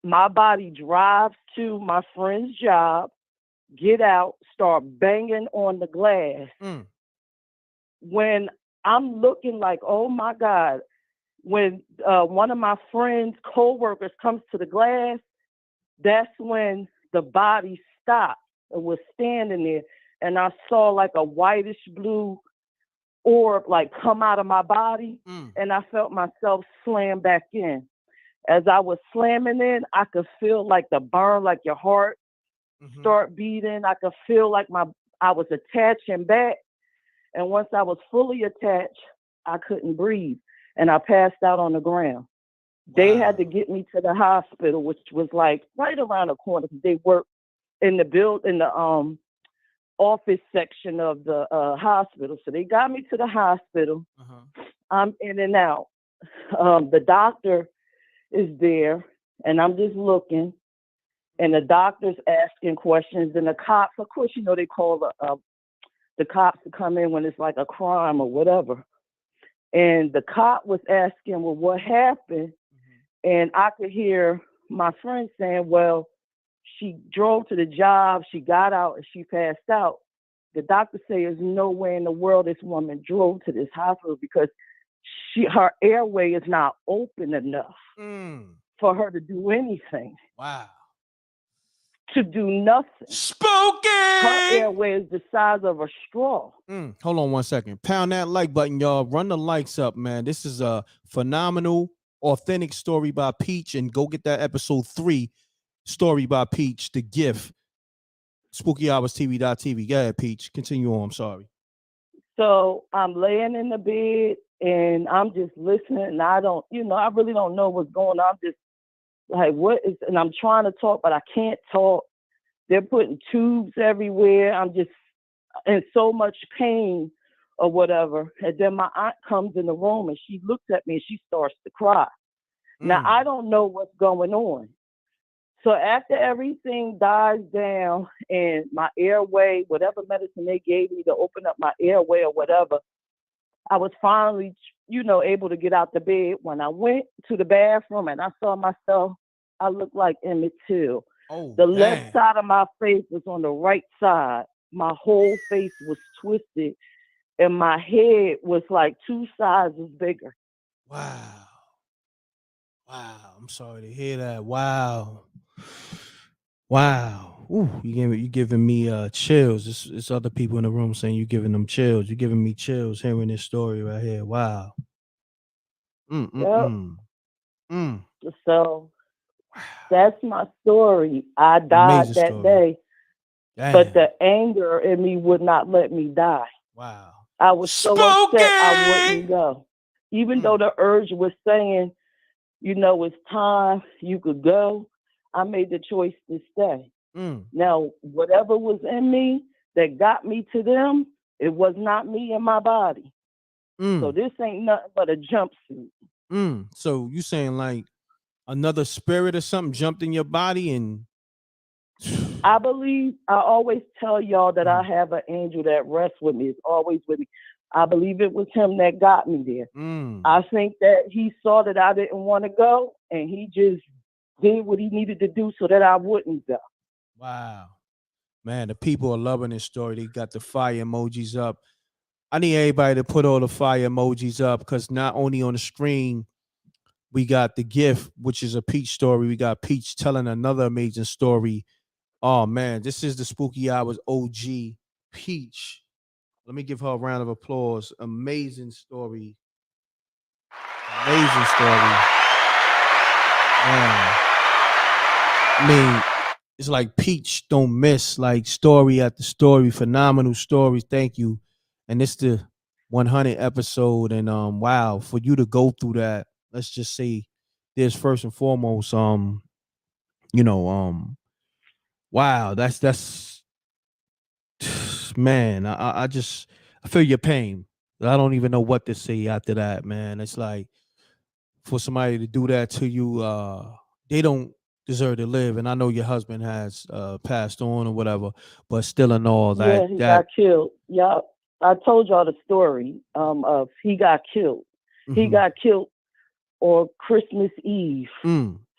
My body drives to my friend's job, get out, start banging on the glass. When I'm looking like, oh my God, when one of my friend's co-workers comes to the glass, that's when the body stopped and was standing there. And I saw like a whitish blue orb like come out of my body. And I felt myself slam back in. As I was slamming in, I could feel like the burn, like your heart start beating. I could feel like I was attaching back. And once I was fully attached, I couldn't breathe. And I passed out on the ground. They had to get me to the hospital, which was like right around the corner because they worked in the office section of the hospital. So they got me to the hospital. I'm in and out. The doctor is there, and I'm just looking, and the doctor's asking questions, and the cops, of course, you know, they call the cops to come in when it's like a crime or whatever. And the cop was asking, well, what happened? And I could hear my friend saying, well, she drove to the job, she got out, and she passed out. The doctor said there's no way in the world this woman drove to this hospital because her airway is not open enough for her to do anything. Wow. To do nothing. Spooky! Her airway is the size of a straw. Hold on 1 second. Pound that like button, y'all. Run the likes up, man. This is a phenomenal, authentic story by Peach. And go get that episode 3 story by Peach, The Gift. SpookyHoursTV.tv. Go ahead, Peach. Continue on. I'm sorry. So I'm laying in the bed and I'm just listening, and I really don't know what's going on. I'm just like, what is, and I'm trying to talk, but I can't talk. They're putting tubes everywhere. I'm just in so much pain or whatever. And then my aunt comes in the room and she looks at me and she starts to cry. Now, I don't know what's going on. So after everything dies down and my airway, whatever medicine they gave me to open up my airway or whatever, I was finally, able to get out the bed. When I went to the bathroom and I saw myself, I looked like Emmett Till. The left side of my face was on the right side. My whole face was twisted and my head was like 2 sizes bigger. Wow. I'm sorry to hear that. Wow. Ooh, you giving me chills. It's other people in the room saying you giving them chills. You're giving me chills hearing this story right here. Wow. So that's my story. I died Amazing that story. day, Damn. but the anger in me would not let me die. Wow. I was so upset I wouldn't go. Even though the urge was saying, it's time, you could go, I made the choice to stay. Now, whatever was in me that got me to them, it was not me and my body. So this ain't nothing but a jumpsuit. So you saying like another spirit or something jumped in your body and I always tell y'all that I have an angel that rests with me. It's always with me. I believe it was him that got me there. I think that he saw that I didn't want to go and he just did what he needed to do so that I wouldn't go. Wow. Man, the people are loving this story. They got the fire emojis up. I need everybody to put all the fire emojis up because not only on the screen, we got The Gift, which is a Peach story. We got Peach telling another amazing story. Oh, man, this is the Spooky Hours OG, Peach. Let me give her a round of applause. Amazing story. Amazing story. Man. I mean, it's like Peach don't miss, like story after story, phenomenal stories. Thank you. And it's the 100 episode. And wow, for you to go through that, let's just say there's first and foremost, wow, that's man, I feel your pain. I don't even know what to say after that, man. It's like for somebody to do that to you, they don't deserve to live. And I know your husband has passed on or whatever, but still in all Yeah, he got killed. Y'all, I told y'all the story of he got killed. He got killed on Christmas Eve.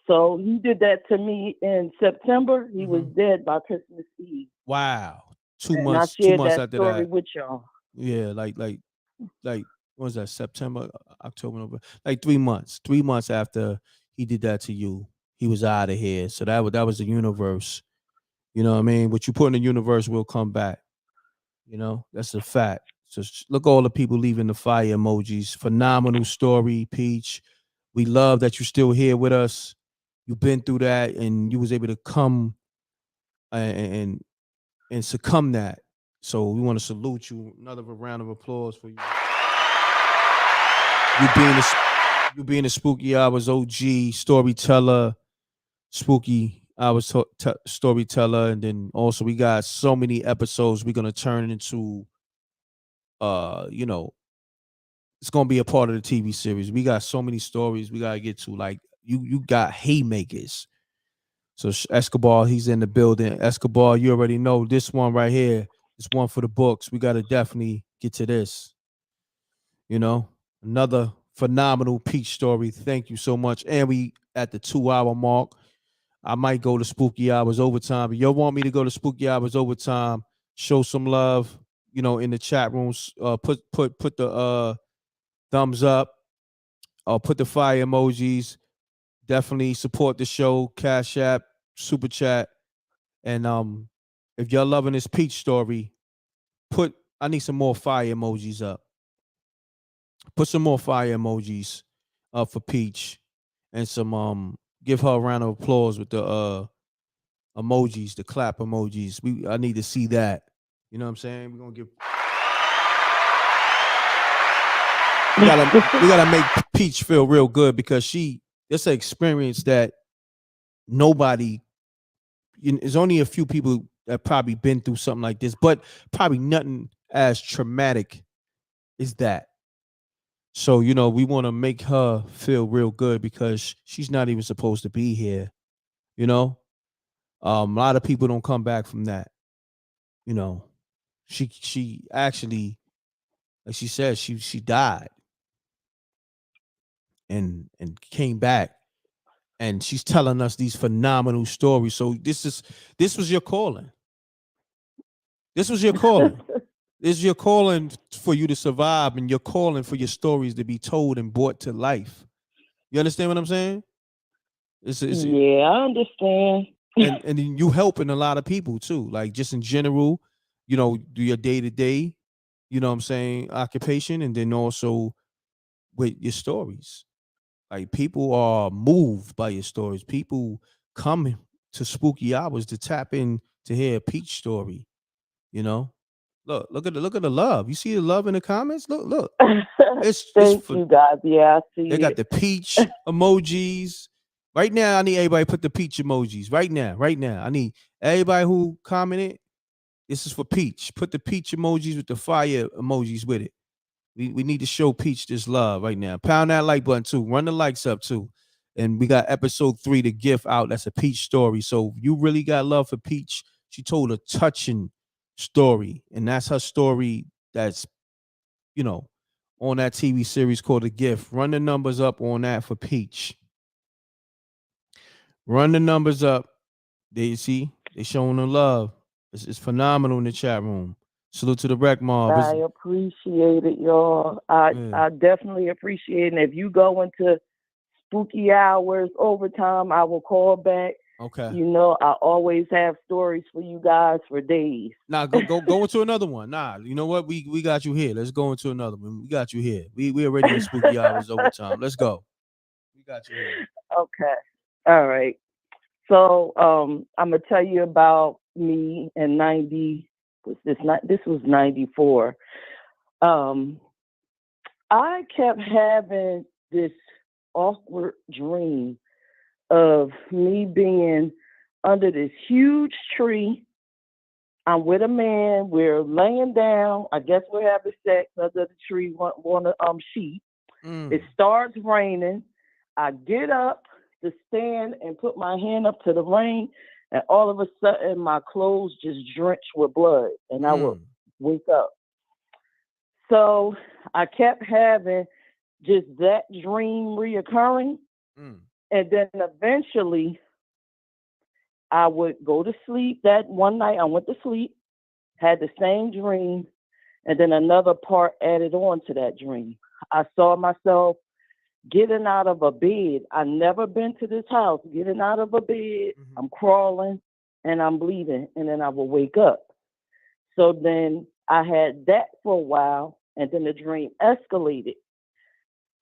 So he did that to me in September. He was dead by Christmas Eve. Wow. 2 And months, I 2 shared months that after story that. with y'all. Yeah, like what was that? September, October, November, like 3 months. 3 months after he did that to you, he was out of here. So that was the universe. You know what I mean? What you put in the universe will come back. You know, that's a fact. So look at all the people leaving the fire emojis. Phenomenal story, Peach. We love that you're still here with us. You've been through that, and you was able to come and succumb that. So we want to salute you. Another round of applause for you. You being a Spooky Hours OG storyteller, Spooky Hours storyteller, and then also we got so many episodes we're gonna turn into. You know, it's gonna be a part of the TV series. We got so many stories we gotta get to. Like you got haymakers. So Escobar, he's in the building. Escobar, you already know this one right here. It's one for the books. We gotta definitely get to this. You know, another phenomenal Peach story. Thank you so much. And we at the 2 hour mark. I might go to Spooky Hours overtime. If you want me to go to Spooky Hours overtime, show some love. You know, in the chat rooms. Put the thumbs up. Or put the fire emojis. Definitely support the show. Cash App, Super Chat, and if y'all loving this Peach story, I need some more fire emojis up. Put some more fire emojis up for Peach, and some give her a round of applause with the emojis, the clap emojis. I need to see that. You know what I'm saying? We're gonna give. We gotta make Peach feel real good because it's an experience that nobody. There's only a few people that probably been through something like this, but probably nothing as traumatic as that. So, we want to make her feel real good because she's not even supposed to be here. You know, a lot of people don't come back from that. You know, she actually, like she said, she died and came back, and she's telling us these phenomenal stories. So this was your calling. This was your calling. This is your calling for you to survive, and your calling for your stories to be told and brought to life. You understand what I'm saying? Yeah, I understand. And then you helping a lot of people too, like just in general, do your day to day, what I'm saying, occupation, and then also with your stories. Like people are moved by your stories. People come to Spooky Hours to tap in to hear a Peach story. Look at the love. You see the love in the comments. Look. Thank you, guys. Yeah, I see They got the peach emojis. Right now, I need everybody to put the peach emojis. Right now. I need everybody who commented. This is for Peach. Put the peach emojis with the fire emojis with it. We need to show Peach this love right now. Pound that like button too. Run the likes up too. And we got episode 3, the gift out. That's a Peach story. So you really got love for Peach. She told a touching story, and that's her story. That's on that TV series called The Gift. Run the numbers up on that for Peach. Run the numbers up. They showing the love. It's phenomenal in the chat room. Salute to the Wreck Mob. I appreciate it, y'all. I definitely appreciate it. And if you go into Spooky Hours overtime, I will call back. Okay. I always have stories for you guys for days. Nah, go into another one. Nah, you know what? We got you here. Let's go into another one. We got you here. We already in Spooky Hours overtime. Let's go. We got you here. Okay. All right. So I'm gonna tell you about me in 90. This was 94. I kept having this awkward dream of me being under this huge tree I'm with a man. We're laying down. I guess we're having sex under the tree, one sheet. It starts raining. I get up to stand and put my hand up to the rain, and all of a sudden my clothes just drenched with blood, and I would wake up. So I kept having just that dream reoccurring, and then eventually I would go to sleep. That one night I went to sleep, had the same dream, and then another part added on to that dream. I saw myself getting out of a bed. I never been to this house. Getting out of a bed, I'm crawling and I'm bleeding, and then I will wake up. So then I had that for a while, and then the dream escalated.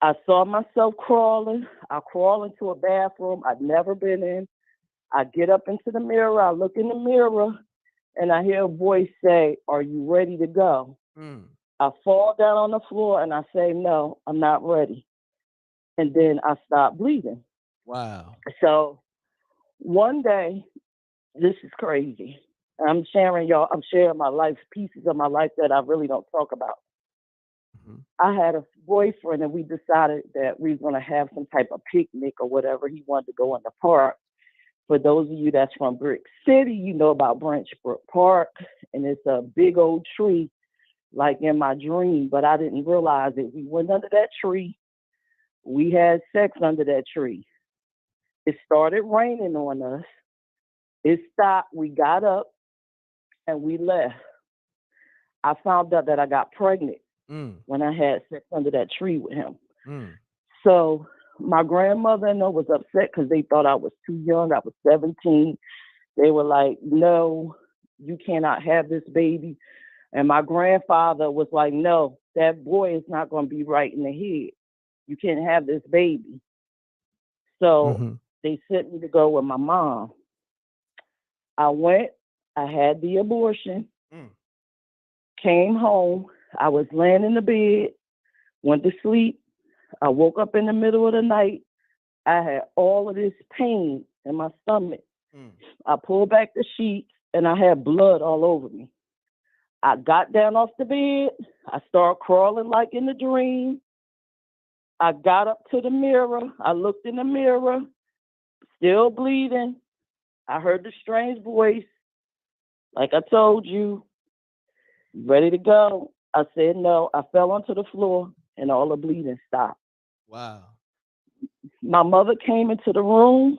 I saw myself crawling. I crawl into a bathroom I'd never been in. I get up into the mirror. I look in the mirror, and I hear a voice say, "Are you ready to go?" I fall down on the floor, and I say, "No, I'm not ready." And then I stop bleeding. Wow. So one day, this is crazy. I'm sharing my life, pieces of my life that I really don't talk about. I had a boyfriend, and we decided that we were going to have some type of picnic or whatever. He wanted to go in the park. For those of you that's from Brick City, you know about Branch Brook Park, and it's a big old tree, like in my dream, but I didn't realize it. We went under that tree. We had sex under that tree. It started raining on us. It stopped. We got up, and we left. I found out that I got pregnant when I had sex under that tree with him. So my grandmother and them was upset because they thought I was too young. I was 17. They were like, "No, you cannot have this baby." And my grandfather was like, "No, that boy is not going to be right in the head. You can't have this baby." So they sent me to go with my mom. I went. I had the abortion. Came home. I was laying in the bed. Went to sleep. I woke up in the middle of the night. I had all of this pain in my stomach. I pulled back the sheets, and I had blood all over me. I got down off the bed. I started crawling like in the dream. I got up to the mirror. I looked in the mirror, still bleeding. I heard the strange voice. Like I told you, ready to go. I said no. I fell onto the floor, and all the bleeding stopped. Wow. My mother came into the room.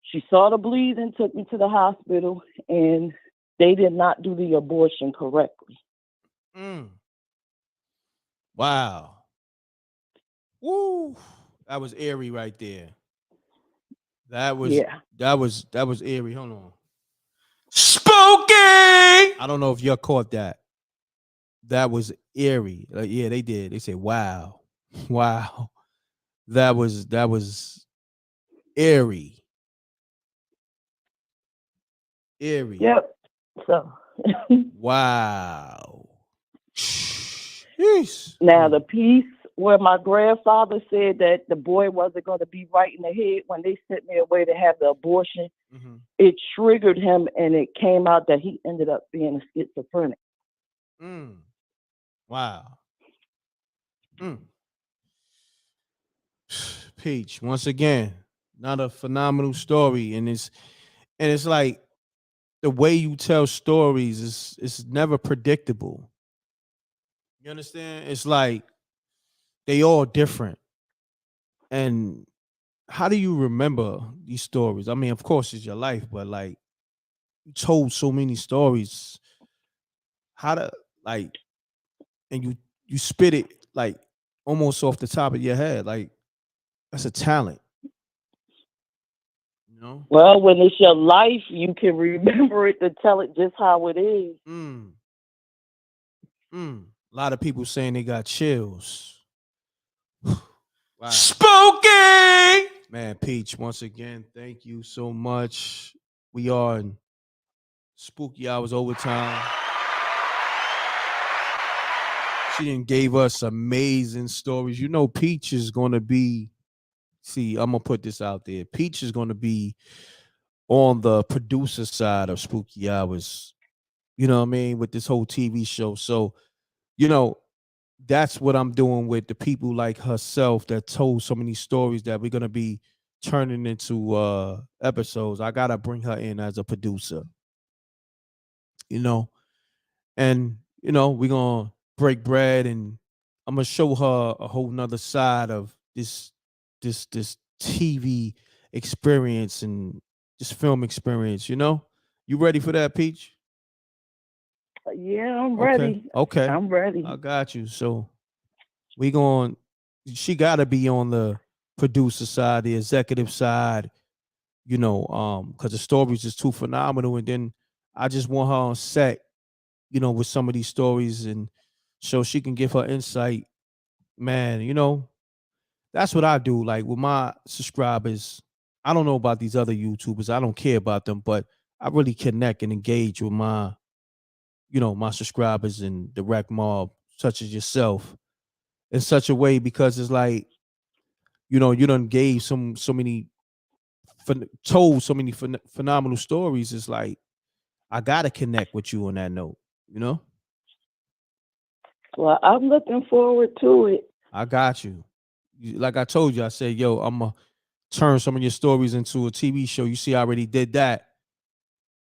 She saw the bleeding, took me to the hospital, and they did not do the abortion correctly. Wow. Woo. That was eerie right there. That was eerie. Hold on. Spooky. I don't know if y'all caught that. That was eerie. Yeah, they did. They said, "Wow, wow." That was eerie. Eerie. Yep. So. Wow. Jeez. Now the piece where my grandfather said that the boy wasn't going to be right in the head when they sent me away to have the abortion, it triggered him, and it came out that he ended up being a schizophrenic. Wow. Peach, once again, another phenomenal story, and it's like the way you tell stories is never predictable. You understand? It's like they all different. And how do you remember these stories? I mean, of course, it's your life, but like you told so many stories. How to like, and you spit it like almost off the top of your head. Like that's a talent. You know? Well, when it's your life, you can remember it to tell it just how it is. A lot of people saying they got chills. Wow. Spooky! Man, Peach, once again, thank you so much. We are in Spooky Hours Overtime. She done gave us amazing stories. You know, Peach is going to be, I'm going to put this out there. Peach is going to be on the producer side of Spooky Hours You know what I mean? With this whole TV show. So, you know, that's what I'm doing with the people like herself that told so many stories that we're gonna be turning into episodes. I gotta bring her in as a producer, you know, and we're gonna break bread, and I'm gonna show her a whole nother side of this TV experience and this film experience. You ready for that, Peach? Yeah, I'm Okay, ready. okay, I'm ready. I got you. So we going she got to be on the producer side, the executive side, because the stories is too phenomenal. And then I just want her on set, with some of these stories, and so she can give her insight. Man, that's what I do. Like with my subscribers, I don't know about these other YouTubers. I don't care about them, but I really connect and engage with my subscribers and the rec mob, such as yourself, in such a way, because it's like, you done gave so many told so many phenomenal stories. It's like I gotta connect with you on that note. Well, I'm looking forward to it. I got you. Like I told you, I said, yo, I'm gonna turn some of your stories into a TV show. You see, I already did that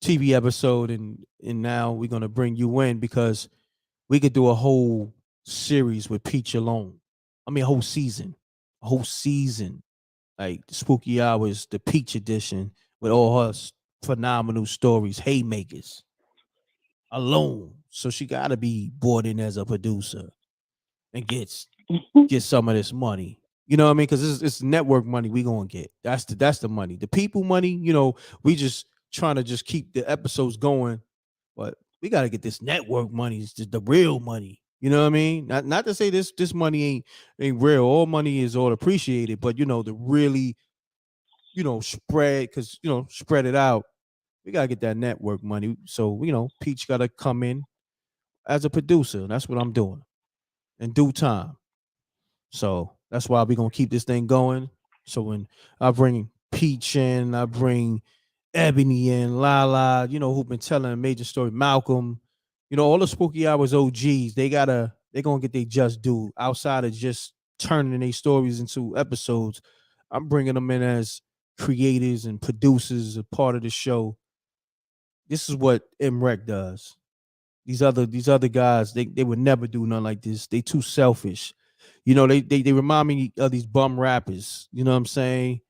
TV episode, and now we're gonna bring you in because we could do a whole series with Peach alone. I mean, a whole season, like Spooky Hours, the Peach edition, with all her phenomenal stories, haymakers alone. So she got to be brought in as a producer and get some of this money. You know what I mean? Because it's network money we gonna get. That's the money. The people money. We just trying to just keep the episodes going, but we got to get this network money. It's just the real money. You know what I mean? Not to say this money ain't real. All money is all appreciated, but the really spread, because spread it out. We gotta get that network money. So Peach gotta come in as a producer. That's what I'm doing in due time. So that's why we're gonna keep this thing going. So when I bring Peach in, I bring Ebony in, Lala, who've been telling a major story, Malcolm, all the Spooky Hours OGs, they're gonna get their just due outside of just turning their stories into episodes. I'm bringing them in as creators and producers, a part of the show. This is what m.reck does. These other guys, they would never do nothing like this. They too selfish. They remind me of these bum rappers. You know what I'm saying?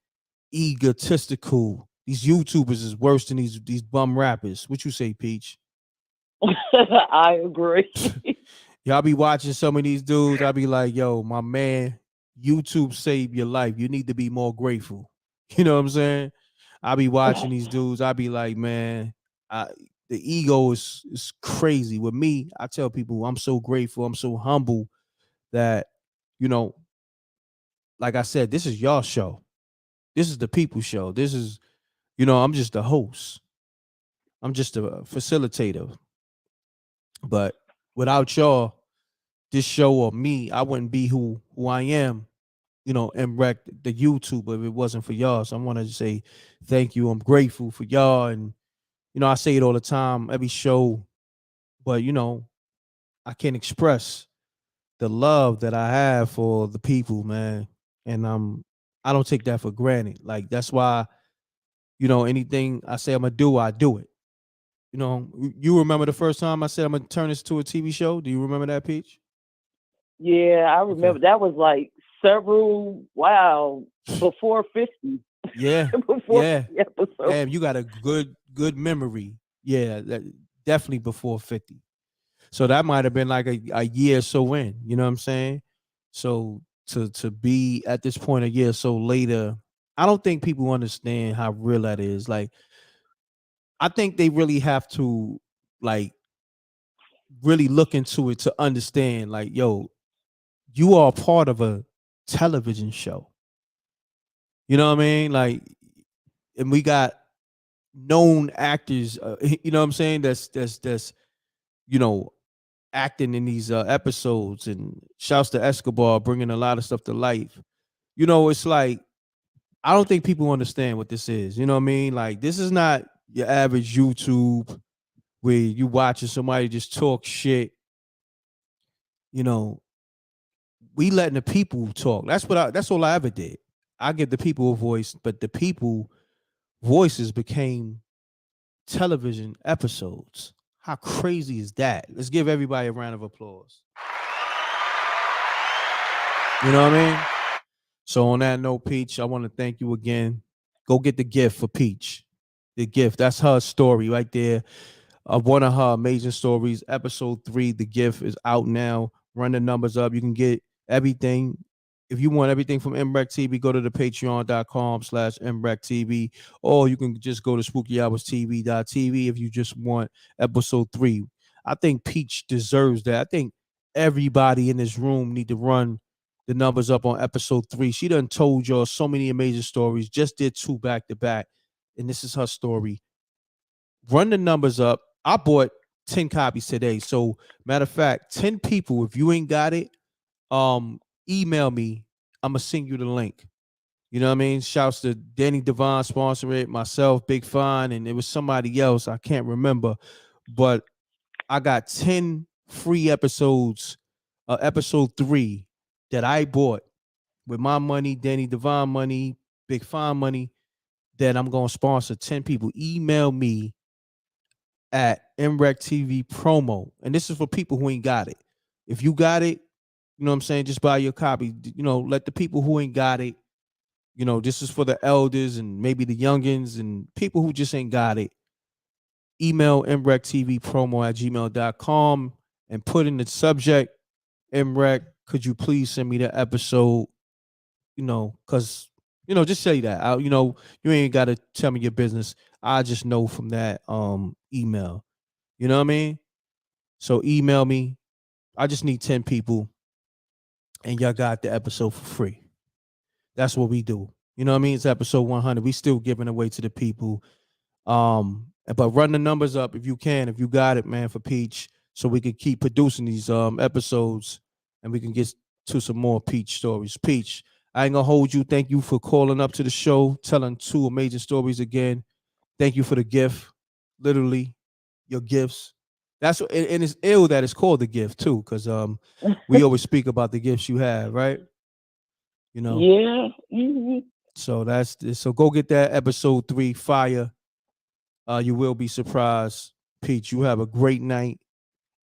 Egotistical. These YouTubers is worse than these bum rappers. What you say, Peach? I agree. Y'all be watching some of these dudes. I be like, yo, my man, YouTube saved your life. You need to be more grateful. You know what I'm saying? I be watching these dudes. I be like, man, the ego is crazy. With me, I tell people I'm so grateful. I'm so humble that, you know, like I said, this is y'all show. This is the people show. This is, I'm just a host. I'm just a facilitator. But without y'all, this show or me, I wouldn't be who I am, m.reck, the YouTuber, if it wasn't for y'all. So I want to say thank you. I'm grateful for y'all. And, I say it all the time, every show, but, I can't express the love that I have for the people, man. And I don't take that for granted. Like, that's why, anything I say I'm going to do, I do it. You remember the first time I said I'm going to turn this to a TV show? Do you remember that, Peach? Yeah, I remember that was like before 50. Yeah. Before Yeah. 50 episodes. Damn, you got a good memory. Yeah, definitely before 50. So that might have been like a year or so in, you know what I'm saying? So to be at this point a year or so later, I don't think people understand how real that is. Like, I think they really have to, like, really look into it to understand, like, yo, you are part of a television show. You know what I mean? Like, and we got known actors, you know what I'm saying? That's you know acting in these episodes, and shouts to Escobar bringing a lot of stuff to life. It's like, I don't think people understand what this is. You know what I mean? Like, this is not your average YouTube. where you watching somebody just talk shit. You know, we letting the people talk. That's all I ever did. I give the people a voice, but the people voices became television episodes. How crazy is that? Let's give everybody a round of applause. You know what I mean? So on that note, Peach, I want to thank you again. Go get the gift for Peach. The gift. That's her story right there. Of one of her amazing stories. Episode 3, The Gift, is out now. Run the numbers up. You can get everything. If you want everything from m.reck TV, go to the patreon.com/m.reck TV, or you can just go to spookyhourstv.tv if you just want episode 3. I think Peach deserves that. I think everybody in this room need to run the numbers up on episode 3. She done told y'all so many amazing stories, just did 2 back to back, and this is her story. Run the numbers up. I bought 10 copies today. So matter of fact, 10 people, if you ain't got it, email me. I'm gonna send you the link. You know what I mean? Shouts to Danny Devon sponsoring it, myself, Big Fine, and it was somebody else. I can't remember. But I got 10 free episodes, episode 3 that I bought with my money, Danny Devon money, Big Fine money, that I'm gonna sponsor 10 people. Email me at m.reck TV promo. And this is for people who ain't got it. If you got it, you know what I'm saying, just buy your copy. You know, let the people who ain't got it, you know, this is for the elders and maybe the youngins and people who just ain't got it. Email m.reck TV promo at gmail.com and put in the subject, m.reck, could you please send me the episode? You know, because, you know, just say that. You know, you ain't got to tell me your business. I just know from that email. You know what I mean? So email me. I just need 10 people and y'all got the episode for free. That's what we do. You know what I mean? It's episode 100. We still giving away to the people. But run the numbers up if you can, if you got it, man, for Peach, so we can keep producing these episodes and we can get to some more Peach stories. Peach, I ain't gonna hold you. Thank you for calling up to the show, telling 2 amazing stories again. Thank you for the gift. Literally, your gifts. That's and it's ill that it's called the gift too, because we always speak about the gifts you have, right? You know. Yeah. Mm-hmm. So go get that episode 3 fire. You will be surprised. Pete, you have a great night,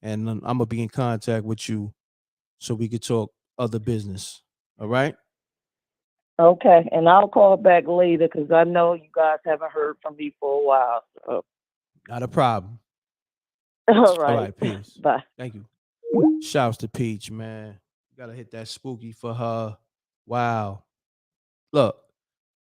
and I'm gonna be in contact with you so we could talk other business. All right. Okay, and I'll call back later because I know you guys haven't heard from me for a while. So. Not a problem. All right. All right. Peace. Bye. Thank you. Shouts to Peach, man. You gotta hit that spooky for her. Wow. Look,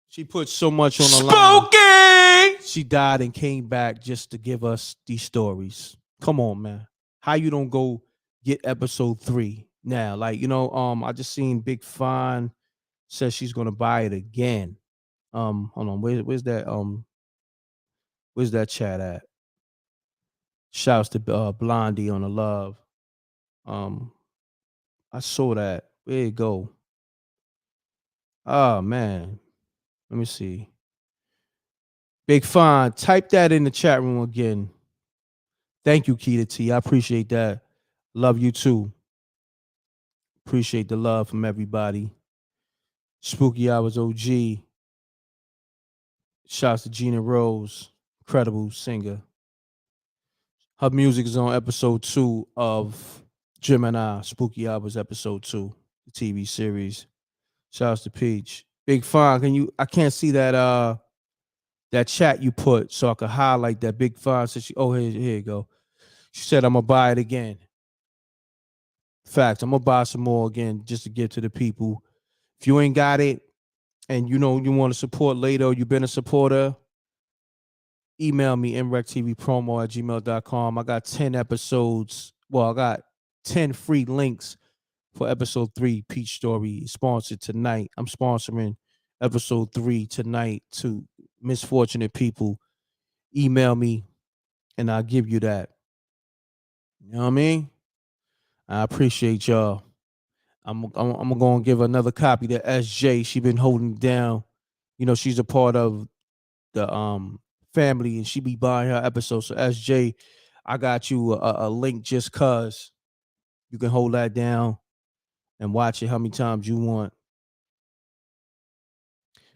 she put so much on the line. Spooky! She died and came back just to give us these stories. Come on, man. How you don't go get episode 3 now? Like, you know, I just seen Big Fine says she's gonna buy it again. Hold on, where's that chat at? Shouts to Blondie on the love. I saw that. Where it go? Oh man. Let me see. Big Fine, type that in the chat room again. Thank you, Keita T. I appreciate that. Love you too. Appreciate the love from everybody. Spooky Hours OG. Shouts to Gina Rose, incredible singer. Her music is on episode 2 of Gemini, Spooky Hours episode 2, the TV series. Shouts to Peach. Big Fine, I can't see that that chat you put so I could highlight that. Big Fine said here you go. She said I'm gonna buy it again. Fact, I'm gonna buy some more again just to give to the people. If you ain't got it and you know you want to support later or you've been a supporter, email me mrecktv at gmail.com. I got 10 episodes. Well, I got 10 free links for episode 3, Peach Story, sponsored tonight. I'm sponsoring episode 3 tonight to misfortunate people. Email me and I'll give you that. You know what I mean? I appreciate y'all. I'm going to give another copy to SJ. She been holding down. You know, she's a part of the family and she be buying her episodes. So SJ, I got you a link just cause you can hold that down and watch it how many times you want.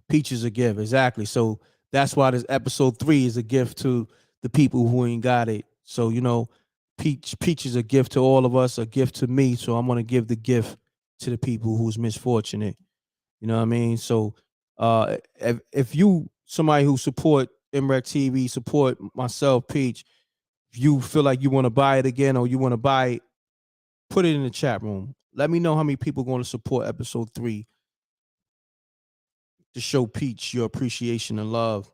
Peach is a gift, exactly. So that's why this episode 3 is a gift to the people who ain't got it. So Peach is a gift to all of us, a gift to me. So I'm gonna give the gift to the people who's misfortunate. You know what I mean? So if you somebody who support m.reck TV, support myself, Peach, if you feel like you want to buy it again or you want to buy it, put it in the chat room. Let me know how many people are going to support episode 3 to show Peach your appreciation and love.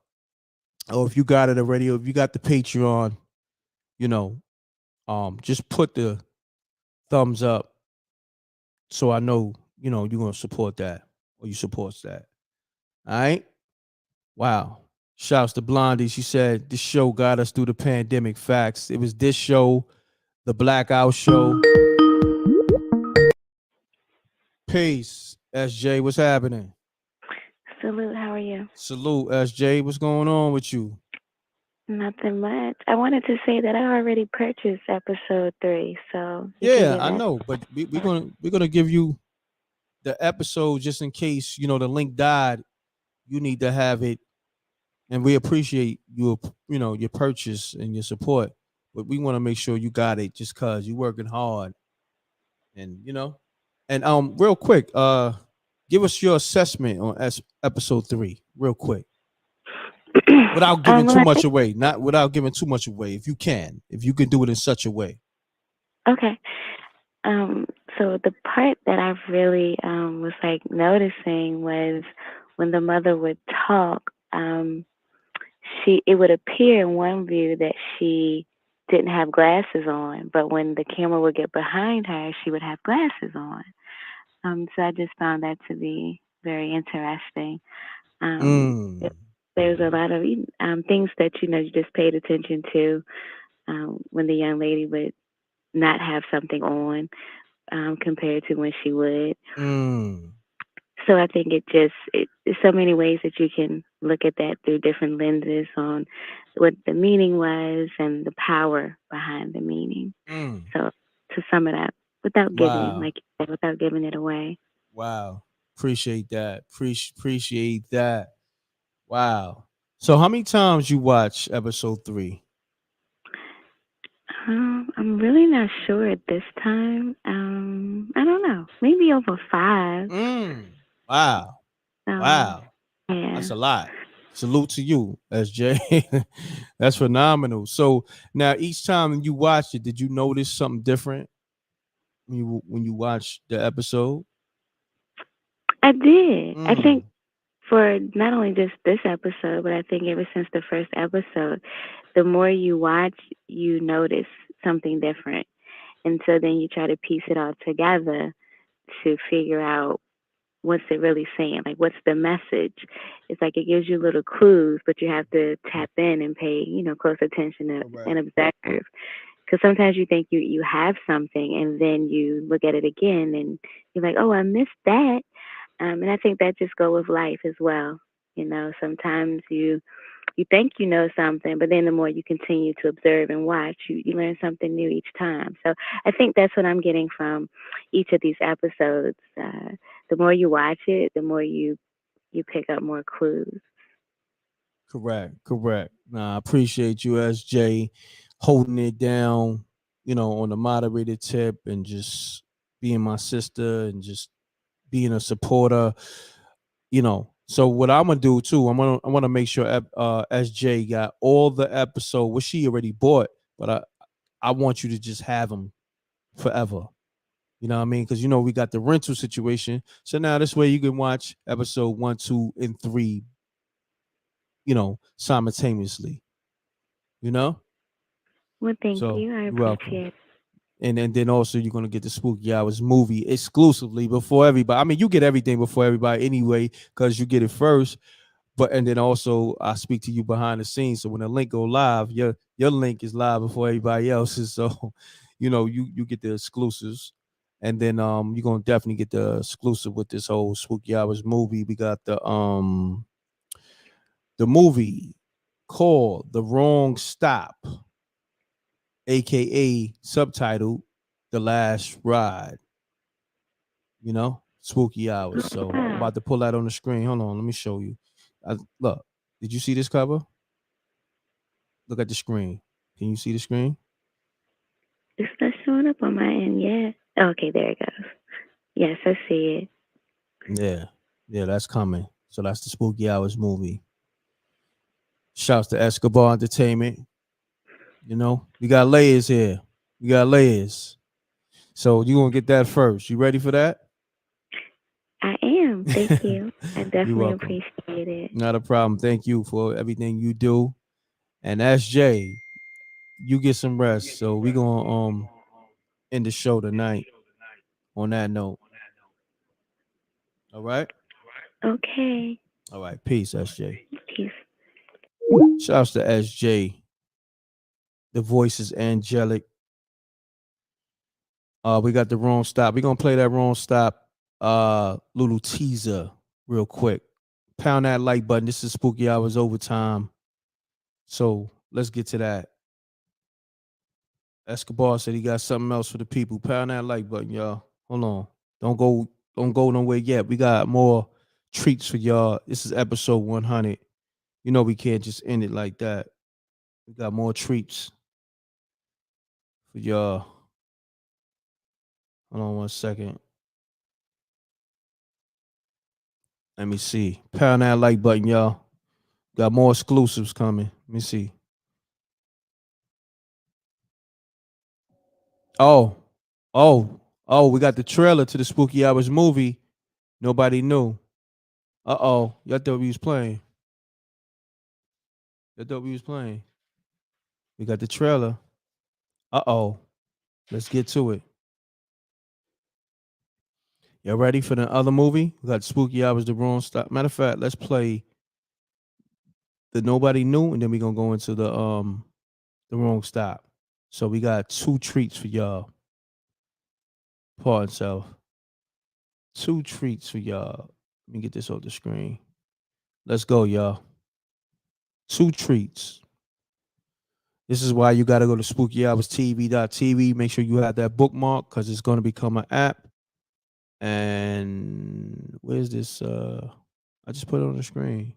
Or if you got it already, or if you got the Patreon, just put the thumbs up so I know, you're gonna support that or you supports that. All right. Wow. Shouts to Blondie. She said this show got us through the pandemic. Facts. It was this show, the Blackout Show. Peace. SJ, what's happening? Salute, how are you? Salute, SJ. What's going on with you? Nothing much. I wanted to say that I already purchased episode 3, so Yeah, I know, but we're gonna give you the episode just in case the link died. You need to have it, and we appreciate your your purchase and your support. But we want to make sure you got it just cause you're working hard, and real quick, give us your assessment on episode 3, real quick. Without giving too much away, not without giving too much away. If you can do it in such a way. Okay. So the part that I really was like noticing was when the mother would talk, it would appear in one view that she didn't have glasses on, but when the camera would get behind her, she would have glasses on. So I just found that to be very interesting. There's a lot of things that you just paid attention to when the young lady would not have something on compared to when she would. So I think it's so many ways that you can look at that through different lenses on what the meaning was and the power behind the meaning. So to sum it up, without giving, like you said, without giving it away. Wow. Appreciate that. Appreciate that. Wow. So how many times you watch episode 3? I'm really not sure at this time. I don't know. Maybe over 5. Wow. Wow. Yeah. That's a lot. Salute to you, SJ. That's phenomenal. So now each time you watched it, did you notice something different when you watched the episode? I did. I think for not only just this episode, but I think ever since the first episode, the more you watch, you notice something different. And so then you try to piece it all together to figure out what's it really saying? Like, what's the message? It's like it gives you little clues, but you have to tap in and pay, close attention and observe. Because sometimes you think you have something, and then you look at it again, and you're like, oh, I missed that. And I think that just goes with life as well. Sometimes you think you know something, but then the more you continue to observe and watch, you learn something new each time. So I think that's what I'm getting from each of these episodes. The more you watch it, the more you pick up more clues. Correct. Nah, I appreciate you, SJ, holding it down, on the moderator tip and just being my sister and just being a supporter. So what I'm gonna do too, I want to make sure SJ got all the episode, which she already bought, but I want you to just have them forever. You know what I mean? Because we got the rental situation. So now this way you can watch episode 1, 2, and 3, simultaneously. Well, thank So you. I you're welcome. appreciate it. And then also you're gonna get the Spooky Hours movie exclusively before everybody. I mean, you get everything before everybody anyway, because you get it first. And then also I speak to you behind the scenes. So when the link go live, your link is live before everybody else's. So, you get the exclusives. And then you're gonna definitely get the exclusive with this whole Spooky Hours movie. We got the movie called The Wrong Stop. aka subtitled The Last Ride. You know, spooky hours. So I'm about to pull that on the screen. Hold on, let me show you. Look, did you see this cover? Look at the screen. Can you see the screen? It's not showing up on my end yet. Okay, there it goes. Yes, I see it. Yeah, that's coming. So that's the Spooky Hours movie. Shouts to Escobar Entertainment. You know, we got layers here. We got layers. So you gonna get that first. You ready for that? I am. Thank you. I You're definitely welcome. appreciate it. Not a problem. Thank you for everything you do. And SJ, you get some rest. So we gonna end the show tonight on that note. All right? Okay. All right. Peace, SJ. Peace. Shouts to SJ. The voice is angelic. We got the wrong stop. We're gonna play that wrong stop little teaser real quick. Pound that like button. This is Spooky Hours Overtime. So let's get to that. Escobar said he got something else for the people. Pound that like button, y'all. Hold on. Don't go nowhere yet. We got more treats for y'all. This is episode 100. You know we can't just end it like that. We got more treats for y'all. Hold on 1 second. Let me see. Pound that like button, y'all. Got more exclusives coming. Let me see. Oh, we got the trailer to the Spooky Hours movie. Nobody knew. Y'all thought we was playing. Y'all thought we was playing. We got the trailer. Let's get to it. Y'all ready for the other movie? We got Spooky Hours, the wrong stop. Matter of fact, let's play the Nobody Knew, and then we're gonna go into the wrong stop. So we got 2 treats for y'all. Pardon self. 2 treats for y'all. Let me get this off the screen. Let's go, y'all. 2 treats. This is why you got to go to spookyhourstv.tv. Make sure you have that bookmark because it's going to become an app. And where's this? I just put it on the screen.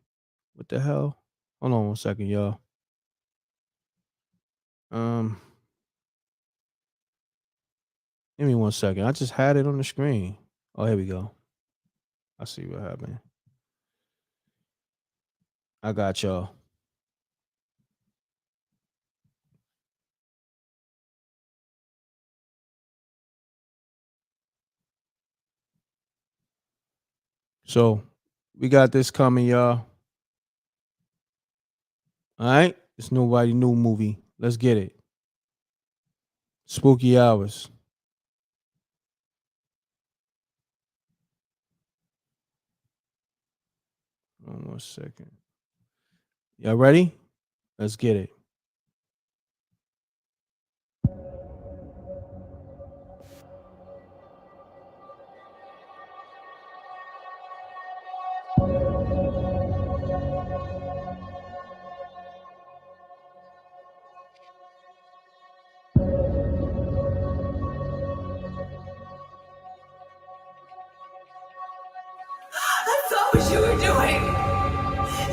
What the hell? Hold on 1 second, y'all. Give me 1 second. I just had it on the screen. Oh, here we go. I see what happened. I got y'all. So we got this coming, y'all. All right. It's Nobody New movie. Let's get it. Spooky Hours. Hold on 1 second. Y'all ready? Let's get it. I saw what you were doing.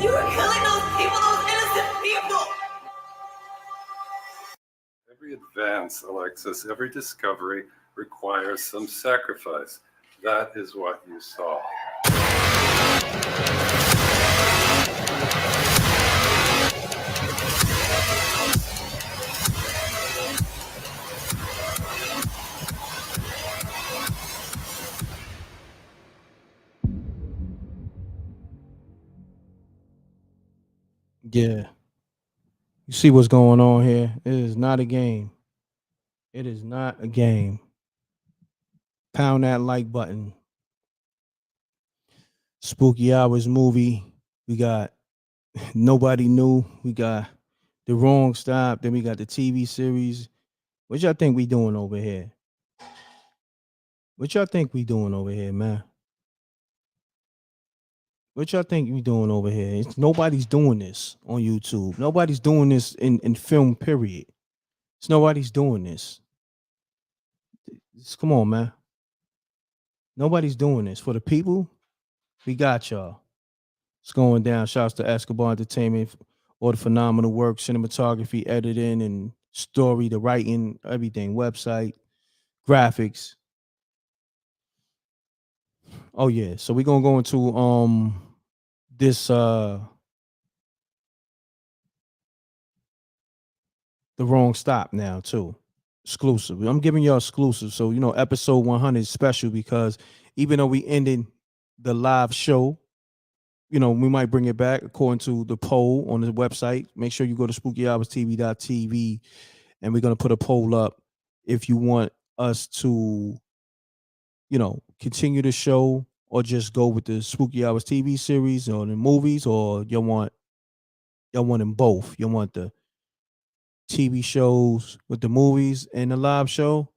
You were killing those people, those innocent people. Every advance, Alexis, every discovery requires some sacrifice. That is what you saw. Yeah. You see what's going on here? It is not a game. It is not a game. Pound that like button. Spooky Hours movie. We got Nobody Knew. We got The Wrong Stop. Then we got the TV series. What y'all think we doing over here? What y'all think we doing over here, man? What y'all think we doing over here? Nobody's doing this on YouTube. Nobody's doing this in film, period. Nobody's doing this. Come on, man. Nobody's doing this. For the people, we got y'all. It's going down. Shouts to Escobar Entertainment, all the phenomenal work, cinematography, editing, and story, the writing, everything, website, graphics. Oh yeah. So we're gonna go into this the wrong stop now too. Exclusive. I'm giving y'all exclusive. So episode 100 is special because even though we ended the live show, we might bring it back according to the poll on the website. Make sure you go to spookyhourstv.tv and we're gonna put a poll up if you want us to, continue the show or just go with the Spooky Hours TV series or the movies, or y'all want them both. You want the TV shows with the movies and the live show.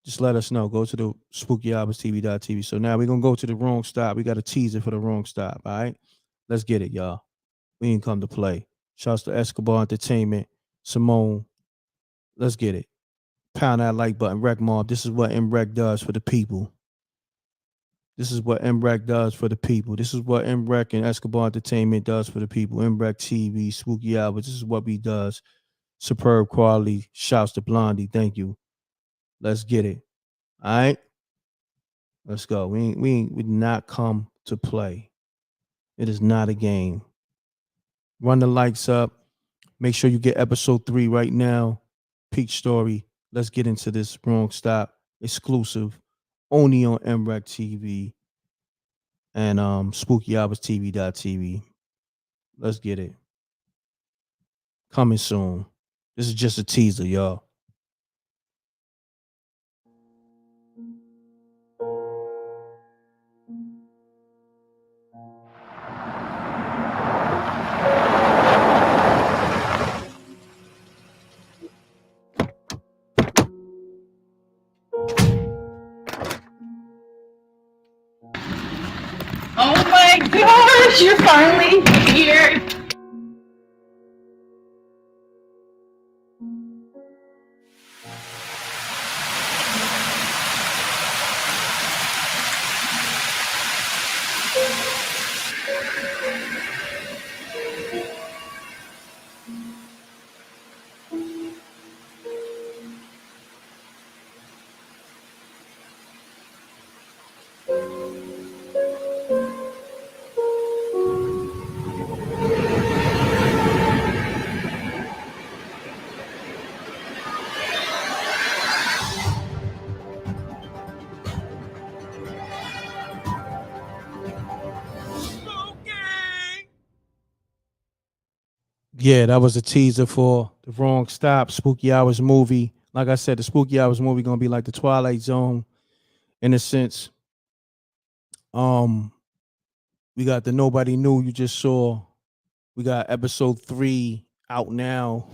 Just let us know. Go to the spookyhourstv.tv. So now we're gonna go to the wrong stop. We got a teaser for the wrong stop. All right. Let's get it, y'all. We ain't come to play. Shouts to Escobar Entertainment, Simone. Let's get it. Pound that like button, Wreck Mob. This is what m.reck does for the people. This is what m.reck does for the people. This is what m.reck and Escobar Entertainment does for the people. m.reck TV, Spooky Hours. This is what we does. Superb quality. Shouts to Blondie. Thank you. Let's get it. All right. Let's go. We did not come to play. It is not a game. Run the likes up. Make sure you get episode 3 right now. Peak story. Let's get into this wrong stop. Exclusive. Only on m.reck TV and spookyhourstv.tv. Let's get it. Coming soon. This is just a teaser, y'all. Oh my gosh, you're finally here. Yeah, that was a teaser for the wrong stop. Spooky Hours movie. Like I said, the Spooky Hours movie gonna be like the Twilight Zone in a sense. We got the Nobody Knew you just saw. We got episode 3 out now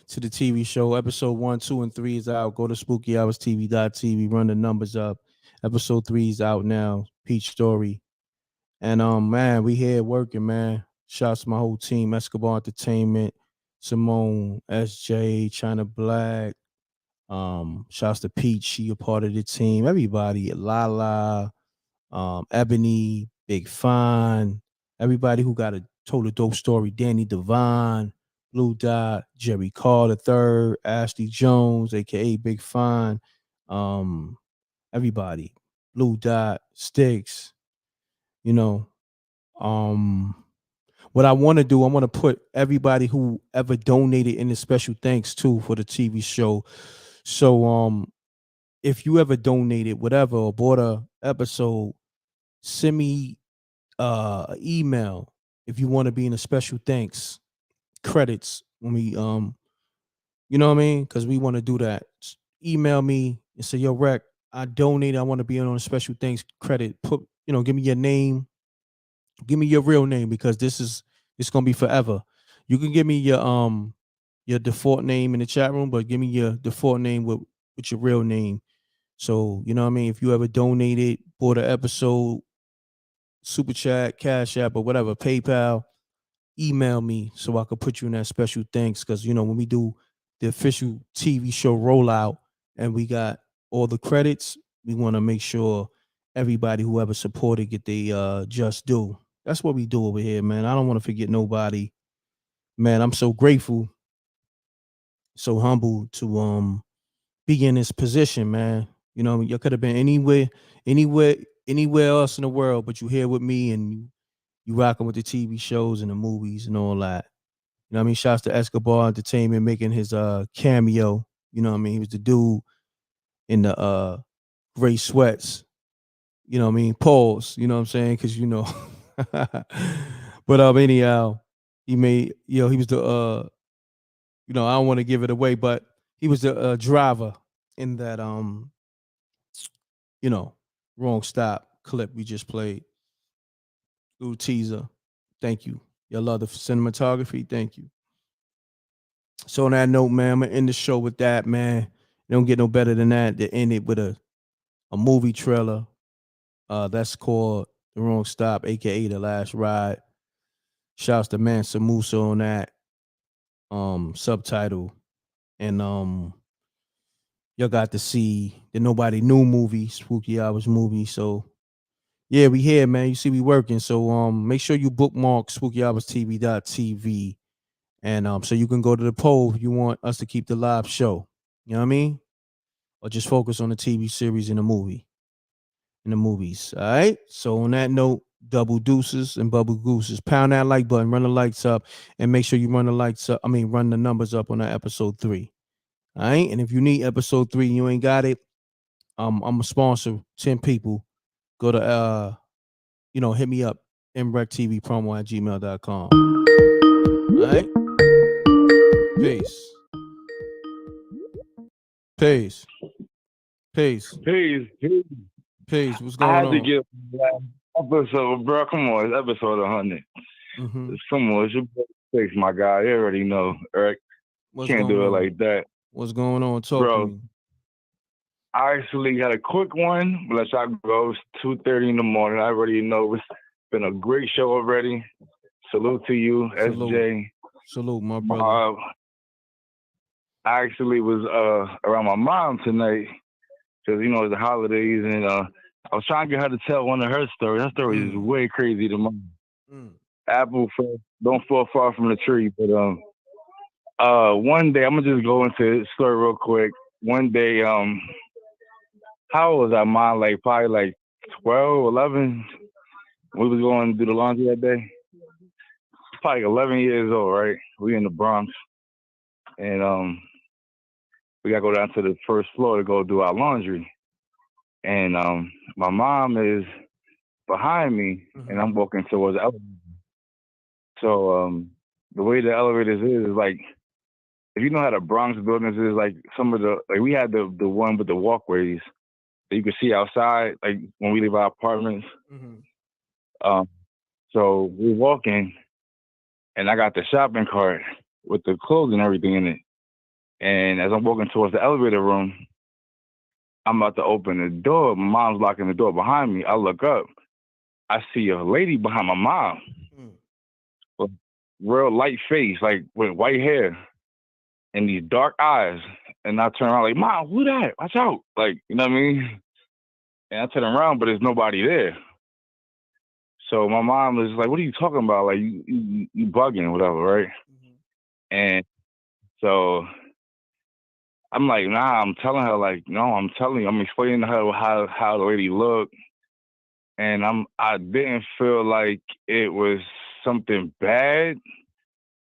to the TV show. Episode 1, 2, and 3 is out. Go to spookyhourstv.tv, run the numbers up. Episode 3 is out now. Peach Story. And man, we here working, man. Shouts to my whole team, Escobar Entertainment, Simone, SJ, China Black. Shouts to Peach, she a part of the team. Everybody, Lala, Ebony, Big Fine, everybody who got a told a dope story. Danny Devine, Blue Dot, Jerry Carr the third, Ashley Jones, aka Big Fine. Everybody, Blue Dot, Sticks. You know, what I want to do, I want to put everybody who ever donated in a special thanks too for the TV show. So if you ever donated whatever or bought a episode, send me email if you want to be in a special thanks credits when we you know what I mean, because we want to do that. Email me and say, yo, Rec, I donated, I want to be on a special thanks credit. Put, give me your name, give me your real name, because it's gonna be forever. You can give me your default name in the chat room, but give me your default name with your real name. So, you know what I mean? If you ever donated, bought an episode, super chat, cash app, or whatever, PayPal, email me so I could put you in that special thanks. Because when we do the official TV show rollout, and we got all the credits. We want to make sure everybody whoever supported get the just due. That's what we do over here, man. I don't want to forget nobody. Man, I'm so grateful, so humble to be in this position, man. You know, you could have been anywhere else in the world, but you here with me and you rocking with the TV shows and the movies and all that. You know what I mean? Shouts to Escobar Entertainment making his cameo. You know what I mean? He was the dude in the gray sweats. You know what I mean? Pause. You know what I'm saying? Because you know. But anyhow, he made he was the I don't want to give it away, but he was the driver in that wrong stop clip we just played. Little teaser. Thank you. Y'all love the cinematography. Thank you. So on that note, man, I'm gonna end the show with that, man. It don't get no better than that. To end it with a movie trailer. That's called The Wrong Stop, aka The Last Ride. Shouts to Mansa Musa on that subtitle. And y'all got to see the Nobody Knew movie, Spooky Hours movie. So yeah, we here, man. You see we working. So make sure you bookmark SpookyHoursTV.tv. And so you can go to the poll if you want us to keep the live show. You know what I mean? Or just focus on the TV series and the movie. In the movies. All right. So on that note, double deuces and bubble gooses. Pound that like button, run the lights up, and make sure you run the lights up. Run the numbers up on that episode 3. All right. And if you need episode 3 and you ain't got it, I'm a sponsor, 10 people. Go to hit me up, m.reck.tv promo @gmail.com. All right. Peace. Peace. Peace. Peace. Peace. Peace. What's I going had on? to get last episode, bro. Come on, it's episode 100. Mm-hmm. Come on, it's your boy Six, my guy. You already know, Eric. What's Can't going do it on? like that. What's going on? Talk Bro, to me. I actually got a quick one, but let's not go. It's 2:30 in the morning. I already know it's been a great show already. Salute to you, Salute. SJ. Salute, my brother. I actually was around my mom tonight because it's the holidays, and I was trying to get her to tell one of her stories. Her story is way crazy than mine. Apple don't fall far from the tree, but one day I'm gonna just go into the story real quick. One day, how old was I, mom? Like probably like 12, 11. We was going to do the laundry that day. Probably 11 years old, right? We in the Bronx, and we gotta go down to the first floor to go do our laundry. And my mom is behind me, and I'm walking towards the elevator. So the way the elevators is like, if you know how the Bronx buildings is, like some of we had the one with the walkways that you could see outside, like when we leave our apartments. So we're walking, and I got the shopping cart with the clothes and everything in it. And as I'm walking towards the elevator room, I'm about to open the door. My mom's locking the door behind me. I look up. I see a lady behind my mom. With real light face, like with white hair and these dark eyes. And I turn around like, Mom, who that? Watch out. Like, you know what I mean? And I turn around, but there's nobody there. So my mom was like, what are you talking about? Like, you bugging, whatever, right? And so I'm like, nah, I'm telling her, like, no, I'm telling you, I'm explaining to her how the lady looked. And I didn't feel like it was something bad,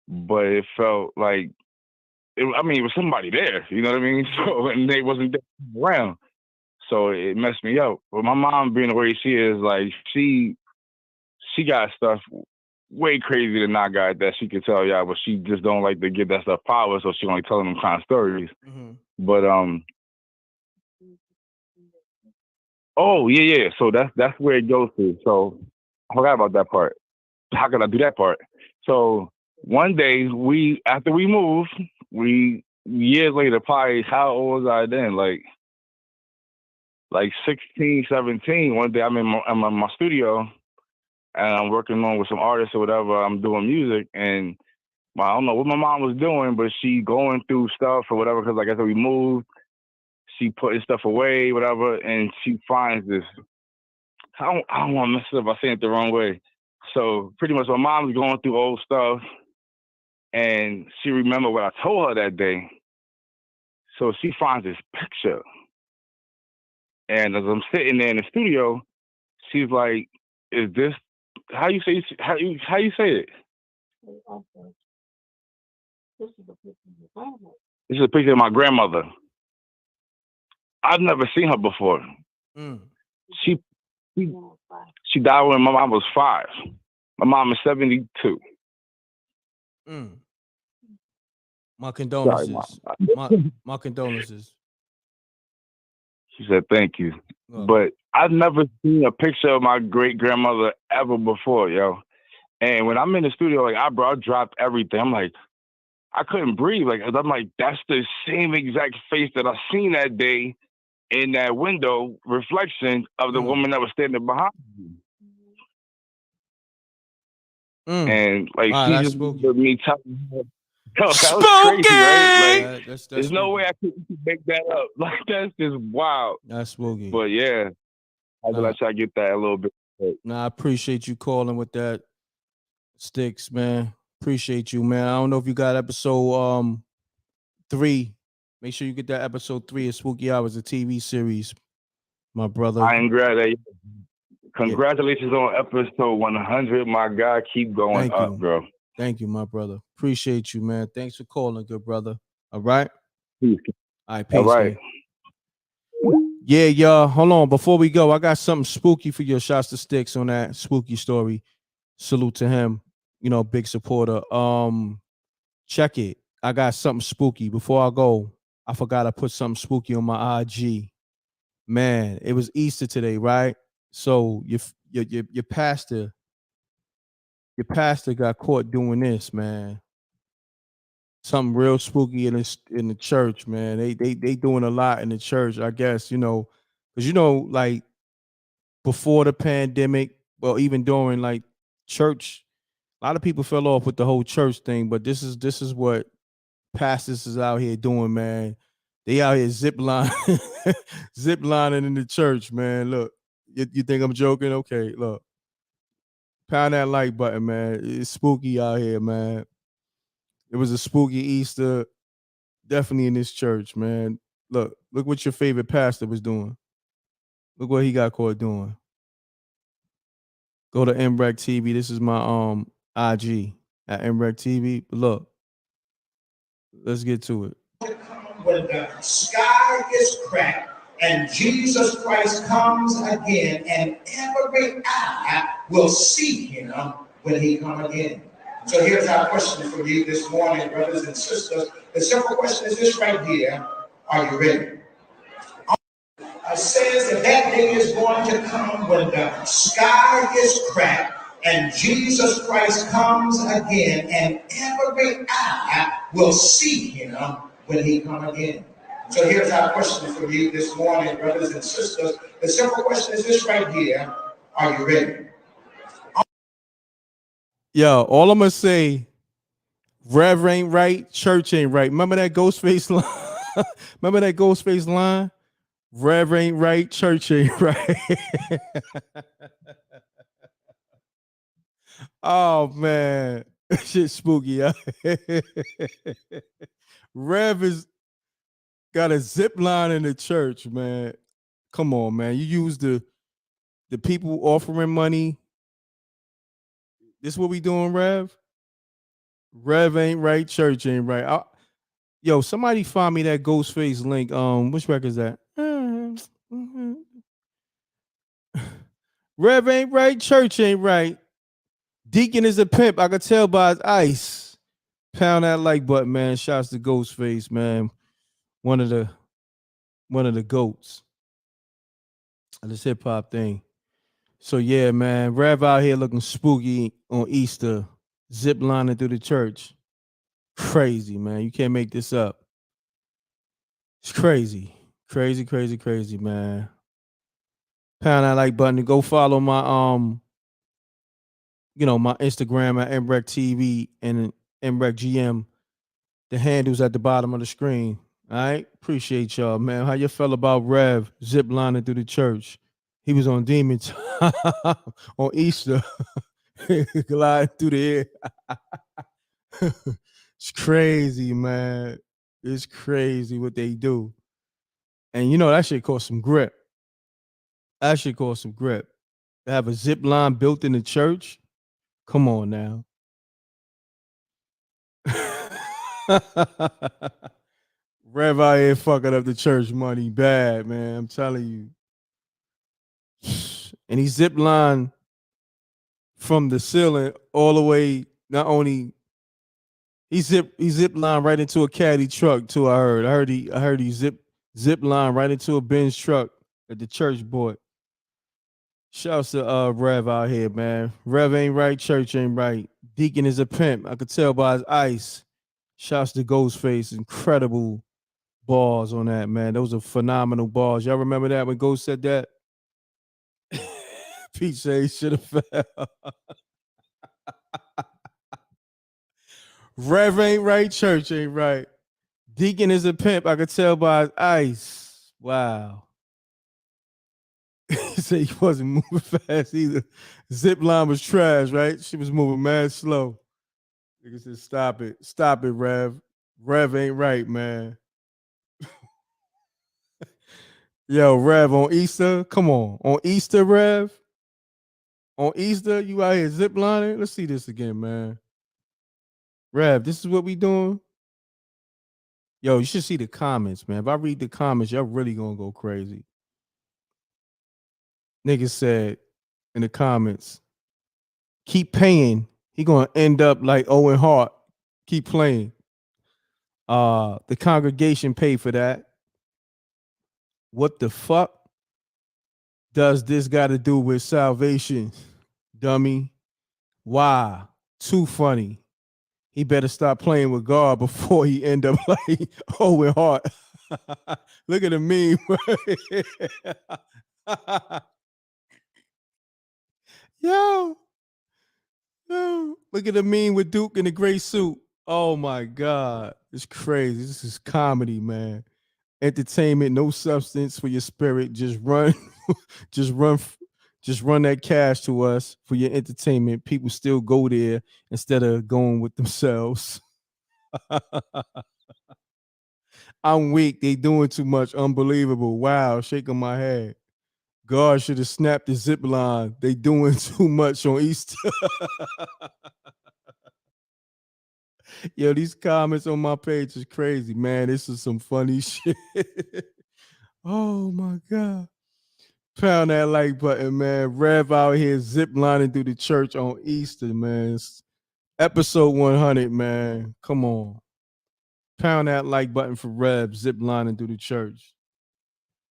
but it felt like, it was somebody there, you know what I mean? So, and they wasn't there around. So it messed me up. But my mom, being the way she is, like, she got stuff way crazier than I got that she could tell y'all, but she just don't like to give that stuff power, so she only telling them kind of stories. But oh yeah. So that's where it goes to. So I forgot about that part. How could I do that part? So one day after we moved, years later, probably how old was I then? Like 16, 17. One day I'm in my studio and I'm working on with some artists or whatever. I'm doing music, and I don't know what my mom was doing, but she going through stuff or whatever. Because like I said, we moved. She putting stuff away, whatever, and she finds this. I don't want to mess it up. I say it the wrong way. So pretty much, my mom's going through old stuff, and she remembered what I told her that day. So she finds this picture, and as I'm sitting there in the studio, she's like, "Is this how you say it?" This is a picture of my grandmother. I've never seen her before. She died when my mom was 5. My mom is 72. My condolences. Sorry, my condolences. She said, "Thank you." But I've never seen a picture of my great grandmother ever before, yo. And when I'm in the studio, like I dropped everything. I'm like, I couldn't breathe. Like I'm like, that's the same exact face that I seen that day in that window reflection of the woman that was standing behind me. And like Wow, she that's just spooky. with me telling her, yo, that was crazy, right? Like that's there's no way I could make that up. Like that's just wild. That's spooky. But yeah, I will let y'all get that a little bit. Nah, I appreciate you calling with that, Sticks, man. Appreciate you, man. I don't know if you got episode 3. Make sure you get that episode 3 of Spooky Hours, a TV series, my brother. I ain't glad that. Congratulations on episode 100. My God, keep going up, bro. Thank you, my brother. Appreciate you, man. Thanks for calling, good brother. All right? Peace. All right, peace. All right. Man. Yeah, y'all. Hold on. Before we go, I got something spooky for your shots to Sticks on that spooky story. Salute to him. You know, big supporter. Check it. I got something spooky. Before I go, I forgot I put something spooky on my IG. Man, it was Easter today, right? So your pastor got caught doing this, man. Something real spooky in the church, man. They doing a lot in the church, I guess, because like before the pandemic, well, even during like church, a lot of people fell off with the whole church thing, but this is what pastors is out here doing, man. They out here zip lining in the church, man. Look, you think I'm joking? Okay, look. Pound that like button, man. It's spooky out here, man. It was a spooky Easter, definitely in this church, man. Look what your favorite pastor was doing. Look what he got caught doing. Go to m.reck TV. This is my IG at m.reck TV. But look, let's get to it. When the sky is cracked and Jesus Christ comes again, and every eye will see him when he comes again. So here's our question for you this morning, brothers and sisters. The simple question is this right here: are you ready? Says that day is going to come when the sky is cracked and Jesus Christ comes again, and every eye will see him when he comes again. So here's our question for you this morning, brothers and sisters. The simple question is this right here: are you ready? Yo, all I'm gonna say, Rev ain't right, church ain't right. Remember that Ghostface line? Remember that Ghostface line? Rev ain't right, church ain't right. Oh man, shit spooky. Rev is got a zip line in the church, man. Come on, man. You use the people offering money. This what we doing, Rev? Rev ain't right, church ain't right. Yo, somebody find me that Ghostface link. Which record is that? Rev ain't right, church ain't right. Deacon is a pimp. I could tell by his ice. Pound that like button, man. Shouts to Ghostface, man. One of the goats of this hip hop thing. So yeah, man. Rev out here looking spooky on Easter, zip lining through the church. Crazy, man. You can't make this up. It's crazy. Crazy, crazy, crazy, man. Pound that like button to go follow my my Instagram at m.reck TV, and m.reck GM. The handle's at the bottom of the screen. All right. Appreciate y'all, man. How you feel about Rev zip lining through the church? He was on demon time on Easter, gliding through the air. It's crazy, man. It's crazy what they do. And you know, that shit cost some grip. That shit cost some grip. To have a zip line built in the church. Come on now. Rev out here fucking up the church money bad, man. I'm telling you. And he zip line from the ceiling all the way. Not only he zip line right into a caddy truck too. I heard he zip line right into a Benz truck at the church bought. Shouts to Rev out here, man. Rev ain't right, church ain't right. Deacon is a pimp. I could tell by his ice. Shouts to Ghostface. Incredible bars on that, man. Those are phenomenal bars. Y'all remember that when Ghost said that? Pete said he should have fell. Rev ain't right, church ain't right. Deacon is a pimp. I could tell by his ice. Wow. He said he wasn't moving fast either. Zip line was trash, right? She was moving mad slow. Nigga said, stop it. Stop it, Rev. Rev ain't right, man. Yo, Rev, on Easter? Come on. On Easter, Rev? On Easter, you out here zip lining? Let's see this again, man. Rev, this is what we doing? Yo, you should see the comments, man. If I read the comments, y'all really gonna go crazy. Nigga said in the comments, keep paying. He gonna end up like Owen Hart. Keep playing. The congregation paid for that. What the fuck does this got to do with salvation, dummy? Why? Too funny. He better stop playing with God before he end up like Owen Hart. Look at the meme. Yo, look at the meme with Duke in the gray suit. Oh my God. It's crazy. This is comedy, man. Entertainment, no substance for your spirit. Just run, just run that cash to us for your entertainment. People still go there instead of going with themselves. I'm weak. They doing too much. Unbelievable. Wow. Shaking my head. God should have snapped the zip line. They doing too much on Easter. Yo, these comments on my page is crazy, man. This is some funny shit. Oh my God. Pound that like button, man. Rev out here zip lining through the church on Easter, man. It's episode 100, man. Come on. Pound that like button for Rev zip lining through the church.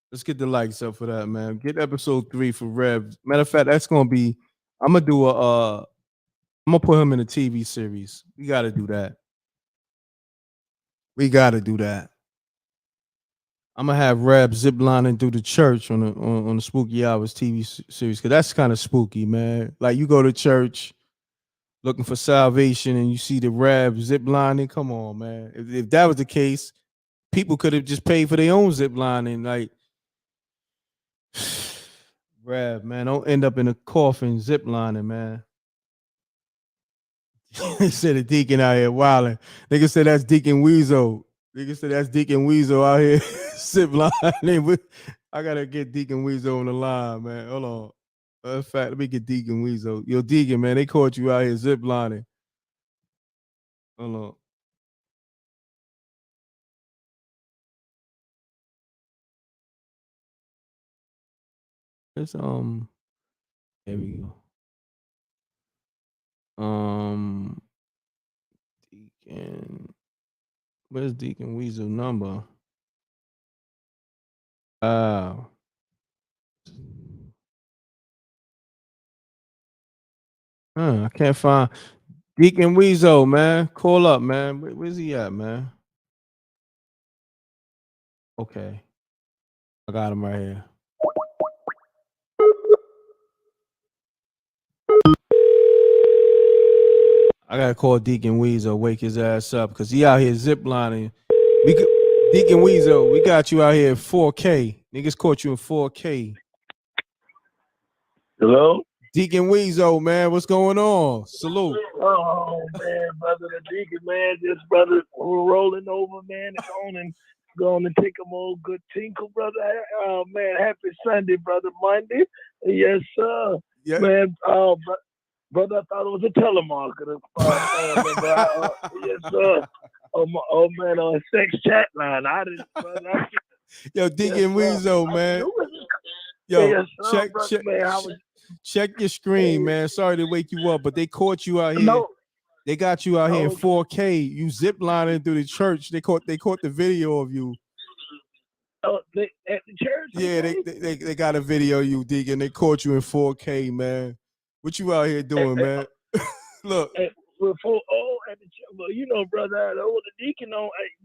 Let's get the likes up for that, man. Get episode 3 for Rev. Matter of fact, that's gonna be. I'm gonna do I'm gonna put him in a TV series. We gotta do that. We gotta do that. I'm gonna have Rev zip lining through the church on the Spooky Hours TV series because that's kind of spooky, man. Like you go to church looking for salvation and you see the Rev zip lining. Come on, man. If that was the case, people could have just paid for their own zip lining. Like Rev, man, don't end up in a coffin zip lining, man. They said the deacon out here wilding. Nigga said that's Deacon Weasel. Nigga said that's Deacon Weasel out here zip lining. I gotta get Deacon Weasel on the line, man. Hold on. In fact, let me get Deacon Weasel. Yo, Deacon, man, they caught you out here zip lining. Hold on. It's there we go. Deacon. Where's Deacon Weasel number? I can't find Deacon Weasel, man. Call up, man. Where's he at, man? Okay. I got him right here. I I gotta call Deacon Weasel, wake his ass up, because he out here ziplining. Deacon Weasel, we got you out here in 4K. Niggas caught you in 4K. Hello? Deacon Weasel, man, what's going on? Salute. Oh man, brother the deacon, man, this brother rolling over, man, and going to take him old good tinkle, brother. Oh man, happy Sunday, brother. Monday, yes, sir. Yeah. Man, brother, I thought it was a telemarketer. Yes, sir. Oh man, on a sex chat line. I didn't, brother. Yo, Deacon Weasel, man. Yo, Yes, sir, brother, man. Check your screen, man. Sorry to wake you up, but they caught you out here. No. They got you out here in 4K. You ziplining through the church. They caught the video of you. Oh, at the church? Yeah, they got a video of you, Deacon. They caught you in 4K, man. What you out here doing, man? Look. At the church, well, you know, brother, the older deacon,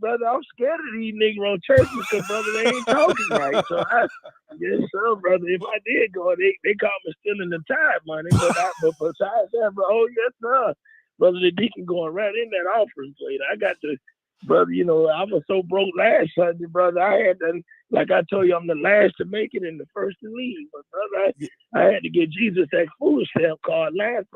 brother, I'm scared of these Negro churches because, brother, they ain't talking right. So, yes, sir, brother. If I did go, they call me stealing the tithe money. But besides that, bro, yes, sir, brother, the deacon going right in that offering plate. I got to, brother, you know, I was so broke last Sunday, brother. I had to, like I told you, I'm the last to make it and the first to leave. But, brother, I had to get Jesus that food stamp card last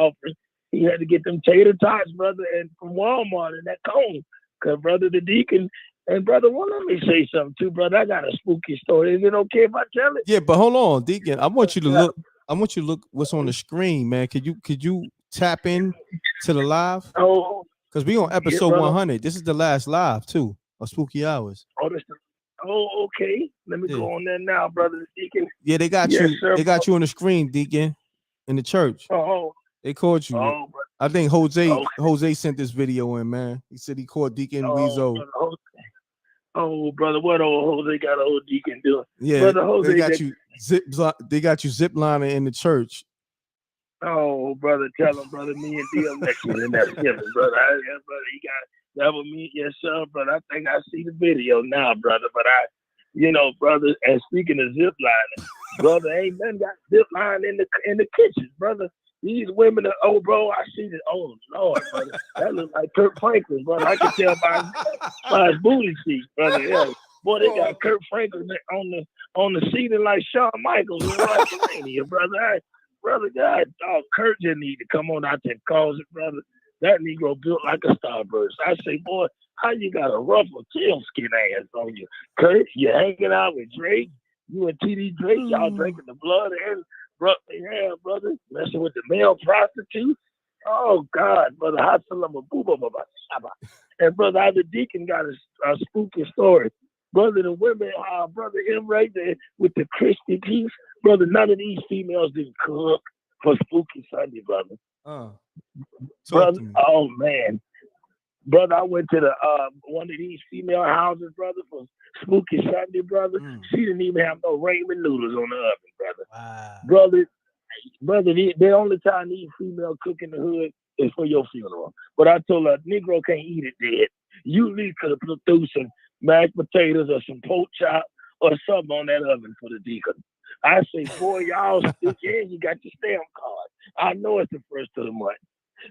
offering. He had to get them tater tots, brother, and from Walmart and that cone. Cause brother, the deacon, and brother, well, let me say something too, brother. I got a spooky story. Is it okay if I tell it? Yeah, but hold on, Deacon. I want you to look. I want you to look what's on the screen, man. Could you tap in to the live? Oh, because we on episode brother. 100. This is the last live too of Spooky Hours. Okay. Let me go on there now, brother, the deacon. Yeah, they got Yes, you. sir, They got you on the screen, Deacon, in the church. Oh. They caught you. Oh, I think Jose sent this video in, man. He said he caught Deacon Weasel. Brother, what old Jose got old deacon doing? Yeah, brother Jose, they got you ziplining in the church. Oh, brother, tell him, brother, me and m.reck in that feeling, brother. Brother, he got that with me, yes, sir, brother. I think I see the video now, brother. But brother, and speaking of ziplining, brother, ain't nothing got zipline in the kitchen, brother. These women are, bro, I see this. Oh, Lord, brother. That looks like Kurt Franklin, brother. I can tell by his booty seat, brother. Yeah. Boy, they got Kurt Franklin on the ceiling like Shawn Michaels in WrestleMania, brother. Brother, God, Kurt just need to come on out there and cause it, brother. That Negro built like a starburst. I say, boy, how you got a ruffled tail skin ass on you? Kurt, you hanging out with Drake. You and T.D. Drake, y'all drinking the blood and brother, messing with the male prostitutes. Oh God, brother, and brother, the deacon got a spooky story. Brother, the women, brother m.reck with the crispy piece. Brother, none of these females didn't cook for Spooky Sunday, brother. Brother, oh man. Brother, I went to the one of these female houses, brother, for Spooky Sunday, brother. She didn't even have no ramen noodles on the oven, brother. Wow. Brother, the only time these female cook in the hood is for your funeral. But I told her, Negro can't eat it dead. You at least could have put through some mashed potatoes or some pork chop or something on that oven for the deacon. I say, boy, y'all stick in, you got your stamp card. I know it's the first of the month.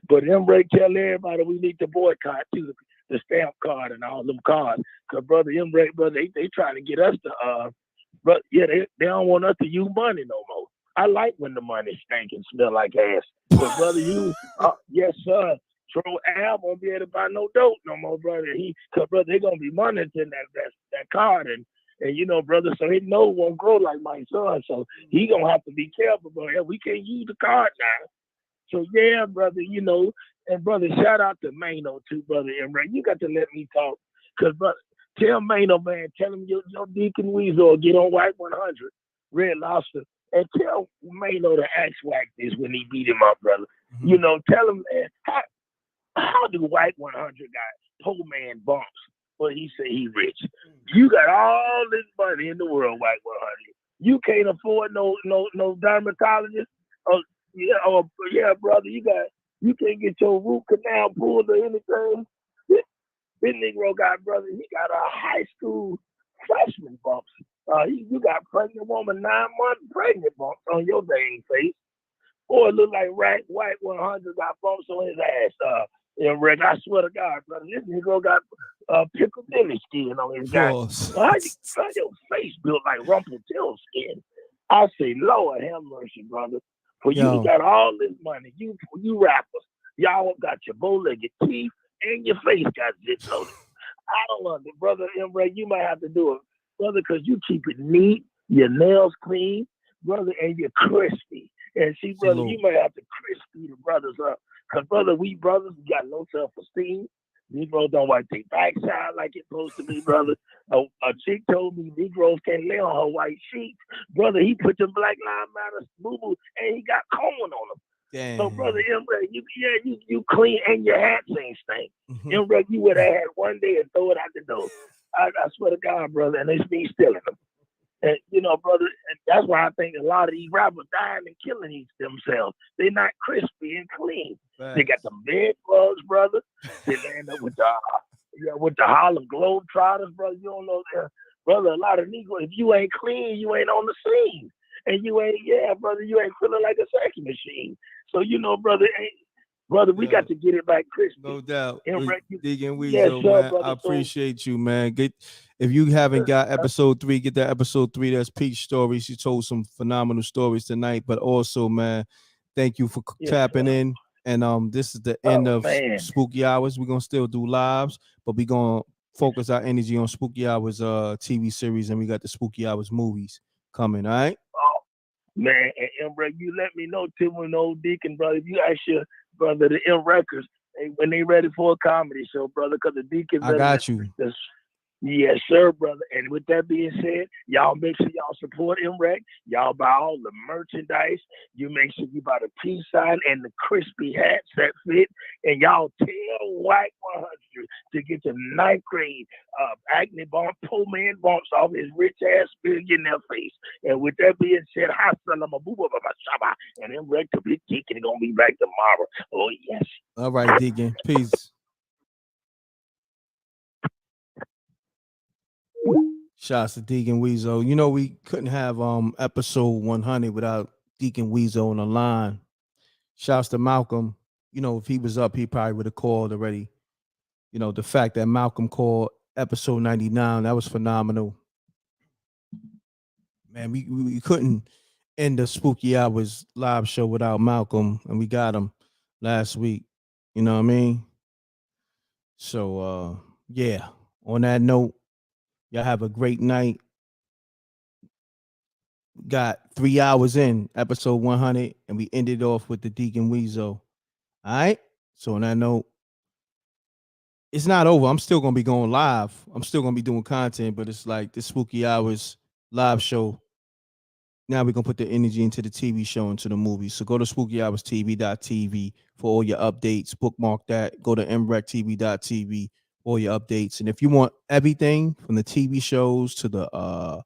But m.reck tell everybody we need to boycott too, the stamp card and all them cards. Cause brother m.reck, brother, they trying to get us to but yeah, they don't want us to use money no more. I like when the money stink and smell like ass. But brother, yes sir, Troy Al won't be able to buy no dope no more, brother. Cause brother, they're gonna be monitoring that card and brother, so his nose won't grow like my son. So he gonna have to be careful, bro. Yeah, we can't use the card now. So yeah, brother, and brother, shout out to Mano too, brother m.reck. You got to let me talk. Cause brother, tell Mano, man, tell him your Deacon Weasel get on White 100, Red Lobster, and tell Mano to axe whack this when he beat him up, brother. Tell him, man, how do White 100 guys, poor man bumps, but he say he rich? You got all this money in the world, White 100. You can't afford no dermatologist. Yeah, brother, you can't get your root canal pulled or anything. This Negro guy, brother, he got a high school freshman bumps. You got pregnant woman 9 months pregnant bumps on your dang face. Boy, look like White 100 got bumps on his ass. M.reck, I swear to God, brother, this nigga got Piccadilly skin on his guy. How your face built like Rumpelstiltskin? I say, Lord have mercy, brother. For you got all this money, you rappers, y'all got your bow-legged teeth and your face got zip loaded. I don't know, brother M.reck, you might have to do it, brother, because you keep it neat, your nails clean, brother, and you're crispy. And see, brother, you might have to crispy the brothers up. Because, brother, we brothers, we got low self-esteem. Negroes don't want to take backside like it's supposed to be, brother. A chick told me Negroes can't lay on her white sheets. Brother, he put the Black Lives Matter boo-boo, and he got corn on him. Damn. So, brother, M.reck, you clean and your hats ain't stink. M.reck, you would have had one day and throw it out the door. I swear to God, brother, and it's me stealing them. And, brother, and that's why I think a lot of these rappers dying and killing themselves. They're not crispy and clean. Right. They got the bed bugs, brother. They end up with the Harlem Globetrotters, brother. You don't know that, brother. A lot of Negroes, if you ain't clean, you ain't on the scene, and you ain't, brother, you ain't feeling like a sex machine. So brother, we got to get it back crispy. No doubt. Yes, Deacon Weezo, man. brother, I appreciate you, man. If you haven't got episode 3, get that episode 3. That's Peach Story. She told some phenomenal stories tonight. But also, man, thank you for tapping in. And this is the end of Spooky Hours. We're gonna still do lives, but we're gonna focus our energy on Spooky Hours TV series, and we got the Spooky Hours movies coming. All right. Man, and M.reck, you let me know, Tim and old Deacon, brother. If you ask your brother, the M.reckers, when they ready for a comedy show, brother, because the Deacons, I got you. Yes, sir, brother. And with that being said, y'all make sure y'all support M.reck. Y'all buy all the merchandise. You make sure you buy the peace sign and the crispy hats that fit. And y'all tell White 100 to get the 9th grade acne bump, poor man bumps off his rich ass billionaire face. And with that being said, and M.reck, the big Deacon, gonna be back tomorrow. Oh yes. All right, Deacon. Peace. Shouts to Deacon Weezo. We couldn't have episode 100 without Deacon Weezo on the line. Shouts to Malcolm. If he was up, he probably would have called already. The fact that Malcolm called episode 99, that was phenomenal. Man, we couldn't end the Spooky Hours live show without Malcolm, and we got him last week. You know what I mean? So, yeah. On that note, y'all have a great night. Got 3 hours in episode 100, and we ended off with the Deacon Weezo. All right. So on that note, it's not over. I'm still gonna be going live. I'm still gonna be doing content, but it's like the Spooky Hours live show. Now we're gonna put the energy into the TV show, into the movie. So go to SpookyHoursTV.tv for all your updates. Bookmark that. Go to mrecktv.tv for all your updates. And if you want everything from the TV shows to the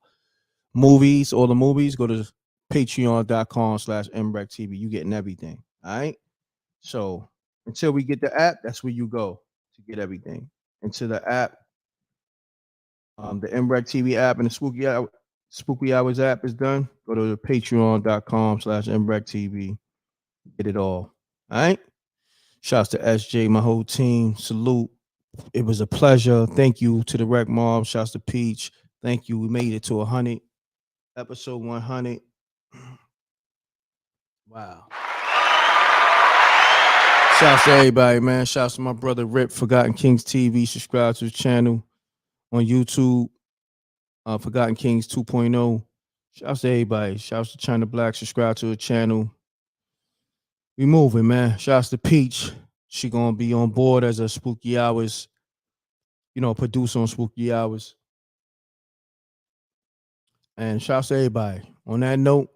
movies, all the movies, go to patreon.com/mrecktv. You getting everything. All right. So until we get the app, that's where you go to get everything. Into the app, the m.reck TV app and the Spooky Hours app is done. Go to patreon.com/mrecktv. Get it all. All right. Shouts to SJ, my whole team. Salute. It was a pleasure. Thank you to the Rec Mob. Shouts to Peach. Thank you. We made it to 100. Episode 100. Wow. Shouts to everybody, man. Shouts to my brother Rip, Forgotten Kings TV. Subscribe to his channel on YouTube. Forgotten Kings 2.0. Shouts to everybody. Shouts to China Black. Subscribe to her channel. We moving, man. Shouts to Peach. She gonna be on board as a Spooky Hours, producer on Spooky Hours. And shouts to everybody. On that note,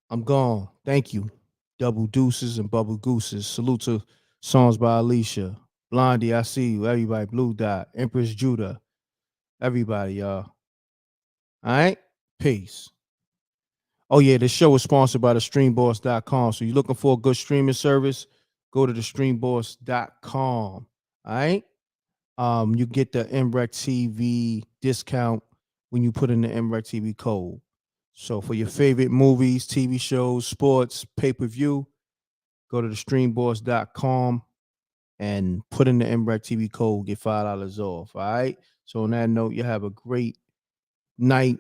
I'm gone. Thank you. Double deuces and bubble gooses. Salute to songs by Alicia. Blondie, I see you. Everybody. Blue Dot. Empress Judah. Everybody, y'all. All right? Peace. Oh, yeah, this show is sponsored by the streamboss.com. So you're looking for a good streaming service, go to the streamboss.com. All right? You get the m.reck TV discount when you put in the m.reck TV code. So for your favorite movies, TV shows, sports, pay-per-view, go to the streamboss.com and put in the m.reck TV code, get $5 off. All right. So on that note, you have a great night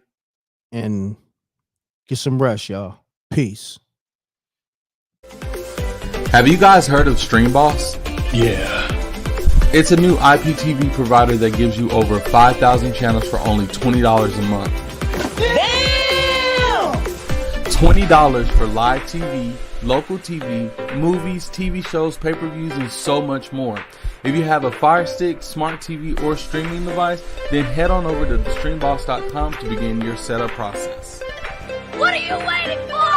and get some rest, y'all. Peace. Have you guys heard of StreamBoss? Yeah. It's a new IPTV provider that gives you over 5,000 channels for only $20 a month. Damn! $20 for live TV, local TV, movies, TV shows, pay-per-views, and so much more. If you have a Fire Stick, smart TV, or streaming device, then head on over to streamboss.com to begin your setup process. What are you waiting for?